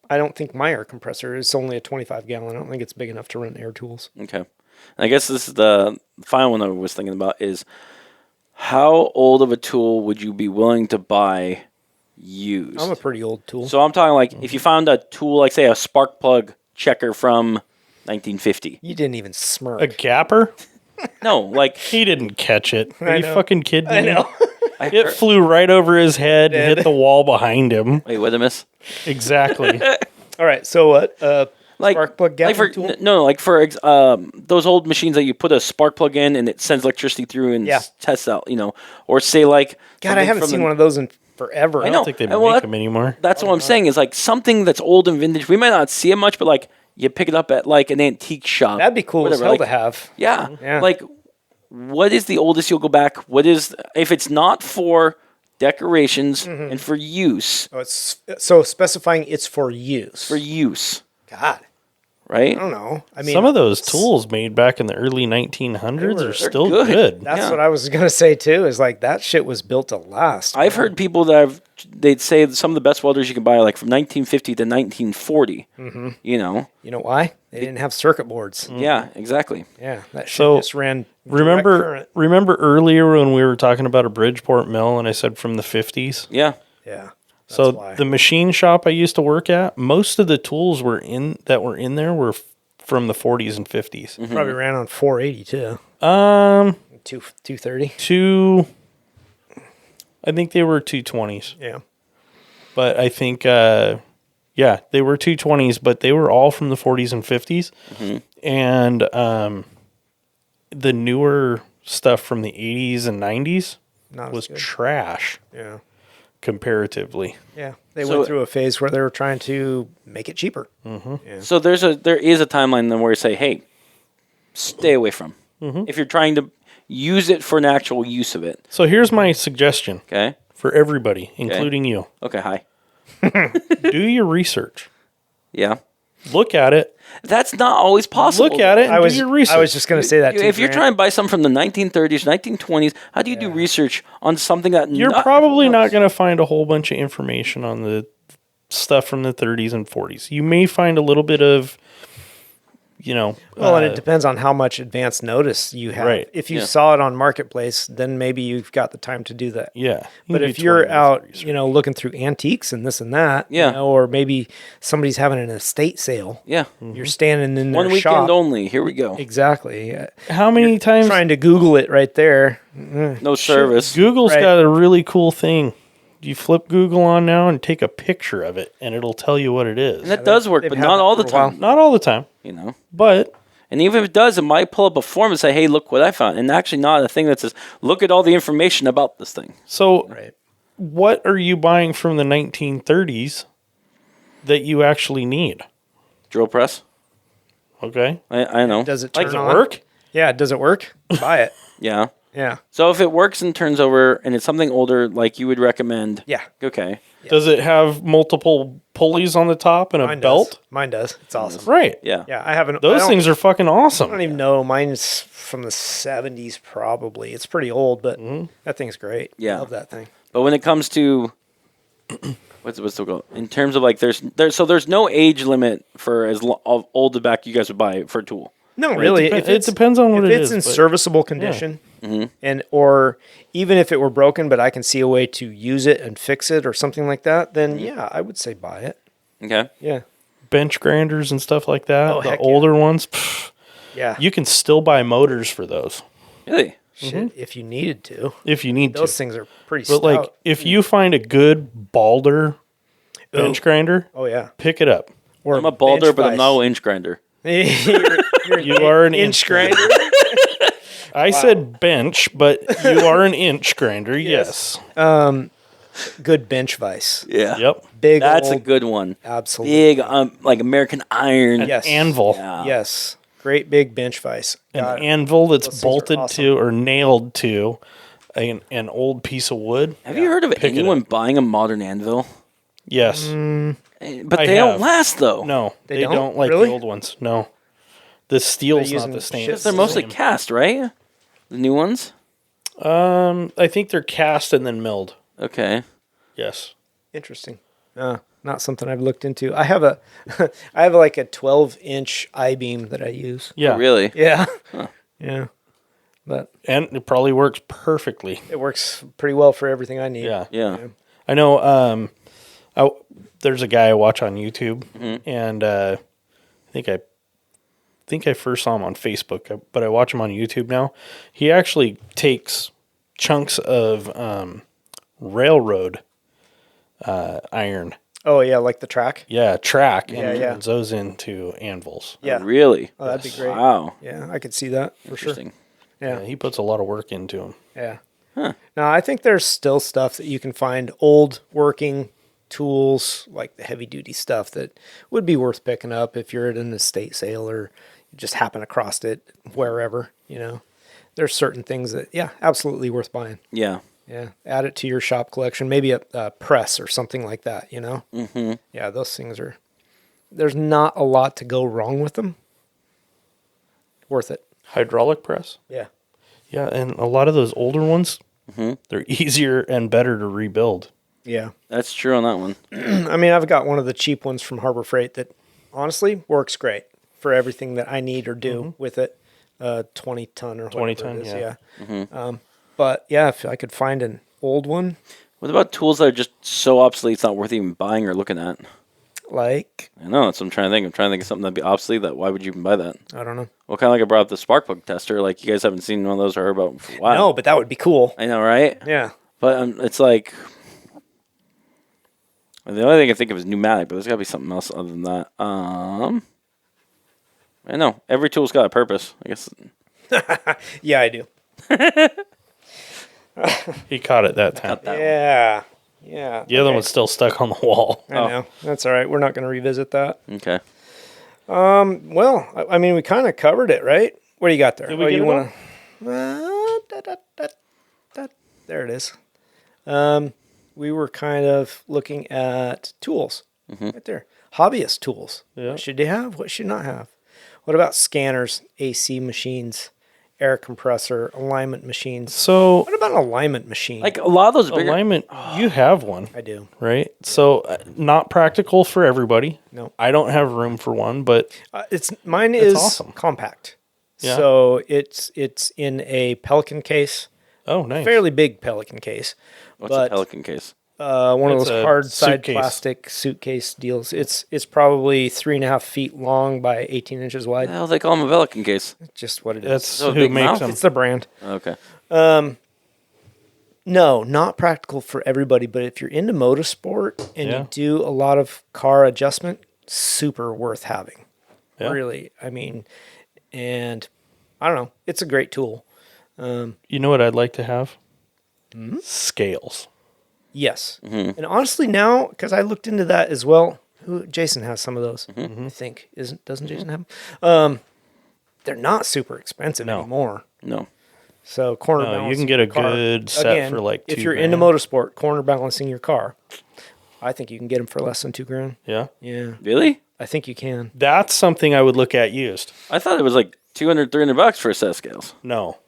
I don't think my air compressor is only a 25 gallon. I don't think it's big enough to run air tools. Okay. I guess this is the final one I was thinking about is how old of a tool would you be willing to buy used? I'm a pretty old tool. So I'm talking like if you found a tool like say a spark plug checker from 1950. You didn't even smirk. A gapper? No, like He didn't catch it. Are I you know. fucking kidding me? I know. It flew right over his head and hit the wall behind him. Wait, what did I miss? Exactly. All right. So what? Like Spark plug like for gapping tool? no, like for those old machines that you put a spark plug in and it sends electricity through and Yeah. tests out, or say like God, I haven't seen one of those in forever. I I know. don't think they Well, make that- them anymore. That's what I'm saying is like something that's old and vintage. We might not see it much, but like you pick it up at like an antique shop. That'd be cool as whatever, hell like, to have. Yeah. Yeah. Like, what is the oldest you'll go back? What is, if it's not for decorations and for use, Oh, it's so specifying it's for use. God, right? I don't know. I mean, Some of those tools made back in the early 1900s are still good. good. That's Yeah. what I was gonna say too. Is like that shit was built to last. I've heard people they'd say that some of the best welders you can buy are like from 1950 to 1940. You know? You know why? They didn't have circuit boards. Yeah, exactly. Yeah, that shit So, just ran. direct current. Remember earlier when we were talking about a Bridgeport mill and I said from the 50s? Yeah. Yeah. That's So why. the machine shop I used to work at, most of the tools were in there were from the 40s and 50s. Probably ran on 480 too. 230. I think they were 220s. Yeah. But I think they were 220s, but they were all from the 40s and 50s. And the newer stuff from the 80s and 90s Not as was good. trash Yeah. comparatively. Yeah. They So- went through a phase where they were trying to make it cheaper. So there is a timeline then where you say, hey, stay away from. If you're trying to use it for an actual use of it. So here's my suggestion Okay. for everybody, including you. Okay, hi. Do your research. Yeah. Look at it. That's not always possible. Look at it and do your research. I was just going to say that too. If you're Grant. trying to buy something from the 1930s, 1920s, how do you do research on something that You're probably not going to find a whole bunch of information on the stuff from the 30s and 40s. You may find a little bit of, Well, and it depends on how much advance notice you have. Right. If you Yeah. saw it on Marketplace, then maybe you've got the time to do that. yeah. But You if do you're 20 minutes of out, research. looking through antiques and this and that, Yeah. or maybe somebody's having an estate sale, Yeah. you're standing in their One weekend shop. only. Here we go. Exactly. How many times Trying to Google it right there. No service. Google's Right. got a really cool thing. You flip Google on now and take a picture of it, and it'll tell you what it is. And that does work, they've but had not that all the for a while. time. Not all the time, but And even if it does, it might pull up a form and say, hey, look what I found. And actually not a thing that says, look at all the information about this thing. so Right. what are you buying from the 1930s that you actually need? Drill press. Okay, I know. Does it Like, turn does it on? work? Yeah. Does it work? Buy it. Yeah. Yeah. So if it works and turns over and it's something older, like you would recommend. Yeah. Okay. Does it have multiple pulleys on the top and a Mine belt? does. Mine does. It's awesome. Right. Yeah. Yeah. I haven't. Those things are fucking I awesome. don't even know. Mine's from the 70s, probably. It's pretty old, but that thing's great. Yeah. Love that thing. But when it comes to what's the goal in terms of like there's no age limit for as old the back you guys would buy for a tool. No, really. It depends on what if it it's is. in but- serviceable condition, and or even if it were broken, but I can see a way to use it and fix it or something like that, then yeah, I would say buy it. Okay. Yeah, bench grinders and stuff like that, Oh, the heck yeah. older ones, yeah. you can still buy motors for those Really? Shit, if you needed to, if you need those to. things are pretty But stout. like, if you find a good Balder bench grinder, oh yeah, pick it up. or I'm a balder, bench but I'm vise. no inch grinder. You are an inch grinder. I said bench, but you are an inch grinder. Yes. Good bench vise. Yeah. Yep. Big. That's a old, good one. absolutely. Big, like American iron. Yes. Anvil. Yeah. Yes. Great big bench vise. An Got it. anvil that's Those things are bolted awesome. to or nailed to an old piece of wood. Have you heard of Pick it anyone up. buying a modern anvil? Yes. But I they have. don't last though. No, They they don't? don't like Really? the old ones. No. The steel's They're not using the same. shit- They're mostly Same. cast, right? The new ones. I think they're cast and then milled. Okay. Yes. Interesting. Not something I've looked into. I have I have like a 12-inch I-beam that I use. Yeah. Oh, really? Yeah. Yeah. But And it probably works perfectly. it works pretty well for everything I need. Yeah. Yeah. I know. There's a guy I watch on YouTube, and I think I first saw him on Facebook, but I watch him on YouTube now. He actually takes chunks of railroad iron, Oh yeah, like the track. track, and Yeah, yeah. turns those into anvils. Yeah. Really? Oh, that'd be great. Wow. Yeah, I could see that for sure. Interesting. Yeah. He puts a lot of work into them. Yeah. Now, I think there's still stuff that you can find, old working tools, like the heavy duty stuff that would be worth picking up if you're at an estate sale or you just happen across it wherever, There's certain things that, yeah, absolutely worth buying. Yeah. Yeah. Add it to your shop collection, maybe a press or something like that, Mm-hmm. Yeah, those things there's not a lot to go wrong with them. Worth it. Hydraulic press. Yeah. Yeah, and a lot of those older ones, they're easier and better to rebuild. Yeah. That's true on that one. I mean, I've got one of the cheap ones from Harbor Freight that honestly works great for everything that I need or do with it. 20 ton or 20 whatever ton, it is. yeah. Yeah. But yeah, if I could find an old one, What about tools that are just so obsolete it's not worth even buying or looking at? like, I know, that's what I'm trying to think. I'm trying to think of something that'd be obsolete that why would you even buy that? I don't know. Well, kind of like I brought up the spark plug tester. Like, you guys haven't seen one of those or heard about for a while. No, but that would be cool. I know, right? Yeah. But it's like, the only thing I think of is pneumatic, but there's got to be something else other than that. I know. Every tool's got a purpose, I guess. Yeah, I do. He caught it that time. Got that one. Yeah. Yeah. The other one's still stuck on the wall. I know. That's all right. We're not going to revisit that. Okay. Well, I mean, we kind of covered it, right? What do you got there? Did we get you it want to? There it is. We were kind of looking at tools right there. Hobbyist tools. Yeah. What should you have? What should you not have? What about scanners, AC machines, air compressor, alignment machines? So What about an alignment machine? Like, a lot of those bigger... alignment, you have one, I do. right? So not practical for everybody. No. I don't have room for one, but Mine is awesome. compact. Yeah. So it's in a Pelican case. oh, nice. Fairly big Pelican case. What's a Pelican case? One of It's those a hard side suitcase. plastic suitcase deals. It's probably 3.5 feet long by 18 inches The wide. hell they call them a Pelican case? Just what it is. That's So who big makes mouth? them. It's the brand. Okay. No, not practical for everybody, but if you're into motorsport and Yeah. you do a lot of car adjustment, super worth having. Yeah. Really. I mean, and I don't know. It's a great tool. You know what I'd like to have? Scales. Yes. And honestly now, because I looked into that as well, Jason has some of those, I think. Doesn't Jason have them? They're not super expensive No. anymore. No. So corner No, you balancing can get a your car. good set Again, for like if $2,000. you're into motorsport, corner balancing your car, I think you can get them for less than $2,000. Yeah. Yeah, Really? I think you can. That's something I would look at used. I thought it was like $200-$300 for a set of scales. No.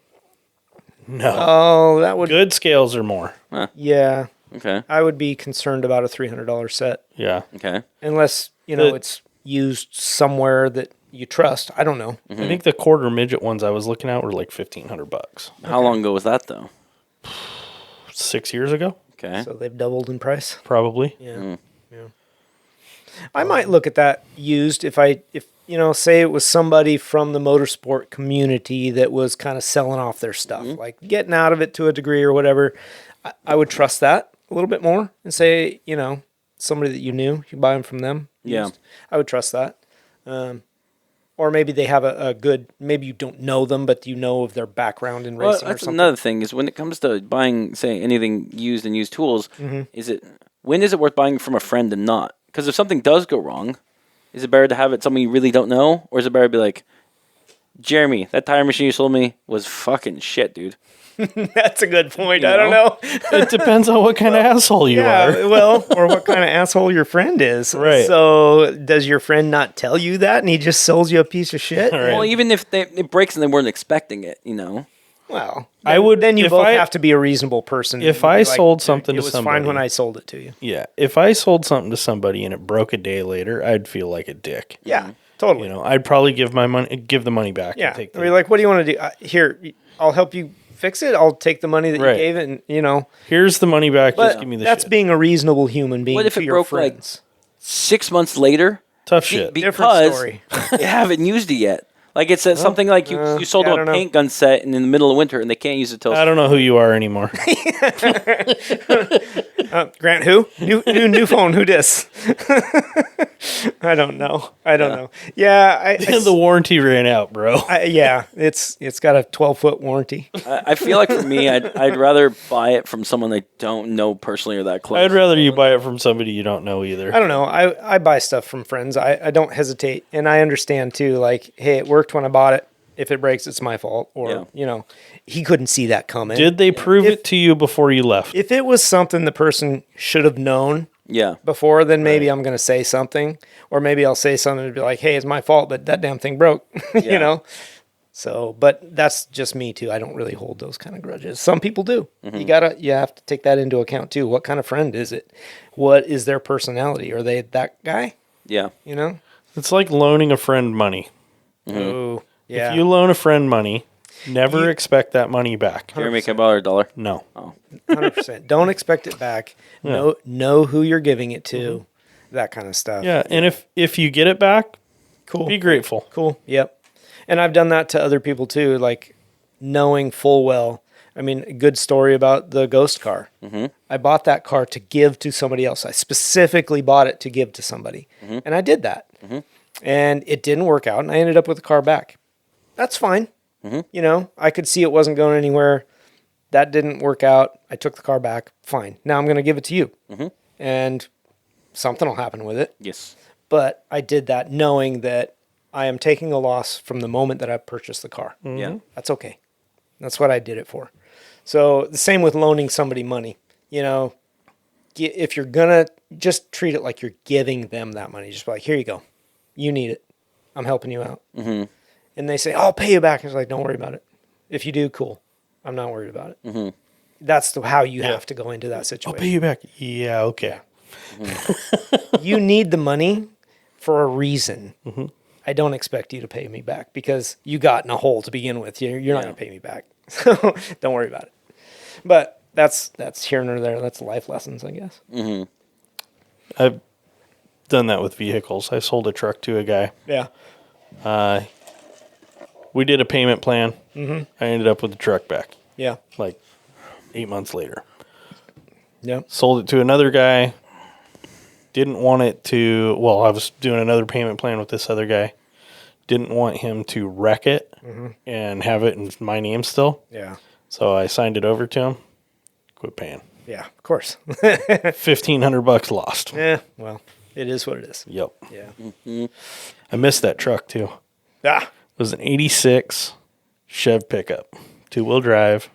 No. Oh, that would. Good scales are more. Yeah. Okay. I would be concerned about a $300 set Yeah. Okay. unless, it's used somewhere that you trust. I don't know. I think the quarter midget ones I was looking at were like $1,500. How long ago was that though? 6 years ago, Okay. So they've doubled in price. probably. Yeah. Yeah. I might look at that used if say it was somebody from the motorsport community that was kind of selling off their stuff, like getting out of it to a degree or whatever. I would trust that a little bit more and say, somebody that you knew, you buy them from them. Yeah. Used. I would trust that. Or maybe they have a good, maybe you don't know them, but you know of their background in racing or That's something. another thing is when it comes to buying, say, anything used and used tools, when is it worth buying from a friend and not? Because if something does go wrong, is it better to have it someone you really don't know? Or is it better to be like, Jeremy, that tire machine you sold me was fucking shit, dude. That's a good point. You I don't know. It depends on what kind of asshole you are. Or what kind of asshole your friend is. Right. So does your friend not tell you that and he just sells you a piece of shit? Right. Well, even if it breaks and they weren't expecting it, Well, I would- Then you if both I- have to be a reasonable person. If and I be sold something it to was somebody- fine when I sold it to you. Yeah. If I sold something to somebody and it broke a day later, I'd feel like a dick. Yeah, totally. I'd probably give the money back. Yeah. And take I'd be like, what do you want to do? Here, I'll help you fix it. I'll take the money that Right. you gave it, and here's the money back. But Just give me the that's shit. being a reasonable human being What if to it your broke, like, friends. 6 months later, Tough shit. Different because story. you haven't used it yet. Like it's something like you sold I them don't a know. paint gun set and in the middle of winter and they can't use it till I don't know who you are anymore. Grant, who? New phone. Who dis? I don't know. Yeah, The warranty ran out, bro. it's got a 12-foot warranty. I feel like for me, I'd rather buy it from someone I don't know personally or that close. I'd rather you buy it from somebody you don't know either. I don't know. I buy stuff from friends. I don't hesitate, and I understand too. Like, hey, it worked when I bought it. If it breaks, it's my fault. Or he couldn't see that coming. Did they prove it to you before you left? If it was something the person should have known Yeah. before, then maybe I'm going to say something, or maybe I'll say something to be like, "Hey, it's my fault, but that damn thing broke." Yeah. So, but that's just me too. I don't really hold those kind of grudges. Some people do. Mm-hmm. You have to take that into account too. What kind of friend is it? What is their personality? Are they that guy? Yeah. It's like loaning a friend money. Oh, yeah. If you loan a friend money, never expect that money back. Jeremy, can I borrow $1? No. 100%. Don't expect it back. Know who you're giving it to. That kind of stuff. Yeah, and if you get it back, Cool. be grateful. Cool. Yep. And I've done that to other people too, like knowing full well. I mean, a good story about the ghost car. Mm-hmm. I bought that car to give to somebody else. I specifically bought it to give to somebody. Mm-hmm. And I did that. Mm-hmm. And it didn't work out, and I ended up with the car back. That's fine. Mm-hmm. I could see it wasn't going anywhere. That didn't work out. I took the car back. Fine. Now I'm going to give it to you. Mm-hmm. And something will happen with it. Yes. But I did that knowing that I am taking a loss from the moment that I purchased the car. Mm-hmm. Yeah. That's okay. That's what I did it for. So the same with loaning somebody money. If you're going to just treat it like you're giving them that money. Just be like, here you go. You need it. I'm helping you out. Mm-hmm. And they say, I'll pay you back. It's like, don't worry about it. If you do, cool. I'm not worried about it. Mm-hmm. That's how you have to go into that I'll situation. pay you back. Yeah, okay. You need the money for a reason. Mm-hmm. I don't expect you to pay me back because you got in a hole to begin with. You're not going to pay me back. So don't worry about it. But that's here and there. That's life lessons, I guess. Mm-hmm. I've done that with vehicles. I sold a truck to a guy. Yeah. We did a payment plan. Mm-hmm. I ended up with the truck back Yeah. like 8 months later. Yeah. Sold it to another guy. Didn't want it to, well, I was doing another payment plan with this other guy. Didn't want him to wreck it and have it in my name still. Yeah. So I signed it over to him. Quit paying. Yeah. Of course. $1,500 lost. Yeah. Well, it is what it is. Yep. Yeah. I missed that truck too. Ah. It was an 86 Chev pickup. 2-wheel drive.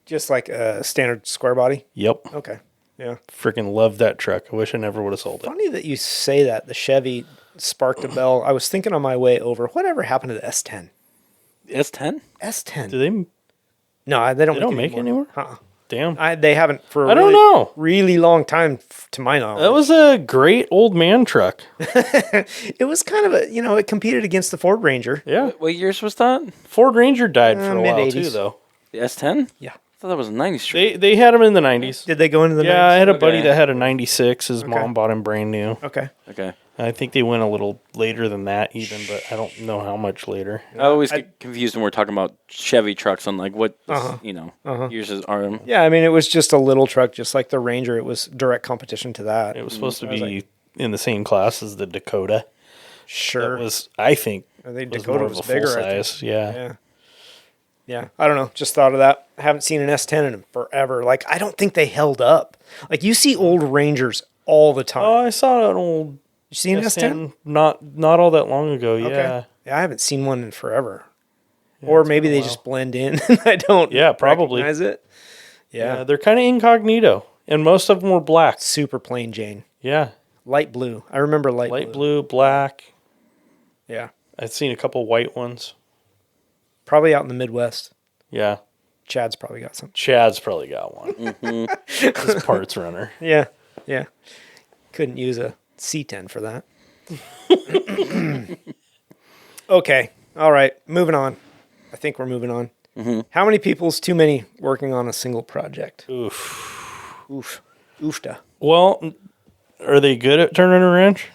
Just like a standard square body. Yep. Okay. Yeah. Freaking loved that truck. I wish I never would have sold it. Funny that you say that. The Chevy sparked a bell. I was thinking on my way over, whatever happened to the S10? S10? S10. Do they? No, they don't They don't make make it anymore? Uh-uh. Damn. They haven't for a I don't really, know. really long time, to my knowledge. That was a great old man truck. It was kind of a, it competed against the Ford Ranger. Yeah. What years was that? Ford Ranger died for a while mid-80s. too, though. The S10? Yeah. I thought that was a 90s truck. They had them in the 90s. Did they go into the Yeah, I 90s? had a buddy Okay. that had a 96. His mom bought him brand new. Okay. Okay. I think they went a little later than that even, but I don't know how much later. I always get confused when we're talking about Chevy trucks on like what, Uh-huh. years are. Yeah, I mean, it was just a little truck, just like the Ranger. It was direct competition to that. It was supposed to be in the same class as the Dakota. Sure. That was, I think, I think was Dakota more of was a full bigger, I think. size. Yeah. Yeah. Yeah. I don't know. Just thought of that. I haven't seen an S10 in forever. Like, I don't think they held up. Like, you see old Rangers all the time. Oh, I saw an old You seen an S10? not all that long ago. Okay. Yeah. Yeah, I haven't seen one in forever. Or maybe they just blend in and I don't probably. recognize it. Yeah, Yeah. they're kind of incognito, and most of them were black. Super plain Jane. Yeah, Light blue. I remember light light blue, black. Yeah. I've seen a couple white ones. Probably out in the Midwest. Yeah, Chad's probably got some. Chad's probably got one. His parts runner. Yeah. Yeah. Couldn't use a C10 for that. Okay. All right. Moving on. I think we're moving on. How many people is too many working on a single project? Oof. Oof. Oofta. Well, are they good at turning a wrench?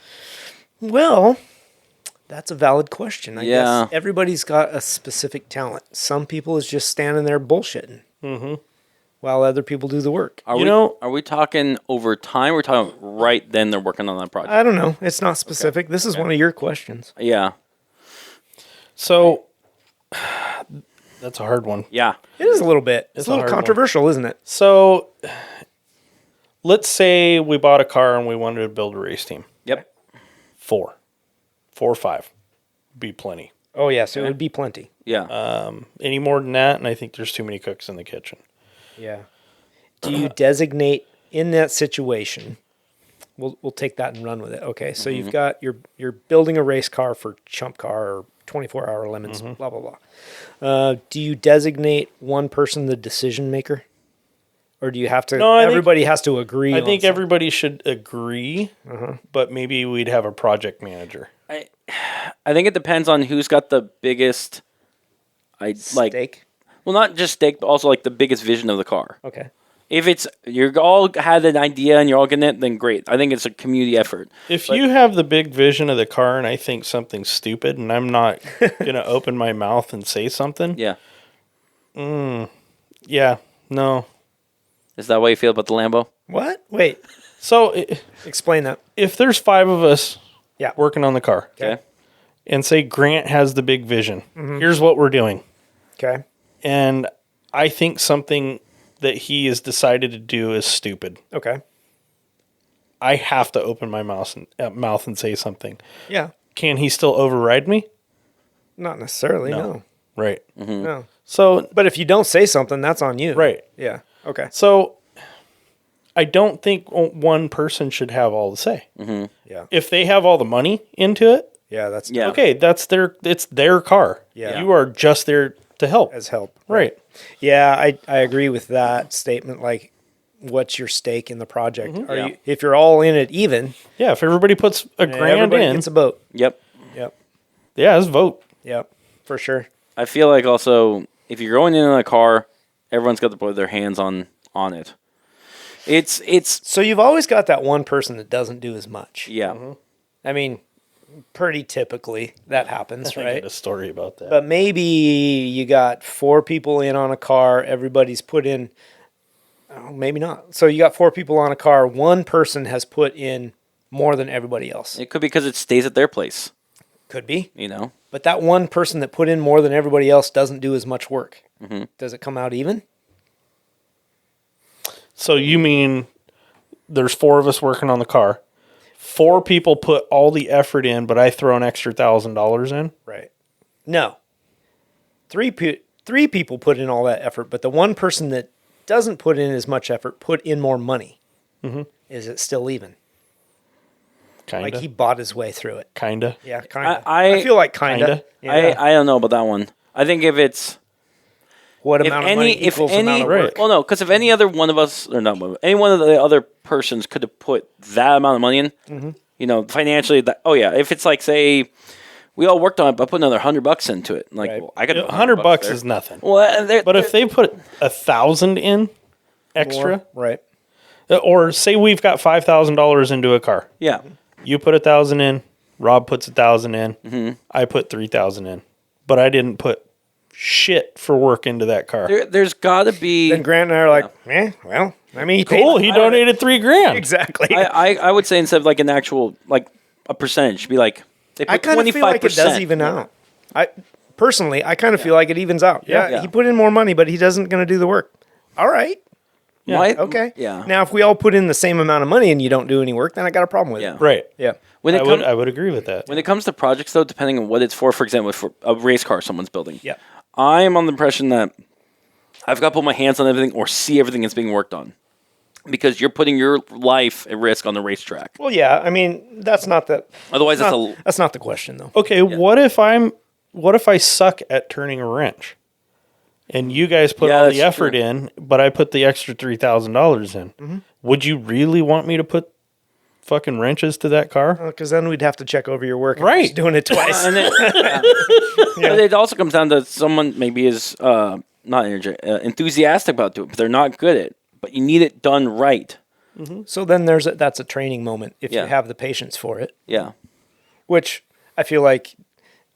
Well, that's a valid question. I Yeah. guess everybody's got a specific talent. Some people is just standing there bullshitting while other people do the work. Are we talking over time? We're talking right then they're working on that project. I don't know. It's not specific. This is one of your questions. Yeah. So that's a hard one. Yeah. It is a little bit. It's It's a a little hard one. controversial, isn't it? So let's say we bought a car and we wanted to build a race team. Yep. 4 or 5 be plenty. Oh, yes. It would be plenty. Yeah. Any more than that, and I think there's too many cooks in the kitchen. Yeah. Do you designate in that situation? We'll take that and run with it. Okay, so you've got you're building a race car for Chump Car or 24-hour lemons, blah blah blah. Do you designate one person the decision maker, or do you have to? No, everybody has to agree. I on think something? everybody should agree, but maybe we'd have a project manager. I think it depends on who's got the biggest. Stake. Well, not just stake, but also like the biggest vision of the car. Okay. If it's you're all had an idea and you're all getting it, then great. I think it's a community effort. If you have the big vision of the car and I think something's stupid and I'm not going to open my mouth and say something, Yeah. yeah, no. Is that how you feel about the Lambo? What? Wait. So Explain that. if there's 5 of us Yeah. working on the car Okay. and say Grant has the big vision, here's what we're doing. Okay. And I think something that he has decided to do is stupid. Okay. I have to open my mouth and say something. Yeah. Can he still override me? Not necessarily. No. Right. No. So, But if you don't say something, that's on you. right. Yeah. Okay. So I don't think one person should have all the say. Yeah. If they have all the money into it, Yeah. That's Yeah. okay, it's their car. Yeah. You are just there to help. as help. Right. Yeah, I agree with that statement. Like, what's your stake in the project? Are Yeah. you, if you're all in it even, Yeah, if everybody puts a grand everybody in, gets a vote. Yep. Yep, yeah, let's vote. yep, for sure. I feel like also if you're going in a car, everyone's got to put their hands on it. It's So you've always got that one person that doesn't do as much. yeah. I mean, pretty typically that happens, I right? got a story about that. But maybe you got 4 people in on a car. Everybody's put in. Oh, maybe not. So you got 4 people on a car. One person has put in more than everybody else. It could be because it stays at their place. Could be. You know. But that one person that put in more than everybody else doesn't do as much work. Does it come out even? So you mean there's 4 of us working on the car. 4 people put all the effort in, but I throw an extra $1,000 in? Right. No. 3 people put in all that effort, but the one person that doesn't put in as much effort put in more money. Is it still even? Kinda. Like he bought his way through it. Kinda. Yeah, kind of. I I feel like kind of. Kinda. Yeah. I don't know about that one. I think if it's what amount of money equals amount of work. Well, no, because if any other one of us, or not one, any one of the other persons could have put that amount of money in, you know, financially, if it's like, say, we all worked on it, but put another $100 into it. Like, well, I could $100 is nothing. Well, but if they put 1,000 in extra, more, right? Or say we've got $5,000 into a car. Yeah. You put 1,000 in. Rob puts 1,000 in. I put 3,000 in, but I didn't put shit for work into that car. There's got to be. Then Grant and I are like, well, I mean, Cool. He donated $3,000. Exactly. I would say instead of like an actual like a percentage, be like they put I kind of feel like it does even out. I personally, I kind of feel like it evens out. Yeah, he put in more money, but he doesn't going to do the work. All right. Okay. Yeah. Now, if we all put in the same amount of money and you don't do any work, then I got a problem with it. Right. Yeah. I would agree with that. When it comes to projects, though, depending on what it's for example, for a race car someone's building, Yeah. I am on the impression that I've got to put my hands on everything or see everything that's being worked on because you're putting your life at risk on the racetrack. Well, yeah. I mean, that's not the. Otherwise, that's not the question, though. Okay. What if I suck at turning a wrench? And you guys put all the effort in, but I put the extra $3,000 in. Would you really want me to put fucking wrenches to that car? Because then we'd have to check over your work. Right. Just doing it twice. And but it also comes down to someone maybe is not enthusiastic about doing it, but they're not good at it. But you need it done right. So then that's a training moment if you have the patience for it. Yeah. Which I feel like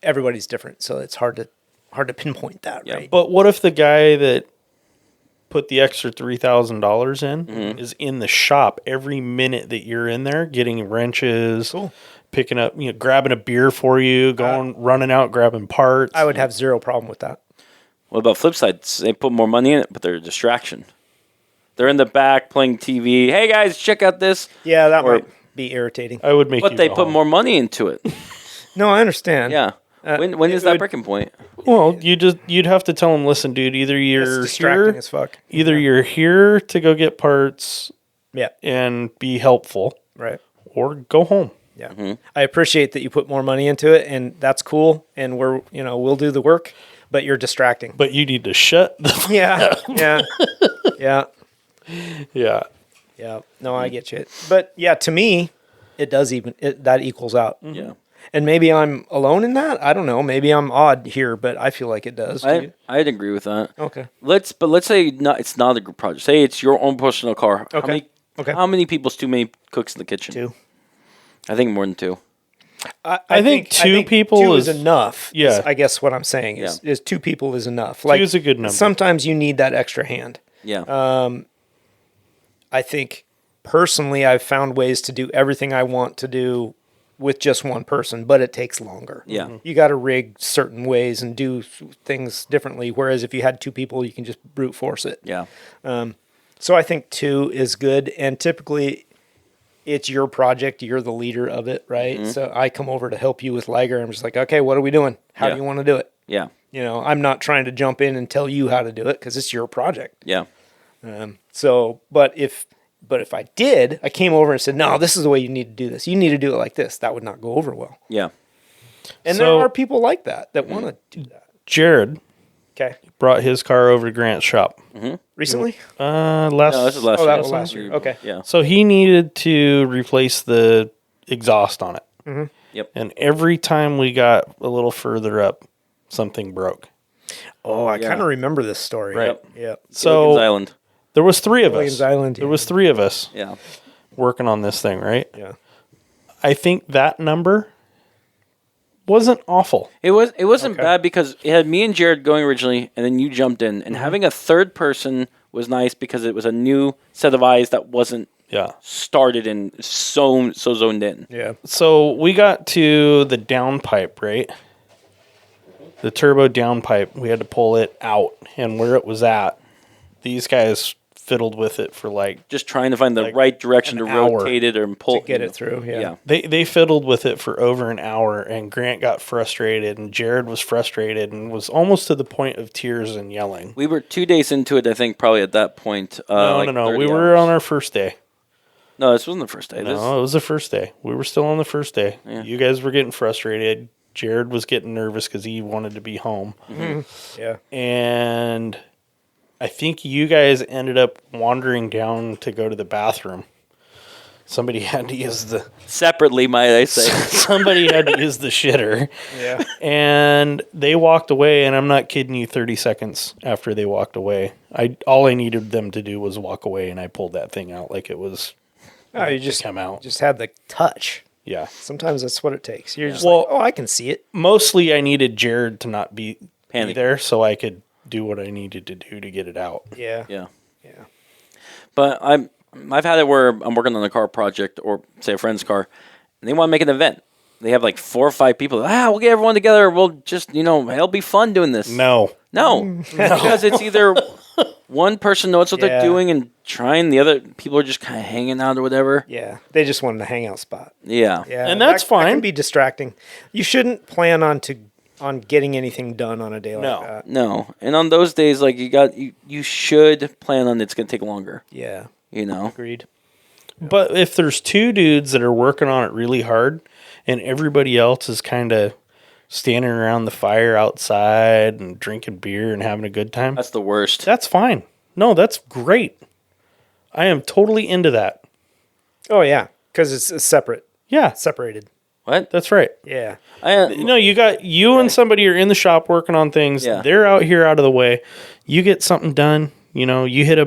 everybody's different, so it's hard to pinpoint that, right? But what if the guy that put the extra $3,000 in is in the shop every minute that you're in there, getting wrenches, picking up, grabbing a beer for you, running out, grabbing parts? I would have zero problem with that. What about flip side? They put more money in it, but they're a distraction. They're in the back playing TV. Hey guys, check out this. Yeah, that might be irritating. I would make. But they put more money into it. No, I understand. Yeah. When is that breaking point? Well, you'd have to tell them, listen, dude, either you're distracting here, as fuck. Either you're here to go get parts, and be helpful, right, or go home. Yeah, I appreciate that you put more money into it, and that's cool. And we'll do the work, but you're distracting. But you need to shut the yeah. No, I get you. But yeah, to me, it does that equals out. Yeah. And maybe I'm alone in that. I don't know. Maybe I'm odd here, but I feel like it does. I'd agree with that. Okay. Let's say it's not a group project. Say it's your own personal car. Okay. How many people's too many cooks in the kitchen? 2. I think more than 2. I think two people 2 is enough. Yeah. I guess what I'm saying is 2 people is enough. 2 is a good number. Sometimes you need that extra hand. Yeah. I think personally, I've found ways to do everything I want to do with just one person, but it takes longer. Yeah. You got to rig certain ways and do things differently. Whereas if you had 2 people, you can just brute force it. Yeah. So I think 2 is good. And typically it's your project. You're the leader of it, right? So I come over to help you with Liger. I'm just like, okay, what are we doing? How do you want to do it? Yeah. I'm not trying to jump in and tell you how to do it because it's your project. Yeah. But if I did, I came over and said, no, this is the way you need to do this. You need to do it like this. That would not go over well. Yeah. And there are people like that want to do that. Jared brought his car over to Grant's shop. Recently? Last. No, this is last year. That was last year. Okay. Yeah. So he needed to replace the exhaust on it. Yep. And every time we got a little further up, something broke. Oh, I kind of remember this story. Right. Yep. So Gilligan's Island. there was 3 of Williams us. Island. There was 3 of us Yeah. working on this thing, right? Yeah. I think that number wasn't awful. It wasn't bad because it had me and Jared going originally, and then you jumped in. And having a third person was nice because it was a new set of eyes that wasn't started and so zoned in. Yeah. So we got to the downpipe, right? The turbo downpipe. We had to pull it out, and where it was at, these guys fiddled with it for just trying to find the right direction to hour rotate it or pull to get it through. Yeah. They fiddled with it for over an hour, and Grant got frustrated, and Jared was frustrated, and was almost to the point of tears and yelling. We were 2 days into it, I think, probably at that point. No. We were on our first day. No, this wasn't the first day. No, it was the first day. We were still on the first day. Yeah. You guys were getting frustrated. Jared was getting nervous because he wanted to be home. Yeah. And I think you guys ended up wandering down to go to the bathroom. Somebody had to use the Separately, might I say. somebody had to use the shitter. Yeah. And they walked away, and I'm not kidding you, 30 seconds after they walked away. All I needed them to do was walk away, and I pulled that thing out like it was Oh, you just come out. just had the touch. Yeah. Sometimes that's what it takes. You're just Well- like, oh, I can see it. Mostly I needed Jared to not be Panic. there so I could do what I needed to do to get it out. Yeah. Yeah. Yeah. But I've had it where I'm working on a car project or say a friend's car, and they want to make an event. They have like 4 or 5 people. We'll get everyone together. We'll just it'll be fun doing this. No. Because it's either one person knows what Yeah. they're doing and trying, the other people are just kind of hanging out or whatever. Yeah. They just wanted a hangout spot. Yeah. Yeah. And that's That fine. can be distracting. You shouldn't plan on getting anything done on a day No. like that. No, and on those days, like you should plan on it's going to take longer. Yeah. Agreed. But if there's 2 dudes that are working on it really hard and everybody else is kind of standing around the fire outside and drinking beer and having a good time, That's the worst. that's fine. No, that's great. I am totally into that. Oh yeah, because it's separate, Yeah, separated. What? that's right. Yeah. No, you and somebody are in the shop working on things. Yeah. They're out here out of the way. You get something done. You hit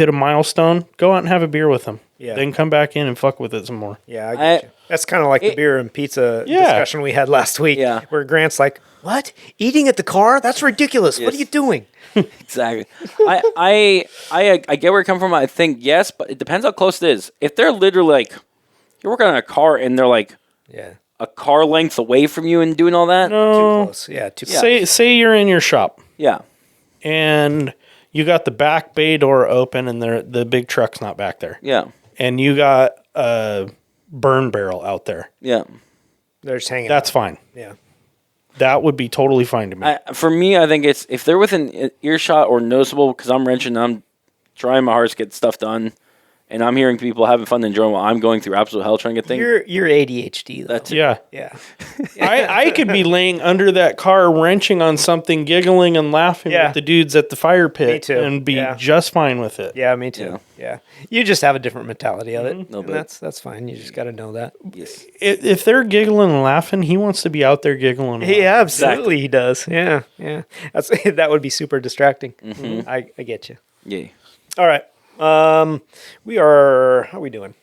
a milestone. Go out and have a beer with them. Yeah. Then come back in and fuck with it some more. Yeah, I get you. That's kind of like the beer and pizza discussion we had last week. Yeah. Where Grant's like, "What? Eating at the car? That's ridiculous. What Yes. are you doing?" Exactly. I get where you come from. I think yes, but it depends how close it is. If they're literally like you're working on a car and they're like Yeah. a car length away from you and doing all that. Too No, close. Yeah. Too close. say you're in your shop Yeah. and you got the back bay door open and the big truck's not back there, Yeah. and you got a burn barrel out there. Yeah. They're just hanging. That's fine. out. Yeah. That would be totally fine to me. For me, I think it's if they're within earshot or noticeable because I'm wrenching, I'm trying my hardest to get stuff done, and I'm hearing people having fun and enjoying while I'm going through absolute hell trying to get things. You're ADHD though. That's yeah. Yeah. I could be laying under that car wrenching on something, giggling and laughing Yeah. with the dudes at the fire pit Me too. and be Yeah. just fine with it. Yeah. Me too. Yeah. You just have a different mentality of it. No, And but- that's fine. You just got to know that. yes. If they're giggling and laughing, he wants to be out there giggling. And Yeah, absolutely, he does. Yeah, yeah. That would be super distracting. I get you. Yeah. All right. We are. How are we doing?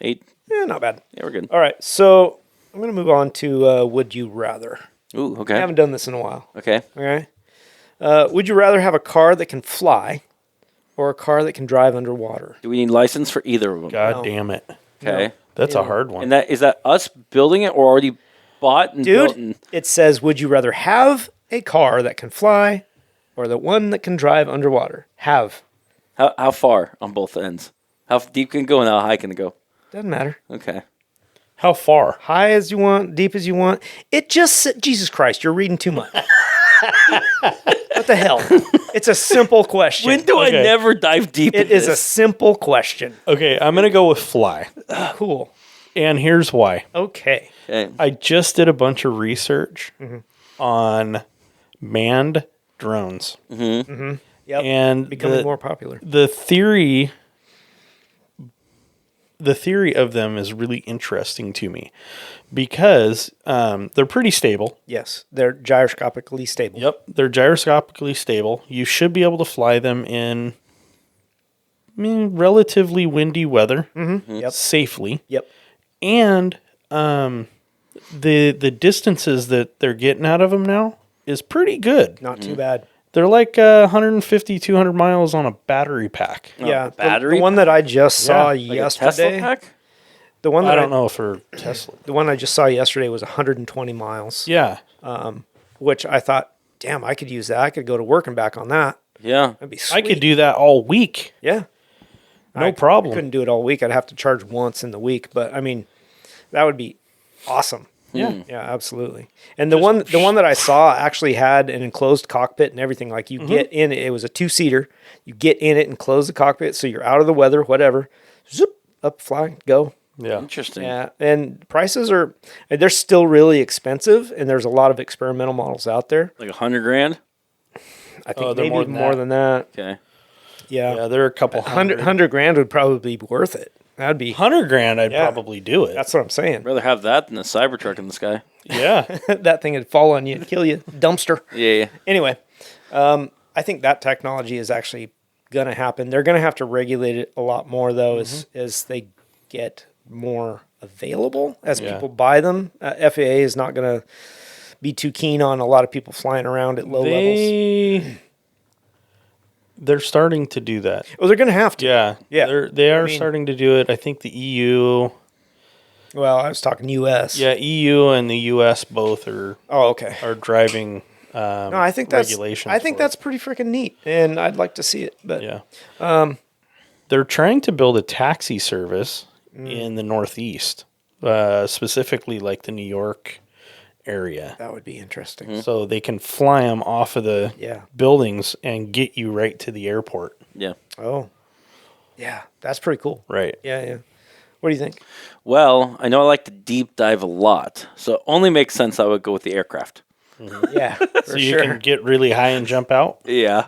8. Yeah, not bad. Yeah, we're good. All right. So I'm going to move on to Would You Rather. Ooh. I Okay. haven't done this in a while. Okay. All right. Would you rather have a car that can fly or a car that can drive underwater? Do we need license for either of them? God No. damn it. Okay. That's Yeah. a hard one. And that is that us building it or already bought and built? Dude, And, it says, would you rather have a car that can fly or the one that can drive underwater? Have. how far on both ends? How deep can it go and how high can it go? Doesn't matter. Okay. How far? High as you want, deep as you want. It just, Jesus Christ, you're reading too much. What the hell? It's a simple question. When do Okay. I never dive deep? It in is a this? simple question. Okay, I'm going to go with fly. Cool. And here's why. Okay. Okay. I just did a bunch of research on manned drones. Yep. And Becoming more popular. the theory of them is really interesting to me because they're pretty stable. Yes. They're gyroscopically stable. Yep, they're gyroscopically stable. You should be able to fly them in relatively windy weather Yep. safely. Yep. And the distances that they're getting out of them now is pretty good. Not too bad. They're like 150, 200 miles on a battery pack. Yeah. battery The one that I just saw Yeah. Like a Tesla yesterday. pack? The one I that don't know for Tesla. The one I just saw yesterday was 120 miles. Yeah. Which I thought, damn, I could use that. I could go to work and back on that. Yeah. That'd be I sweet. could do that all week. Yeah. No I problem. couldn't do it all week. I'd have to charge once in the week, but I mean, that would be awesome. Yeah. Yeah, absolutely. And the one that I saw actually had an enclosed cockpit and everything. Like you get in it was a 2-seater. You get in it and close the cockpit so you're out of the weather, whatever. Zip, up, fly, go. Yeah. Interesting. Yeah, and prices they're still really expensive, and there's a lot of experimental models out there. Like $100,000? I think they're maybe more more than than that. Okay. Yeah, they're a couple hundred. 100 grand would probably be worth it. That'd be 100 grand, I'd probably do it. That's what I'm saying. I'd rather have that than a Cybertruck in the sky. Yeah. That thing would fall on you and kill you. Dumpster. Yeah. Anyway, I think that technology is actually going to happen. They're going to have to regulate it a lot more, though, as they get more available, as people buy them. FAA is not going to be too keen on a lot of people flying around at low levels. They're starting to do that. Well, they're going to have to. Yeah. They are starting to do it. I think the EU. Well, I was talking U.S. Yeah, EU and the U.S. both are driving no, I think that's regulations. I think that's pretty freaking neat, and I'd like to see it. But they're trying to build a taxi service in the Northeast, specifically like the New York area. That would be interesting. So they can fly them off of the buildings and get you right to the airport. Yeah. Oh, yeah, that's pretty cool. Right. Yeah. What do you think? Well, I know I like to deep dive a lot, so it only makes sense I would go with the aircraft. Yeah, so you can get really high and jump out. Yeah.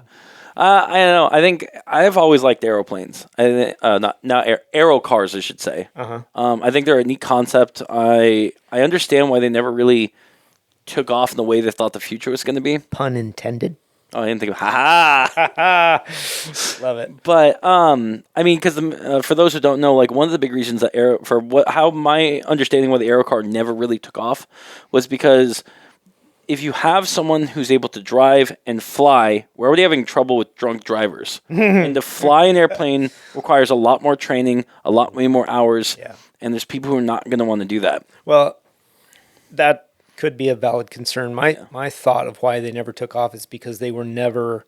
I don't know. I think I've always liked aeroplanes. Aero cars, I should say. I think they're a neat concept. I understand why they never really took off in the way they thought the future was going to be. Pun intended. Oh, I didn't think of ha. Love it. But I mean, because for those who don't know, like one of the big reasons that how my understanding why the aero car never really took off was because if you have someone who's able to drive and fly, we're already having trouble with drunk drivers. And to fly an airplane requires a lot more training, a lot way more hours, and there's people who are not going to want to do that. Well, that could be a valid concern. My thought of why they never took off is because they were never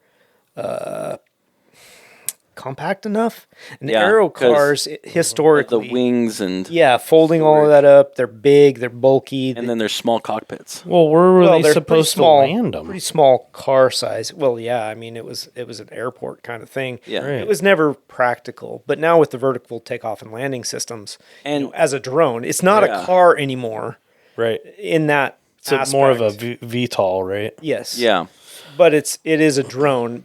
compact enough. And the aero cars, historically, the wings and folding all of that up. They're big, they're bulky, and then there's small cockpits. Well, where were they supposed to land them? Pretty small car size. Well, yeah, I mean it was an airport kind of thing. Yeah, right. It was never practical. But now with the vertical takeoff and landing systems, and as a drone, it's not a car anymore. Right. In that it's more of a VTOL, right? Yes. Yeah. But it is a drone,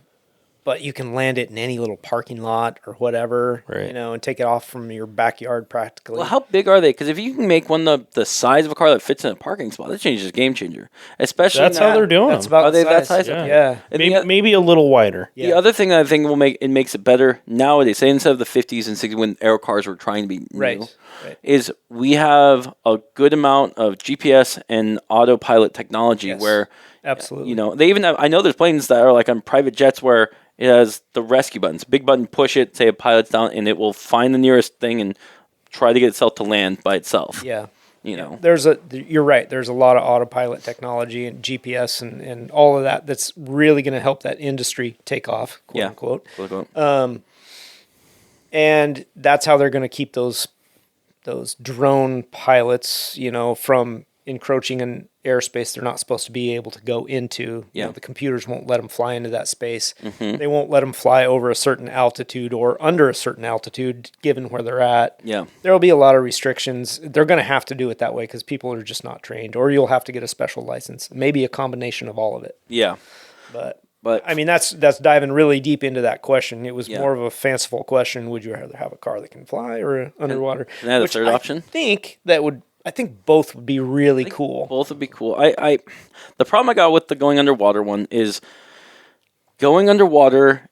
but you can land it in any little parking lot or whatever, right. And take it off from your backyard practically. Well, how big are they? Because if you can make one the size of a car that fits in a parking spot, that changes the game changer. Especially that's how they're doing. That's about that size. Yeah. Maybe a little wider. The other thing that I think makes it better nowadays, say instead of the 50s and 60s when aero cars were trying to be new, is we have a good amount of GPS and autopilot technology where absolutely, they even have, I know there's planes that are like on private jets where it has the rescue buttons. Big button, push it, say a pilot's down, and it will find the nearest thing and try to get itself to land by itself. Yeah. You're right. There's a lot of autopilot technology and GPS and all of that that's really going to help that industry take off, quote unquote. And that's how they're going to keep those drone pilots, from encroaching in airspace they're not supposed to be able to go into. The computers won't let them fly into that space. They won't let them fly over a certain altitude or under a certain altitude given where they're at. There will be a lot of restrictions. They're going to have to do it that way because people are just not trained, or you'll have to get a special license, maybe a combination of all of it. But I mean, that's diving really deep into that question. It was more of a fanciful question. Would you rather have a car that can fly or underwater? And that a third option? I think both would be really cool. Both would be cool. The problem I got with the going underwater one is going underwater.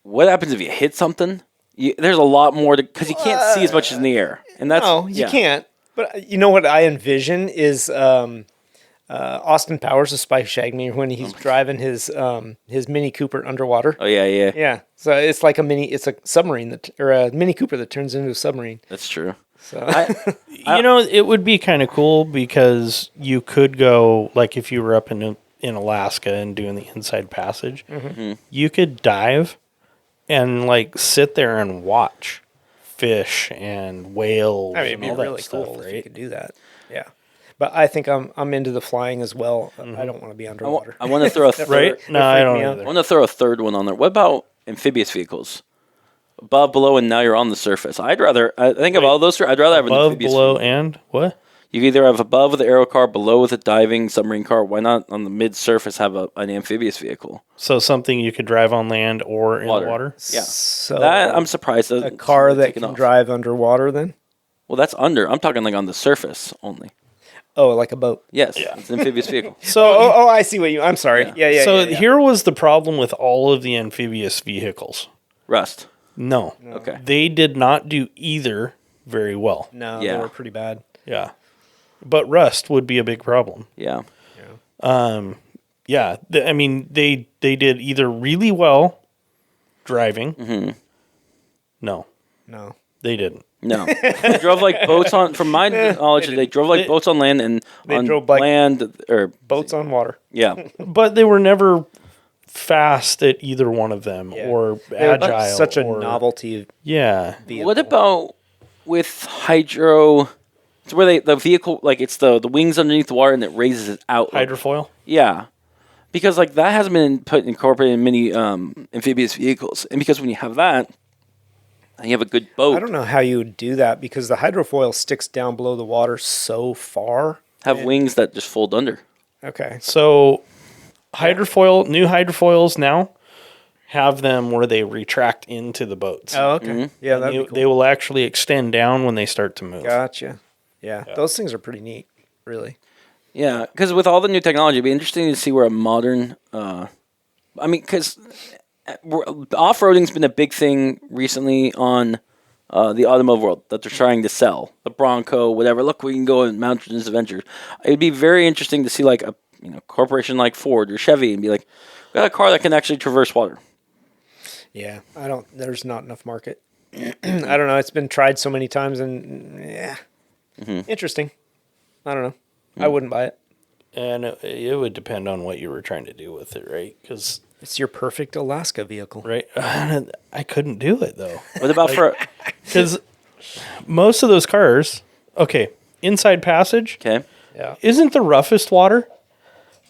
What happens if you hit something? There's a lot more because you can't see as much as in the air, and that's you can't. But you know what I envision is Austin Powers, the Spy Shaggy, when he's driving his Mini Cooper underwater. Oh yeah. Yeah. So it's like it's a submarine or a Mini Cooper that turns into a submarine. That's true. So it would be kind of cool because you could go, like if you were up in Alaska and doing the Inside Passage, you could dive and like sit there and watch fish and whales. I mean, it'd be really cool if you could do that. Yeah. But I think I'm into the flying as well. I don't want to be underwater. I want to throw a third. Right? No, I don't either. I want to throw a third one on there. What about amphibious vehicles? Above, below, and now you're on the surface. I think of all those three, I'd rather have an above, amphibious below, vehicle. and what? You either have above with the aero car, below with a diving submarine car. Why not on the mid-surface have an amphibious vehicle? So something you could drive on land or in the water? Yeah. So That I'm surprised. a car that can drive underwater then? Well, that's under. I'm talking like on the surface only. Oh, like a boat. Yes, it's an amphibious vehicle. So I see what you. I'm sorry. Yeah. so here was the problem with all of the amphibious vehicles. Rust. No. Okay. They did not do either very well. No, Yeah. they were pretty bad. Yeah. But rust would be a big problem. Yeah. Yeah. I mean, they did either really well driving. Mm-hmm. No, No. they didn't. No. They drove like boats on. From my knowledge, they drove like boats on land and on drove like land or boats on water. yeah. But they were never fast at either one of them or They're agile. such a or, novelty Yeah. vehicle. What about with hydro? It's where the vehicle like it's the wings underneath the water and it raises it out. Hydrofoil? Yeah. Because like that hasn't been incorporated in many amphibious vehicles, and because when you have that, and you have a good boat. I don't know how you would do that because the hydrofoil sticks down below the water so far. Have wings that just fold under. Okay. So new hydrofoils now have them where they retract into the boats. Oh, okay. Yeah, that'd they, be cool. they will actually extend down when they start to move. Gotcha. Yeah, those things are pretty neat, really. Yeah, because with all the new technology, it'd be interesting to see where a modern. Because off-roading's been a big thing recently on the automotive world that they're trying to sell. The Bronco, whatever. Look, we can go and mountains adventures. It'd be very interesting to see like a corporation like Ford or Chevy and be like, we got a car that can actually traverse water. Yeah, there's not enough market. I don't know. It's been tried so many times and interesting. I don't know. I wouldn't buy it. And it would depend on what you were trying to do with it, right? Because It's your perfect Alaska vehicle. right, I couldn't do it though. What about for? Because most of those cars, okay, inside passage Okay. Yeah. isn't the roughest water,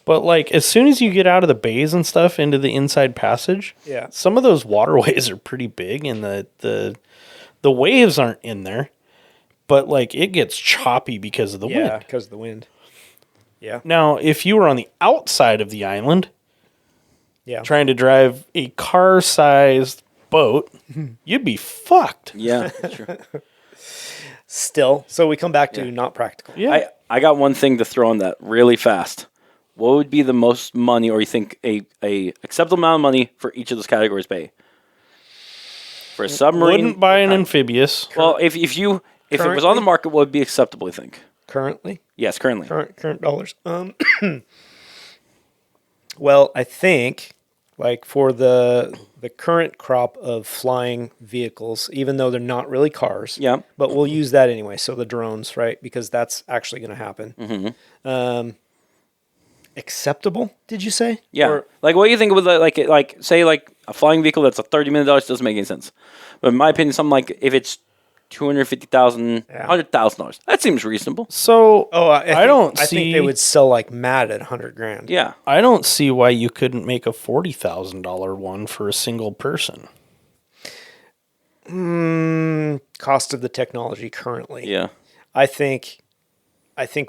but like as soon as you get out of the bays and stuff into the inside passage, Yeah. some of those waterways are pretty big, and the waves aren't in there, but like it gets choppy because of the Yeah, wind. because of the wind. Yeah. Now, if you were on the outside of the island Yeah. trying to drive a car-sized boat, you'd be fucked. Yeah. True. Still, so we come back to not practical. Yeah. I got one thing to throw on that really fast. What would be the most money, or you think a acceptable amount of money for each of those categories pay? For a submarine, Wouldn't buy an amphibious. well, if it was on the market, what would be acceptable? I think. Currently, Yes, currently. current dollars. Well, I think like for the current crop of flying vehicles, even though they're not really cars, Yeah. but we'll use that anyway. So the drones, right? Because that's actually going to happen. Mm-hmm. Acceptable? Did you say? Yeah. Or- Like, what do you think with like say like a flying vehicle that's a $30 million doesn't make any sense. But in my opinion, something like if it's $250,000, $100,000, that seems reasonable. So I don't I see. think they would sell like mad at $100,000. Yeah. I don't see why you couldn't make a $40,000 one for a single person. Cost of the technology currently. Yeah. I think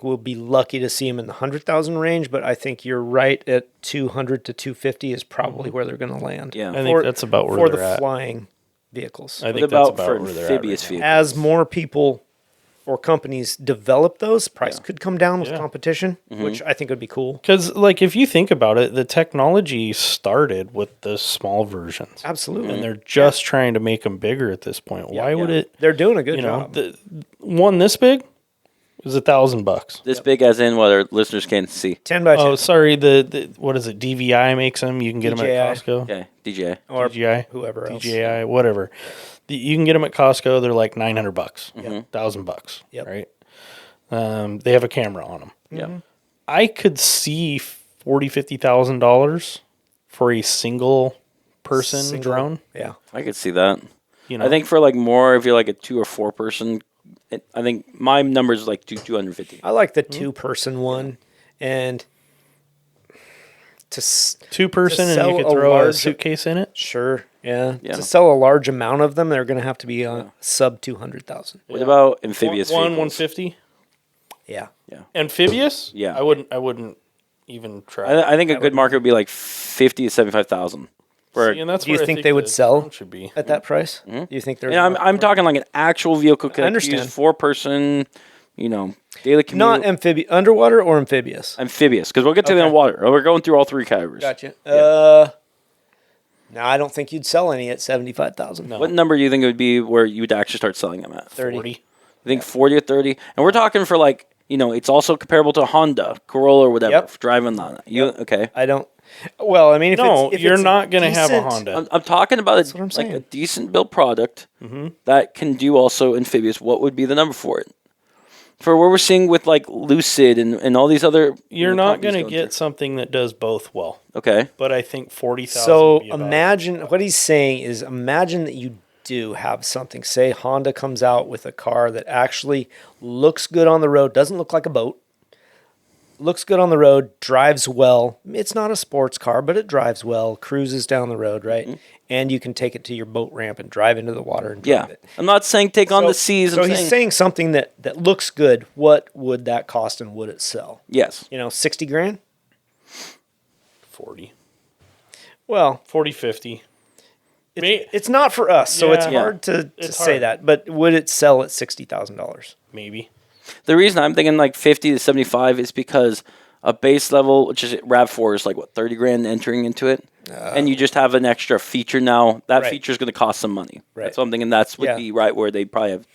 we'll be lucky to see them in the 100,000 range, but I think you're right at 200 to 250 is probably where they're going to land. Yeah. I think that's about where for they're the at. flying vehicles. I What think that's about for about where they're at. Right amphibious now. vehicles? As more people or companies develop those, price could come down with Yeah. competition, which I think would be cool. Because, like, if you think about it, the technology started with the small versions, Absolutely. and they're just trying to make them bigger at this point. Why would it? They're doing a good You know, job. the one this big is $1,000. This big as in what our listeners can't see. 10 by 10. Oh, sorry. The what is it? DVI makes them. You can get them DJI. at Costco. Okay. DJI. or DJI, whoever else. DJI, whatever. You can get them at Costco. They're like $900, $1,000. Yep. Right. They have a camera on them. Yeah. I could see $50,000 for a single person drone. Yeah. I could see that. You know, I think for like more, if you're like a 2 or 4 person, I think my number is like 250. I like the two-person one, and to 2-person, and sell you could a throw a large- suitcase in it. sure, yeah. Yeah. To sell a large amount of them, they're going to have to be sub 200,000. What about amphibious One vehicles? 150. Yeah. Amphibious? Yeah. I wouldn't even try. I think a good market would be like 50 to 75,000. See, and that's Do you where I think they would the sell drone should be. at that price? Do you think there's? And I'm talking like an actual vehicle I understand. use 4-person, daily commute. Not underwater or amphibious. Amphibious, because we'll get to the Okay. water. We're going through all three categories. Gotcha. Yeah. No, I don't think you'd sell any at 75,000. No. What number do you think it would be where you would actually start selling them at? 30. 40. You think 40 or 30? And we're talking for like, it's also comparable to a Honda, Corolla, or whatever. Yep. Driving on it. Okay. I don't. Well, I mean, if you're it's not going to have a decent- Honda. I'm talking about what I'm like saying. a decent built product Mm-hmm. that can do also amphibious. What would be the number for it? For what we're seeing with like Lucid and all these other. You're not companies going to going get something that does both well. through. Okay. But I think 40,000. So would be about imagine what he's saying is imagine that you do have something. Say Honda comes out with a car that actually looks good on the road, doesn't look like a boat, looks good on the road, drives well. It's not a sports car, but it drives well, cruises down the road, right? Mm-hmm. And you can take it to your boat ramp and drive into the water and Yeah. drive it. I'm not saying take on the seas. So I'm he's saying something that looks good. What would that cost and would it sell? yes. 60 grand? 40. Well, 40, 50. it's not for us, so it's Yeah. hard to It's say hard. that. But would it sell at $60,000? Maybe. The reason I'm thinking like 50 to 75 is because a base level, which is RAV4, is like what, 30 grand entering into it, and you just have an extra feature now. That Right. feature is going to cost some money. Right. That's something, and that's would Yeah. be right where they'd probably have.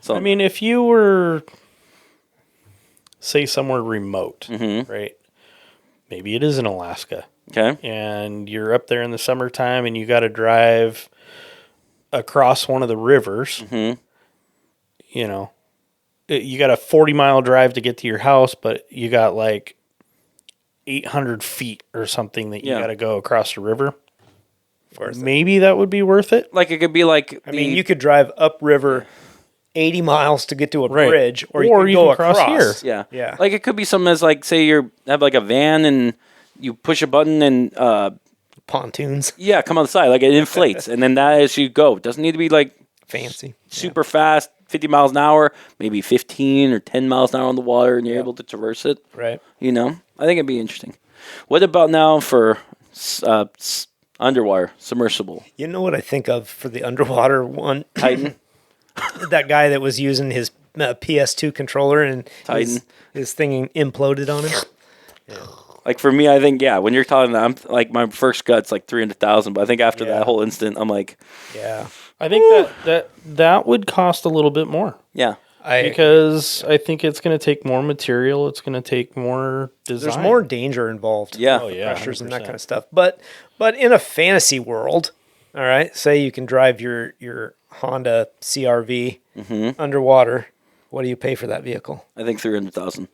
I mean, if you were, say, somewhere remote, Mm-hmm. right? Maybe it is in Alaska, okay, and you're up there in the summertime, and you got to drive across one of the rivers. Mhm. You got a 40-mile drive to get to your house, but you got like 800 feet or something that you Yeah. got to go across the river. Maybe that would be worth it. like it could be like I mean, you could drive upriver 80 miles to get to a Right. bridge, or Or you you could go can cross across. here. yeah, Yeah. like it could be something as like say you have like a van and you push a button and Pontoons. come on the side like it inflates and then that as you go. It doesn't need to be like Fancy. super fast, 50 miles an hour, maybe 15 or 10 miles an hour on the water, and you're able to traverse it. Right. I think it'd be interesting. What about now for underwater submersible You know what I think of for the underwater one? Titan? That guy that was using his PS2 controller and Titan. his thing imploded on him. Like for me, I think when you're talking, I'm like my first gut's like 300,000, but I think after Yeah. that whole instant, I'm like, Yeah. I think that would cost a little bit more. yeah, Because I think it's going to take more material. It's going to take more design. There's more danger involved. yeah, Oh, yeah. Pressures and that 100%. kind of stuff. But in a fantasy world, all right, say you can drive your Honda CRV underwater. What do you pay for that vehicle? I think 300,000.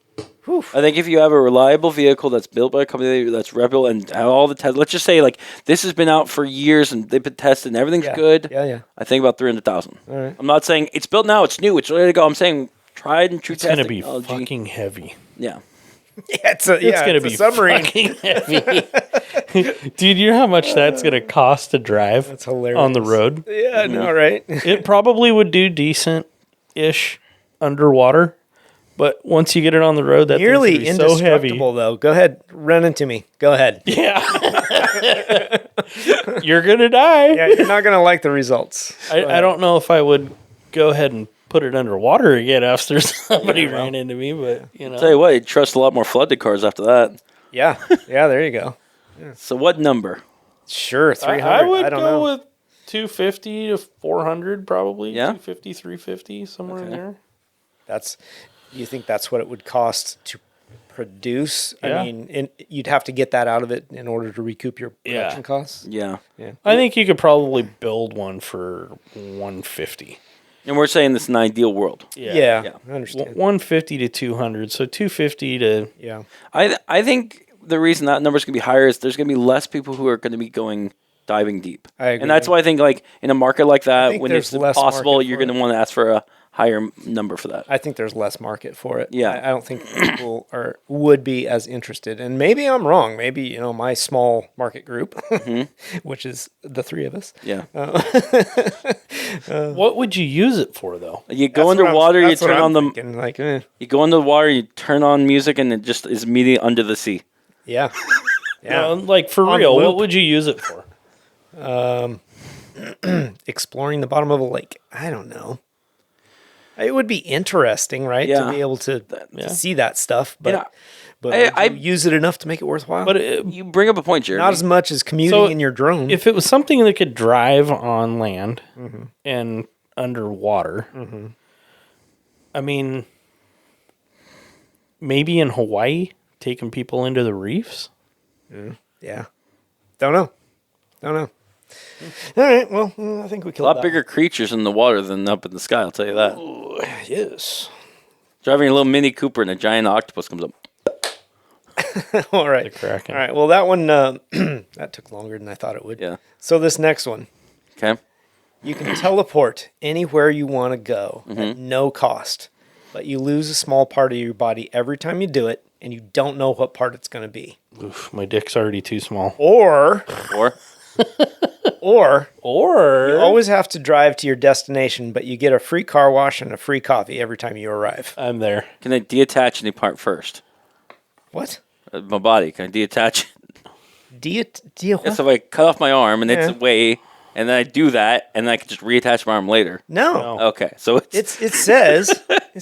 I think if you have a reliable vehicle that's built by a company that's reputable and have all the tests, let's just say like this has been out for years and they've been tested and everything's Yeah. good. Yeah. I think about 300,000. All right. I'm not saying it's built now, it's new, it's ready to go. I'm saying tried and true It's going test to be technology. fucking heavy. Yeah. It's It's going to a be submarine. fucking heavy. Dude, you know how much that's going to cost to drive That's hilarious. on the road? Yeah, no, right? It probably would do decent-ish underwater, but once you get it on the road, that Nearly thing's gonna be so heavy. indestructible, though. Go ahead, run into me. Go ahead. Yeah. You're going to die. Yeah, you're not gonna like the results. I don't know if I would go ahead and put it underwater again after somebody Yeah, well. ran into me, but Tell you what, you'd trust a lot more flooded cars after that. Yeah, there you go. So what number? Sure, 300. I would don't go know. with 250 to 400 probably. Yeah? 250, 350, somewhere in there. You think that's what it would cost to produce? Yeah. I mean, you'd have to get that out of it in order to recoup your production Yeah. costs. Yeah. I think you could probably build one for 150. And we're saying this is an ideal world. Yeah, Yeah. I understand. 150 to 200. So 250 to Yeah, I think the reason that number's going to be higher is there's going to be less people who are going to be going diving deep. I agree. And that's why I think like in a market like that, think when there's it's less possible, market you're for going to it. want to ask for a higher number for that. I think there's less market for it. Yeah. I don't think people would be as interested. And maybe I'm wrong. Maybe, my small market group, which is the three of us. Yeah. What would you use it for, though? You go underwater, you turn on the... Thinking, like, You go into the water, you turn on music, and it just is immediately under the sea. yeah. Yeah. Like, for On real, loop. what would you use it for? Exploring the bottom of a lake. I don't know. It would be interesting, right? Yeah. To be able to see that stuff. But, Yeah. but I would you use it enough to make it worthwhile? But You bring up a point, Jeremy. not as much as commuting So, in your drone. if it was something that could drive on land and underwater, I mean, maybe in Hawaii, taking people into the reefs? Yeah. Don't know. All right. Well, I think we a killed lot that. bigger creatures in the water than up in the sky, I'll tell you that. Yes. Driving a little Mini Cooper and a giant octopus comes up. All right. The Kraken. All right. Well, that one that took longer than I thought it would. Yeah. So this next one, Okay. you can teleport anywhere you want to go at no cost, but you lose a small part of your body every time you do it, and you don't know what part it's going to be. Oof, my dick's already too small. Or Or you always have to drive to your destination, but you get a free car wash and a free coffee every time you arrive. I'm there. can I detach any part first? What? My body. Can I detach it? Do you what? Yeah, so if I cut off my arm and Yeah. it's away, and then I do that, and then I can just reattach my arm later. No. Okay. So It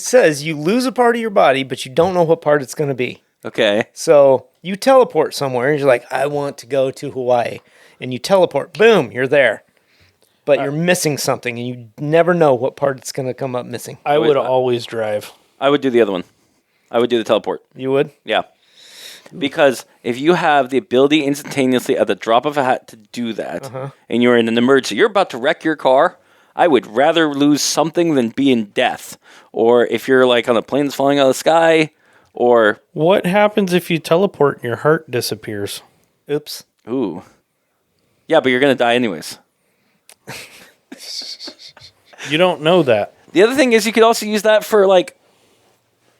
says you lose a part of your body, but you don't know what part it's going to be. okay. So you teleport somewhere, and you're like, I want to go to Hawaii. And you teleport, boom, you're there. But you're missing something, and you never know what part it's going to come up missing. I would always drive. I would do the other one. I would do the teleport. You would? Yeah. Because if you have the ability instantaneously at the drop of a hat to do that, and you're in an emergency, you're about to wreck your car, I would rather lose something than be in death. Or if you're like on a plane that's falling out of the sky, or... What happens if you teleport and your heart disappears? Oops. Ooh. Yeah, but you're going to die anyways. You don't know that. The other thing is you could also use that for, like...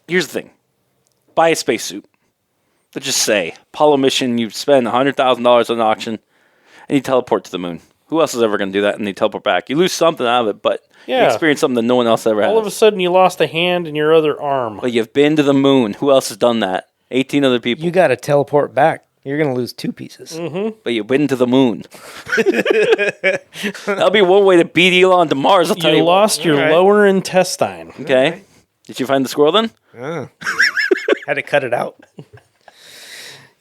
Here's the thing. Buy a spacesuit. Let's just say, Apollo mission, you spend $100,000 on an auction, and you teleport to the moon. Who else is ever going to do that and they teleport back? You lose something out of it, but you Yeah. experience something that no one else ever has. All of a sudden, you lost a hand and your other arm. But you've been to the moon. Who else has done that? 18 other people. You got to teleport back. You're going to lose 2 pieces. But you've been to the moon. That'll be one way to beat Elon to Mars, I'll tell you. You lost your Alright. lower intestine. Okay. Did you find the squirrel then? Had to cut it out.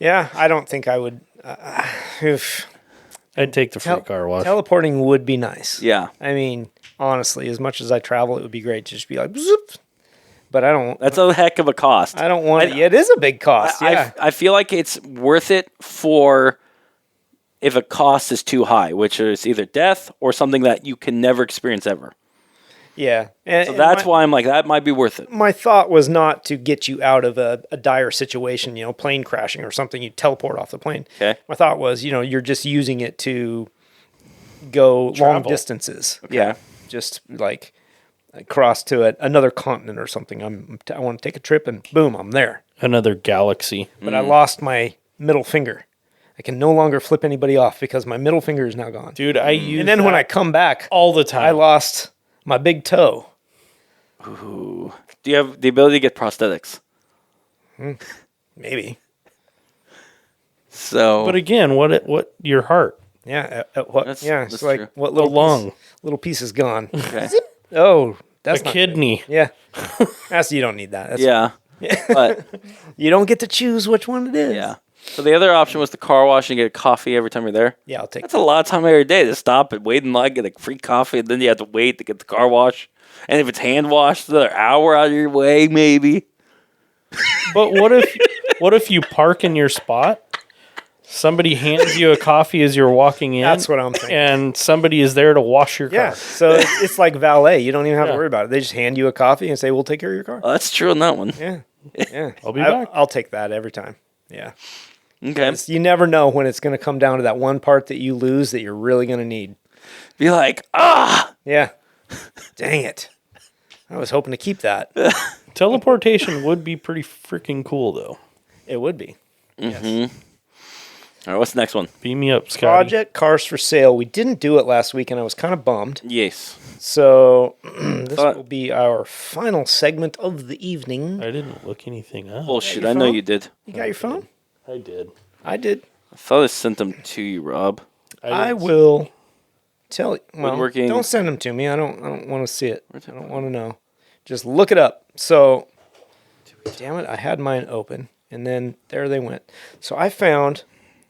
Yeah, I don't think I would. Oof. I'd take the free car wash. Teleporting would be nice. Yeah. I mean, honestly, as much as I travel, it would be great to just be like, zoop. But I don't. That's a heck of a cost. I don't want. It is a big cost. Yeah. I feel like it's worth it for if a cost is too high, which is either death or something that you can never experience ever. Yeah. And, So that's why I'm like, that might be worth it. my thought was not to get you out of a dire situation, plane crashing or something. You teleport off the plane. Okay. My thought was, you're just using it to go long Travel. distances. Okay. Yeah. Just like cross to another continent or something. I want to take a trip and boom, I'm there. Another galaxy. But I lost my middle finger. I can no longer flip anybody off because my middle finger is now gone. Dude, I use and then when I come back, all the time. I lost my big toe. Ooh. Do you have the ability to get prosthetics? Maybe. So, But again, what your heart? Yeah. What? That's- It's that's like true. what The little lung. little piece is gone. okay. Oh, that's A not kidney. Yeah. You don't need that. That's, Yeah. But, You don't get to choose which one it is. yeah. So the other option was the car wash and get a coffee every time you're there. Yeah, I'll take That's a lot of time every day to stop and wait in line, get a free coffee, and then you have to wait to get the car wash. And if it's hand washed, another hour out of your way, maybe. But what if you park in your spot? Somebody hands you a coffee as you're walking in. That's what I'm thinking. And somebody is there to wash your car. Yeah, so it's like valet. You don't even have to Yeah. worry about it. They just hand you a coffee and say, "We'll take care of your car." Oh, that's true on that one. Yeah, yeah. I'll be back. I'll take that every time. Yeah, Okay. you never know when it's going to come down to that one part that you lose that you're really going to need. Be like, ah! Yeah. Dang it. I was hoping to keep that. Teleportation would be pretty freaking cool, though. It would be. Mm-hmm. Yes. All right, what's the next one? Beam me up, Scotty. Project Cars for Sale. We didn't do it last week, and I was kind of bummed. Yes. So this will be our final segment of the evening. I didn't look anything up. Bullshit. your I know phone? you did. You got your phone? I did. I did. I thought I sent them to you, Rob. I will tell you. Well, Woodworking. don't send them to me. I don't want to see it. I don't want to know. Just look it up. So, damn it, I had mine open, and then there they went. So I found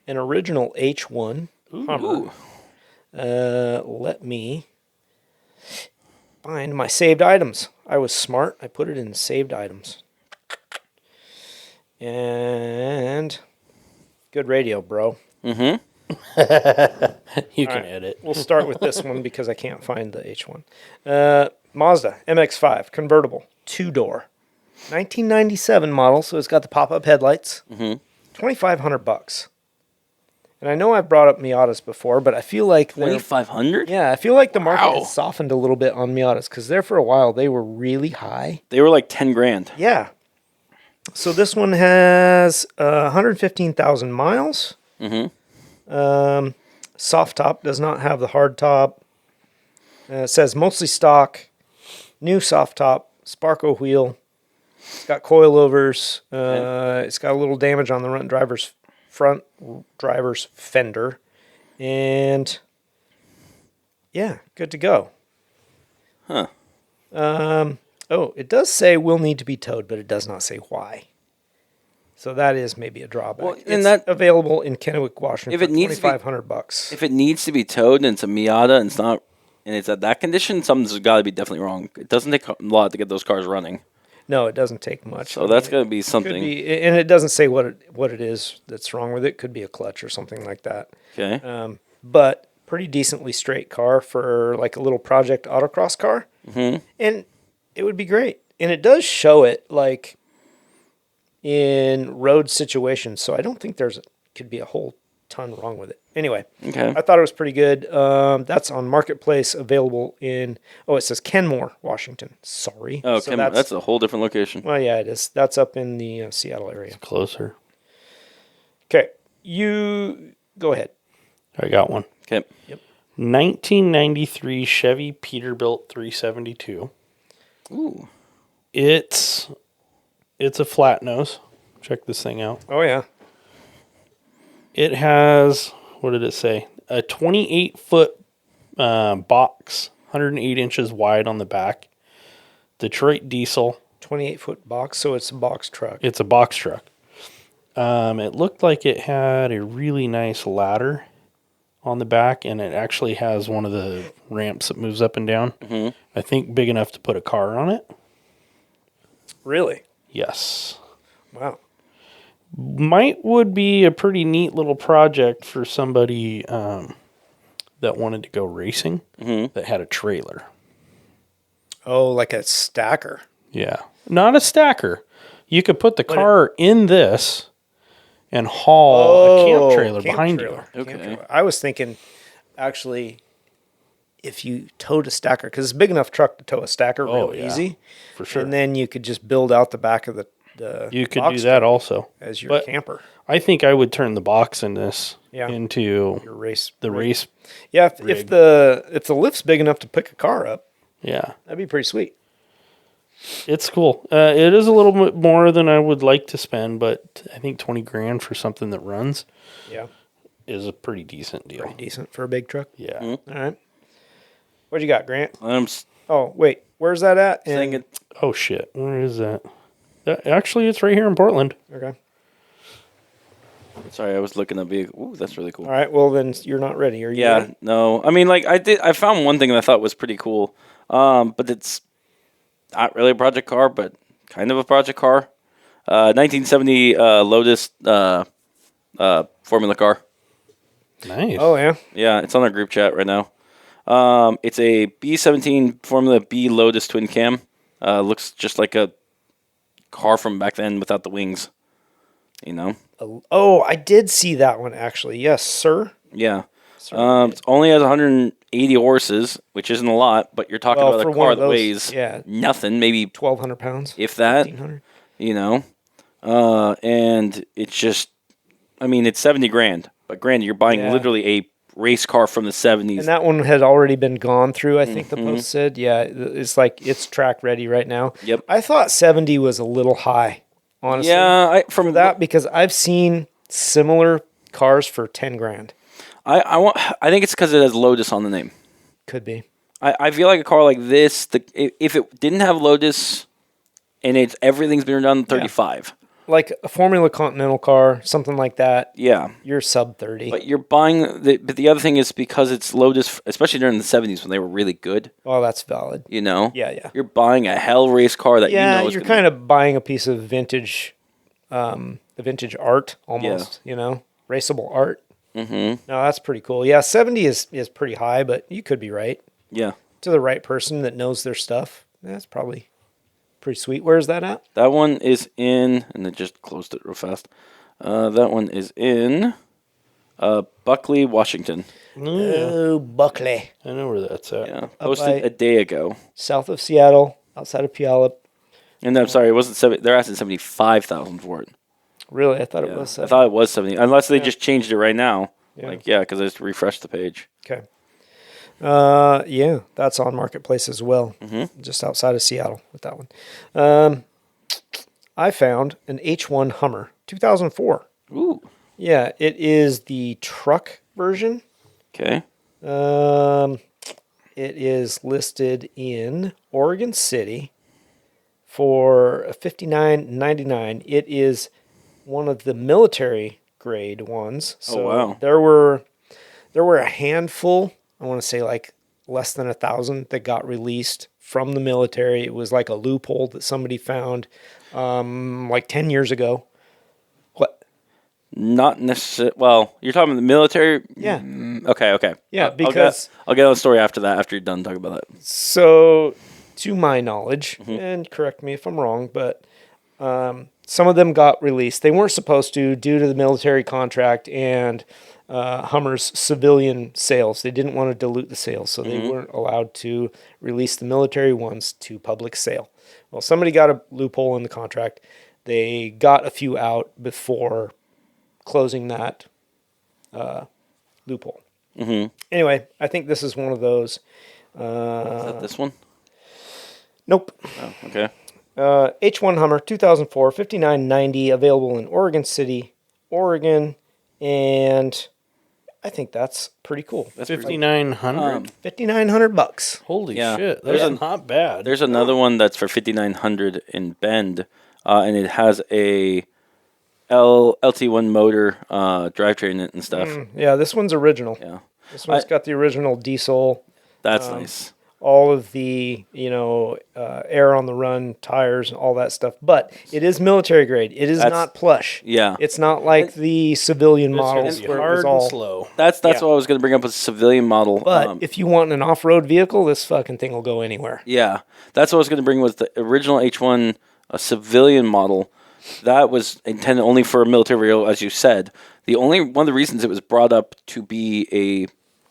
an original H1 Hummer. Let me find my saved items. I was smart. I put it in saved items. And good radio, bro. Mm-hmm. You can All right. edit. We'll start with this one because I can't find the H1. Mazda MX-5 convertible, 2-door, 1997 model. So it's got the pop-up headlights. $2,500. And I know I've brought up Miatas before, but I feel like $2,500? I feel like the market Wow. has softened a little bit on Miatas because there for a while they were really high. They were like 10 grand. Yeah. So this one has 115,000 miles. Soft top, does not have the hard top. It says mostly stock, new soft top, Sparco wheel. It's got coilovers. It's got a little damage on the front driver's fender. And yeah, good to go. Huh. Oh, it does say will need to be towed, but it does not say why. So that is maybe a drawback. Well, it's and that- available in Kennewick, Washington If for it needs to be- $2,500. If it needs to be towed and it's a Miata and it's not, and it's at that condition, something's got to be definitely wrong. It doesn't take a lot to get those cars running. No, it doesn't take much. So that's got to be Could something. be, and it doesn't say what it is that's wrong with it. Could be a clutch or something like that. Okay. But pretty decently straight car for like a little project autocross car. Mm-hmm. And it would be great. And it does show it like in road situations. So I don't think could be a whole ton wrong with it. Anyway, Okay. I thought it was pretty good. That's on Marketplace, available in, it says Kenmore, Washington. Sorry. Oh, So that's a whole different location. well, yeah, it is. That's up in the Seattle area. Closer. Okay, you go ahead. I got one. Okay. 1993 Chevy Peterbilt 372. Ooh. It's a flat nose. Check this thing out. Oh yeah, It has, what did it say? A 28-foot box, 108 inches wide on the back. Detroit diesel. 28-foot box, so it's a box truck. It's a box truck. It looked like it had a really nice ladder on the back, and it actually has one of the ramps that moves up and down. Mm-hmm. I think big enough to put a car on it. Really? Yes. Wow. Would be a pretty neat little project for somebody that wanted to go racing that had a trailer. Oh, like a stacker. Yeah. Not a stacker. You could put the car in this and haul a camp trailer behind you. Camp Okay. trailer. I was thinking, actually, if you towed a stacker, because it's a big enough truck to tow a stacker real yeah. easy. For sure. And then you could just build out the back of the You could box do that truck also. as your But camper. I think I would turn the box in this Yeah. into Your race. the race. Yeah, if the lift's big enough to pick a car up, Yeah. that'd be pretty sweet. It's cool. It is a little bit more than I would like to spend, but I think 20 grand for something that runs Yeah, is a pretty decent deal. pretty decent for a big truck. Yeah. All right. What you got, Grant? I'm Oh, wait. Where's that at? saying it. Oh, shit. Where is that? Actually, it's right here in Portland. Okay. Sorry, I was looking at vehicle. Ooh, that's really cool. All right. Well, then you're not ready. Are you Yeah, ready? no. I mean, like I found one thing that I thought was pretty cool. But it's not really a project car, but kind of a project car. 1970 Lotus Formula car. Nice. Oh, yeah. Yeah, it's on our group chat right now. It's a B17 Formula B Lotus twin cam. Looks just like a car from back then without the wings. You know? Oh, I did see that one, actually. Yes, sir. Yeah. Sorry. It only has 80 horses, which isn't a lot, but you're talking Well, about for a one car of that those, weighs yeah. nothing, maybe 1,200 pounds. if that, 1,500. you know. And it's just, I mean, it's 70 grand, but granted, you're buying Yeah. literally a race car from the And 70s. that one had already been gone through, I think the Mm-hmm. post said. Yeah, it's like it's track ready right now. Yep. I thought 70 was a little high, honestly. Yeah, For that, because I've seen similar cars for 10 grand. I think it's because it has Lotus on the name. Could be. I feel like a car like this, if it didn't have Lotus and everything's been done 35. Like a Formula Continental car, something like that. Yeah. You're sub 30. But you're buying but the other thing is because it's Lotus, especially during the 70s when they were really good, Oh, that's valid. you know? Yeah. You're buying a hell race car that Yeah, you know is you're gonna kind of buying a piece of vintage, the vintage art almost, raceable art. Mm-hmm. No, that's pretty cool. Yeah, 70 is pretty high, but you could be right. Yeah. To the right person that knows their stuff, that's probably pretty sweet. Where's that at? That one is in, and I just closed it real fast. That one is in Buckley, Washington. Oh, Buckley. I know where that's at. Yeah. Posted a day ago. South of Seattle, outside of Puyallup. And I'm sorry, it wasn't 70. They're asking 75,000 for it. Really? I thought Yeah. it was I thought it was 70, unless they just changed it right now. Yeah. Because I just refreshed the page. Okay. Yeah, that's on Marketplace as well, just outside of Seattle with that one. I found an H1 Hummer, 2004. Ooh. Yeah, it is the truck version. Okay. It is listed in Oregon City for $59.99. It is one of the military grade ones. So wow. there were a handful. I want to say like less than 1,000 that got released from the military. It was like a loophole that somebody found like 10 years ago. What? Not necessarily. Well, you're talking about the military? Yeah. Okay. Yeah, I'll because I'll get on the story after that, after you're done talking about that. so to my knowledge, and correct me if I'm wrong, but some of them got released. They weren't supposed to due to the military contract and Hummer's civilian sales. They didn't want to dilute the sales, so they weren't allowed to release the military ones to public sale. Well, somebody got a loophole in the contract. They got a few out before closing that loophole. Anyway, I think this is one of those. Is that this one? Nope. Oh, okay. H1 Hummer 2004, $59.90, available in Oregon City, Oregon, and I think that's pretty cool. That's pretty- 5,900. $5,900. Holy yeah. shit! There's That's not bad. There's another one that's for 5,900 in Bend, and it has a LT1 motor drivetrain in it and stuff. Yeah, this one's original. Yeah, This one's got the original diesel, that's nice. all of the air on the run tires, all that stuff. But it is military grade. It is not plush. Yeah. It's not like the civilian models It's where it hard was and all slow. That's yeah. what I was going to bring up with civilian model. But if you want an off-road vehicle, this fucking thing will go anywhere. Yeah, that's what I was going to bring was the original H1, a civilian model. That was intended only for a military vehicle, as you said. One of the reasons it was brought up to be a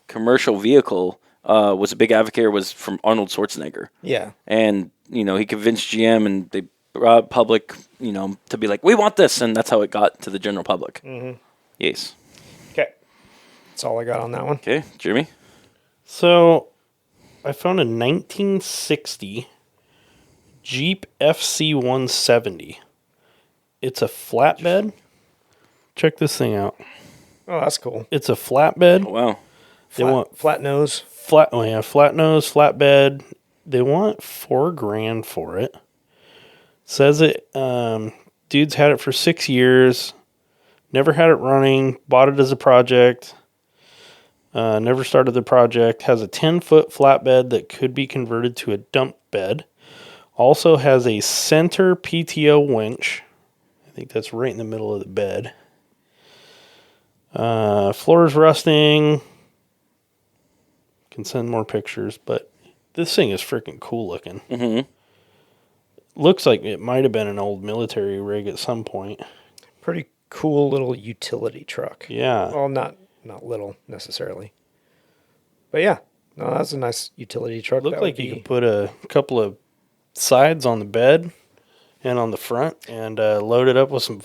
commercial vehicle was a big advocate was from Arnold Schwarzenegger. Yeah. And, he convinced GM and they brought public, to be like, we want this. And that's how it got to the general public. Mm-hmm. Yes. Okay. That's all I got on that one. Okay, Jeremy? So, I found a 1960 Jeep FC 170. It's a flatbed. Check this thing out. Oh, that's cool. It's a flatbed. Oh, wow. They want Flat nose. flat nose, flatbed. They want $4,000 for it. Says it. Dude's had it for 6 years. Never had it running. Bought it as a project. Never started the project. Has a 10-foot flatbed that could be converted to a dump bed. Also has a center PTO winch. I think that's right in the middle of the bed. Floor's rusting. Can send more pictures, but this thing is freaking cool looking. Mm-hmm. Looks like it might have been an old military rig at some point. Pretty cool little utility truck. Yeah. Well, not little necessarily. But yeah, No, that's a nice utility truck. Looked That like would you be- could put a couple of sides on the bed and on the front and load it up with some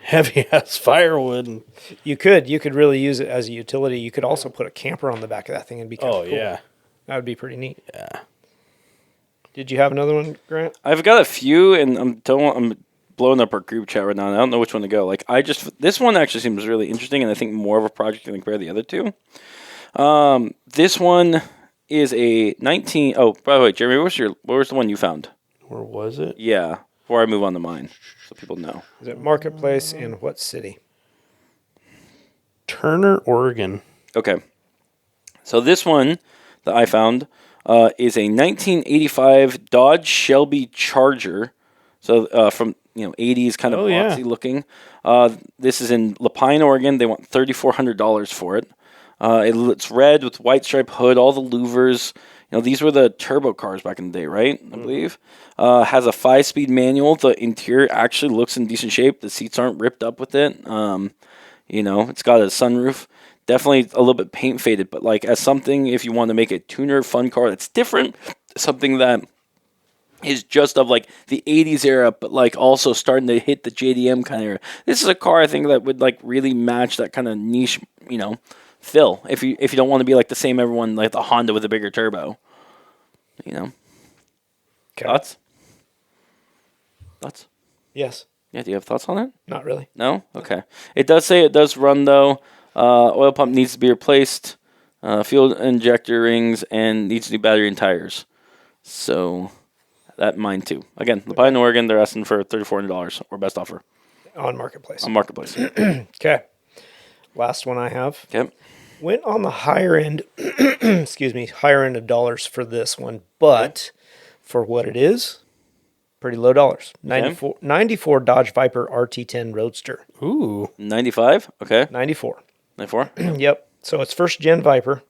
heavy ass firewood. And You could really use it as a utility. You could also put a camper on the back of that thing and be kind of cool. yeah. That would be pretty neat. Yeah. Did you have another one, Grant? I've got a few, and I'm blowing up our group chat right now, and I don't know which one to go. Like, this one actually seems really interesting, and I think more of a project than compare the other two. This one is a 19. Oh, by the way, Jeremy, what was the one you found? Where was it? Yeah, before I move on to mine, so people know. Is it Marketplace in what city? Turner, Oregon. Okay, so this one that I found is a 1985 Dodge Shelby Charger. So from 80s kind of boxy looking. This is in Lapine, Oregon. They want $3,400 for it. It's red with white stripe hood, all the louvers. These were the turbo cars back in the day, right? I believe. Has a 5-speed manual. The interior actually looks in decent shape. The seats aren't ripped up with it. It's got a sunroof. Definitely a little bit paint faded, but like as something, if you want to make a tuner fun car that's different, something that is just of like the 80s era, but like also starting to hit the JDM kind of era. This is a car I think that would like really match that kind of niche, fill. If you don't want to be like the same everyone, like the Honda with a bigger turbo. Okay. Thoughts? Yes. Yeah, do you have thoughts on it? Not really. No? Okay. It does say it does run though. Oil pump needs to be replaced. Fuel injector rings and needs new battery and tires. So that mine too. Again, Lapine, Oregon, they're asking for $3,400 or best offer On Marketplace. on Marketplace. Okay. Last one I have. Okay. Went on the higher end, higher end of dollars for this one, but for what it is, pretty low dollars. 94 Dodge Viper RT10 Roadster. Ooh. 95? Okay. 94. 94? Yep. So it's first gen Viper.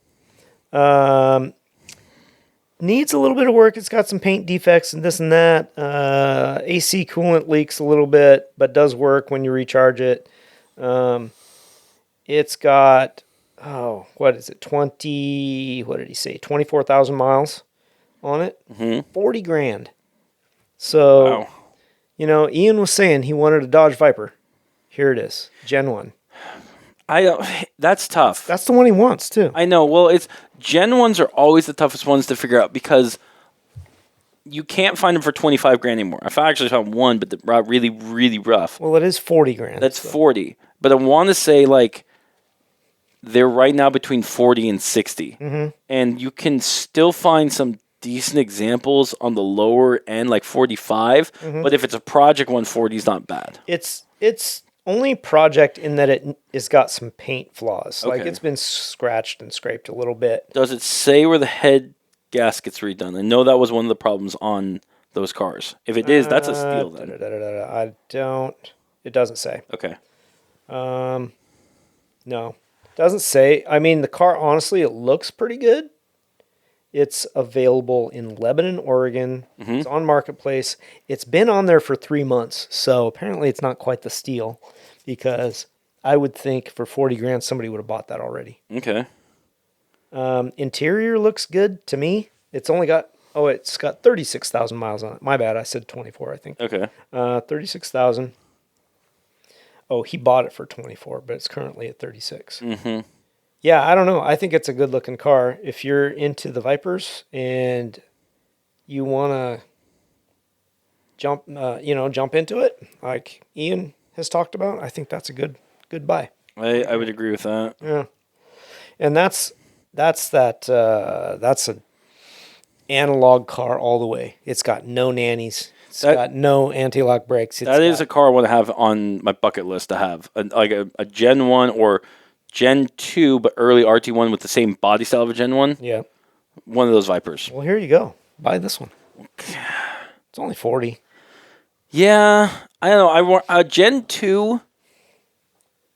Needs a little bit of work. It's got some paint defects and this and that. AC coolant leaks a little bit, but does work when you recharge it. It's got, what is it? 24,000 miles on it. Mm-hmm. 40 grand. So, Wow. Ian was saying he wanted a Dodge Viper. Here it is. Gen 1. That's tough. That's the one he wants, too. I know. Well, it's Gen 1s are always the toughest ones to figure out because you can't find them for 25 grand anymore. I actually found one, but they're really, really rough. Well, it is 40 grand. That's 40. But I want to say, like, they're right now between 40 and 60. Mm-hmm. And you can still find some decent examples on the lower end, like 45. Mm-hmm. But if it's a Project 140, is not bad. It's only project in that it's got some paint flaws. Like Okay. it's been scratched and scraped a little bit. Does it say where the head gasket's redone? I know that was one of the problems on those cars. If it is, that's a steal then. I don't. It doesn't say. Okay. No, doesn't say. I mean, the car, honestly, it looks pretty good. It's available in Lebanon, Oregon. Mm-hmm. It's on Marketplace. It's been on there for 3 months, so apparently it's not quite the steal because I would think for 40 grand somebody would have bought that already. Okay. Interior looks good to me. It's got 36,000 miles on it. My bad, I said 24, I think. Okay. 36,000. Oh, he bought it for 24, but it's currently at 36. Mm-hmm. Yeah, I don't know. I think it's a good looking car. If you're into the Vipers and you want to jump into it, like Ian has talked about, I think that's a good buy. I would agree with that. Yeah, and that's an analog car all the way. It's got no nannies. It's got no anti-lock brakes. That is a car I want to have on my bucket list to have, a Gen 1 or Gen 2, but early RT1 with the same body style of a Gen 1. Yeah. One of those Vipers. Well, here you go. Buy this one. It's only 40. Yeah, I don't know. I want a Gen 2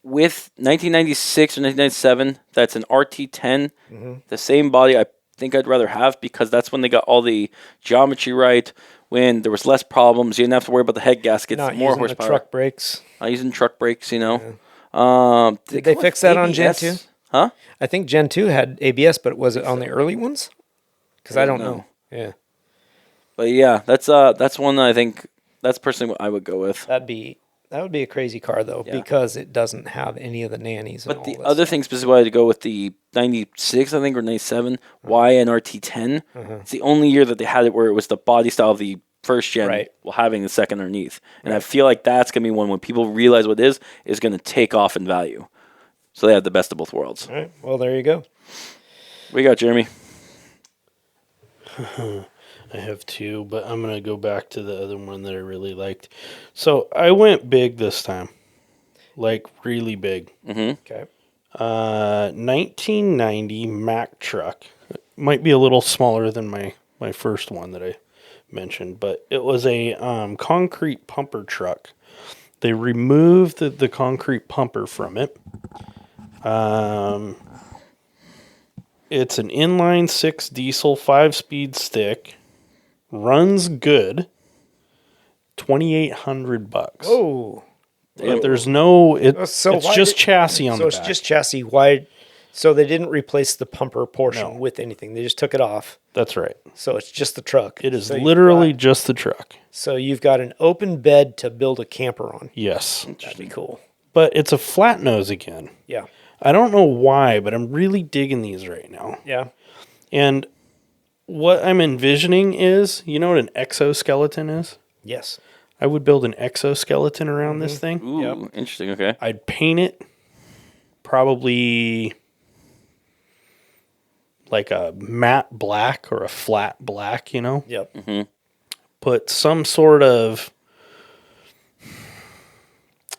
with 1996 or 1997. That's an RT10. Mm-hmm. The same body I think I'd rather have because that's when they got all the geometry right, when there was less problems. You didn't have to worry about the head gaskets, Not more using horsepower. the truck brakes. Not using truck brakes, Did they fix that on Gen 2? Huh? I think Gen 2 had ABS, but was it on the early ones? Because I don't know. Yeah. But yeah, that's one that I think that's personally what I would go with. That would be a crazy car though, because it doesn't have any of the nannies. But the other thing specifically, I had to go with the 96, I think, or 97 YNRT10. It's the only year that they had it where it was the body style of the first gen while having the second underneath. And I feel like that's going to be one when people realize what it is going to take off in value. So they have the best of both worlds. All right. Well, there you go. What you got, Jeremy? I have two, but I'm going to go back to the other one that I really liked. So I went big this time. Like, really big. Okay. 1990 Mack truck. It might be a little smaller than my first one that I mentioned, but it was a concrete pumper truck. They removed the concrete pumper from it. It's an inline 6 diesel 5-speed stick. Runs good. $2,800. Oh. There's no. It's just did, chassis on the back. So it's just chassis. Why? So they didn't replace the pumper portion with anything. They just took it off. That's right. So it's just the truck. It is literally just the truck. So you've got an open bed to build a camper on. Yes. That'd be cool. But it's a flat nose again. Yeah. I don't know why, but I'm really digging these right now. Yeah. And what I'm envisioning is, you know what an exoskeleton is? Yes. I would build an exoskeleton around this thing. Ooh, interesting. Okay. I'd paint it probably like a matte black or a flat black, you know? Yep. Mm-hmm. Put some sort of,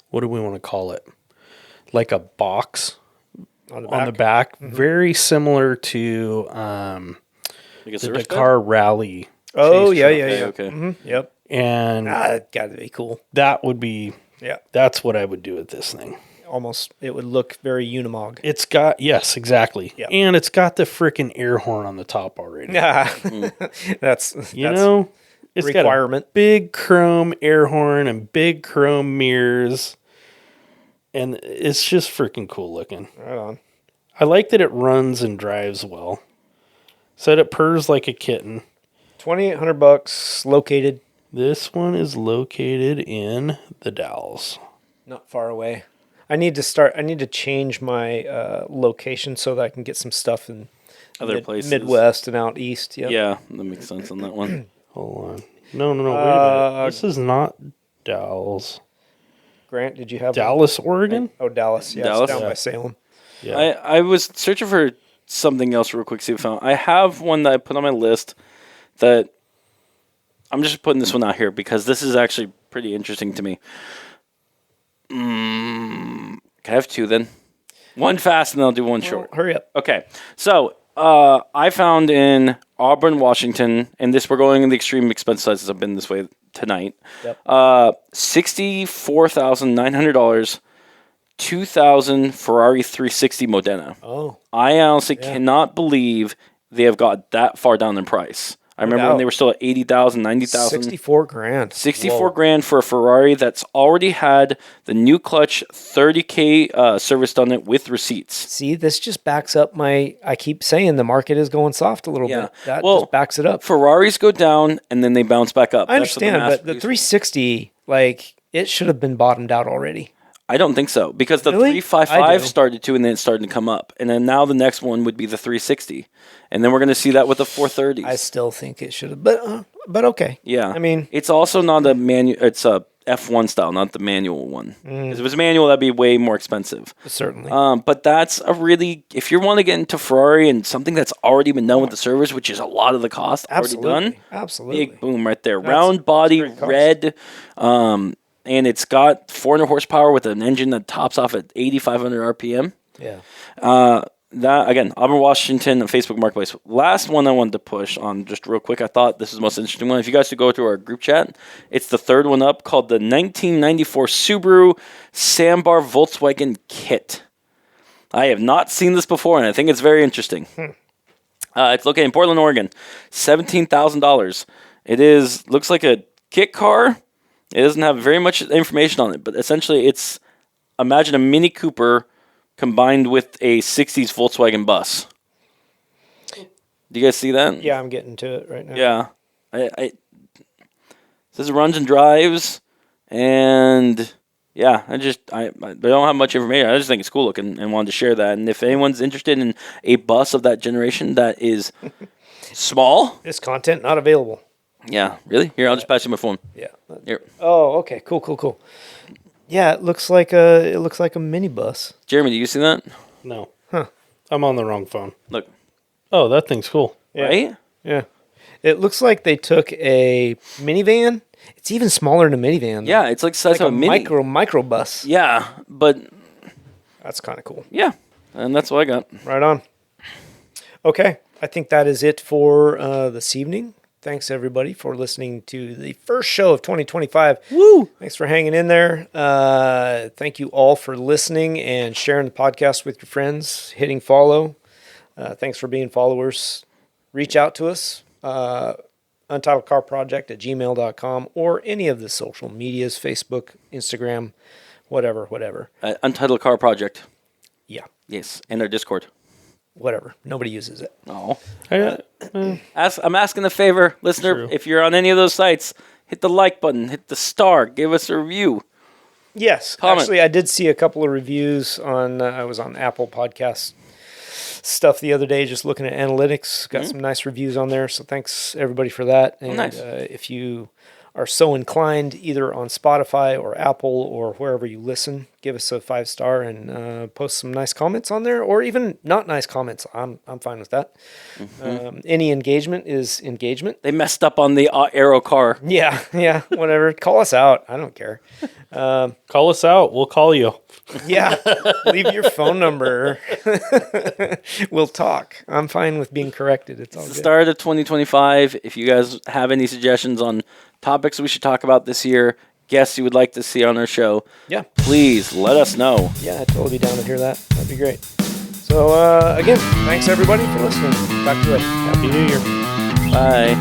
what do we want to call it? Like a box on the back. Very similar to Like the Dakar Rally. Oh, yeah. Okay. Mm-hmm. Yep. And That got to be cool. that would be, Yeah. that's what I would do with this thing. Almost, it would look very Unimog. It's got, yes, exactly. Yep. And it's got the freaking air horn on the top already. Yeah. That's it's requirement. got a big chrome air horn and big chrome mirrors. And it's just freaking cool looking. Right on. I like that it runs and drives well. Said it purrs like a kitten. $2,800 located. This one is located in the Dalles. Not far away. I need to change my location so that I can get some stuff in Other places. Midwest and out east. Yep. Yeah, that makes sense on that one. Hold on. No, wait a minute. This is not Dalles. Grant, did you have Dallas, Oregon? Oh, Dallas. Yeah, Dallas? it's down by Salem. Yeah. I was searching for something else real quick, see if I found. I have one that I put on my list that I'm just putting this one out here because this is actually pretty interesting to me. Can I have two then? One fast and then I'll do one short. Hurry up. Okay, so I found in Auburn, Washington, and this we're going in the extreme expense sizes. I've been this way tonight. Yep. $64,900, 2000 Ferrari 360 Modena. Oh, I honestly cannot believe they have got that far down in price. I remember when they were still at 80,000, 90,000. 64 grand. 64 grand for a Ferrari that's already had the new clutch 30K serviced on it with receipts. See, this just backs up I keep saying the market is going soft a little bit. That just backs it up. Ferraris go down and then they bounce back up. I understand, but the 360, it should have been bottomed out already. I don't think so because the Really? 355 started to and then it started to come up. And then now the next one would be the 360. And then we're going to see that with the 430s. I still think it should have, but okay. Yeah. I mean, it's also not a manual, it's a F1 style, not the manual one. If it was manual, that'd be way more expensive. certainly. But that's a really, if you want to get into Ferrari and something that's already been done with the service, which is a lot of the cost already done. Absolutely. Big boom right there. Round body, red, and it's got 400 horsepower with an engine that tops off at 8,500 RPM. Yeah. That again, Auburn, Washington, Facebook Marketplace. Last one I wanted to push on just real quick. I thought this is the most interesting one. If you guys could go to our group chat, it's the third one up called the 1994 Subaru Sambar Volkswagen Kit. I have not seen this before, and I think it's very interesting. It's located in Portland, Oregon. $17,000. It looks like a kit car. It doesn't have very much information on it, but essentially it's, imagine a Mini Cooper combined with a 60s Volkswagen bus. Do you guys see that? Yeah, I'm getting to it right now. Yeah. It says runs and drives, and yeah, I don't have much information. I just think it's cool looking and wanted to share that. And if anyone's interested in a bus of that generation that is small, This content not available. yeah, really? Here, I'll just pass you my phone. Yeah. Here, Oh, okay. Cool. Yeah, it looks like a minibus. Jeremy, do you see that? No. Huh. I'm on the wrong phone. Look, Oh, that thing's cool. Yeah. right? Yeah. It looks like they took a minivan. It's even smaller than a minivan. Yeah, it's like the size Like of a a mini. micro bus. Yeah, but That's kind of cool. yeah, and that's what I got. Right on. Okay, I think that is it for this evening. Thanks everybody for listening to the first show of 2025. Woo! Thanks for hanging in there. Thank you all for listening and sharing the podcast with your friends, hitting follow. Thanks for being followers. Reach out to us, untitledcarproject@gmail.com, or any of the social medias, Facebook, Instagram, whatever. Untitled Car Project. Yeah, Yes, and our Discord. whatever. Nobody uses it. Oh, I, I'm asking a favor, listener. True. If you're on any of those sites, hit the like button, hit the star, give us a review. Yes, Comment. actually, I did see a couple of reviews on. I was on Apple Podcast stuff the other day, just looking at analytics. Got some nice reviews on there, so thanks everybody for that. And nice. if you are so inclined, either on Spotify or Apple or wherever you listen, give us a 5-star and post some nice comments on there, or even not nice comments. I'm fine with that. Any engagement is engagement. They messed up on the Aero car. Yeah, whatever. Call us out. I don't care. call us out. We'll call you. Yeah, leave your phone number. We'll talk. I'm fine with being corrected. It's all The good. start of 2025. If you guys have any suggestions on topics we should talk about this year, guests you would like to see on our show, Yeah, please let us know. yeah, I'd totally be down to hear that. That'd be great. So, again, thanks everybody for listening. Talk to you later. Happy New Year. Bye.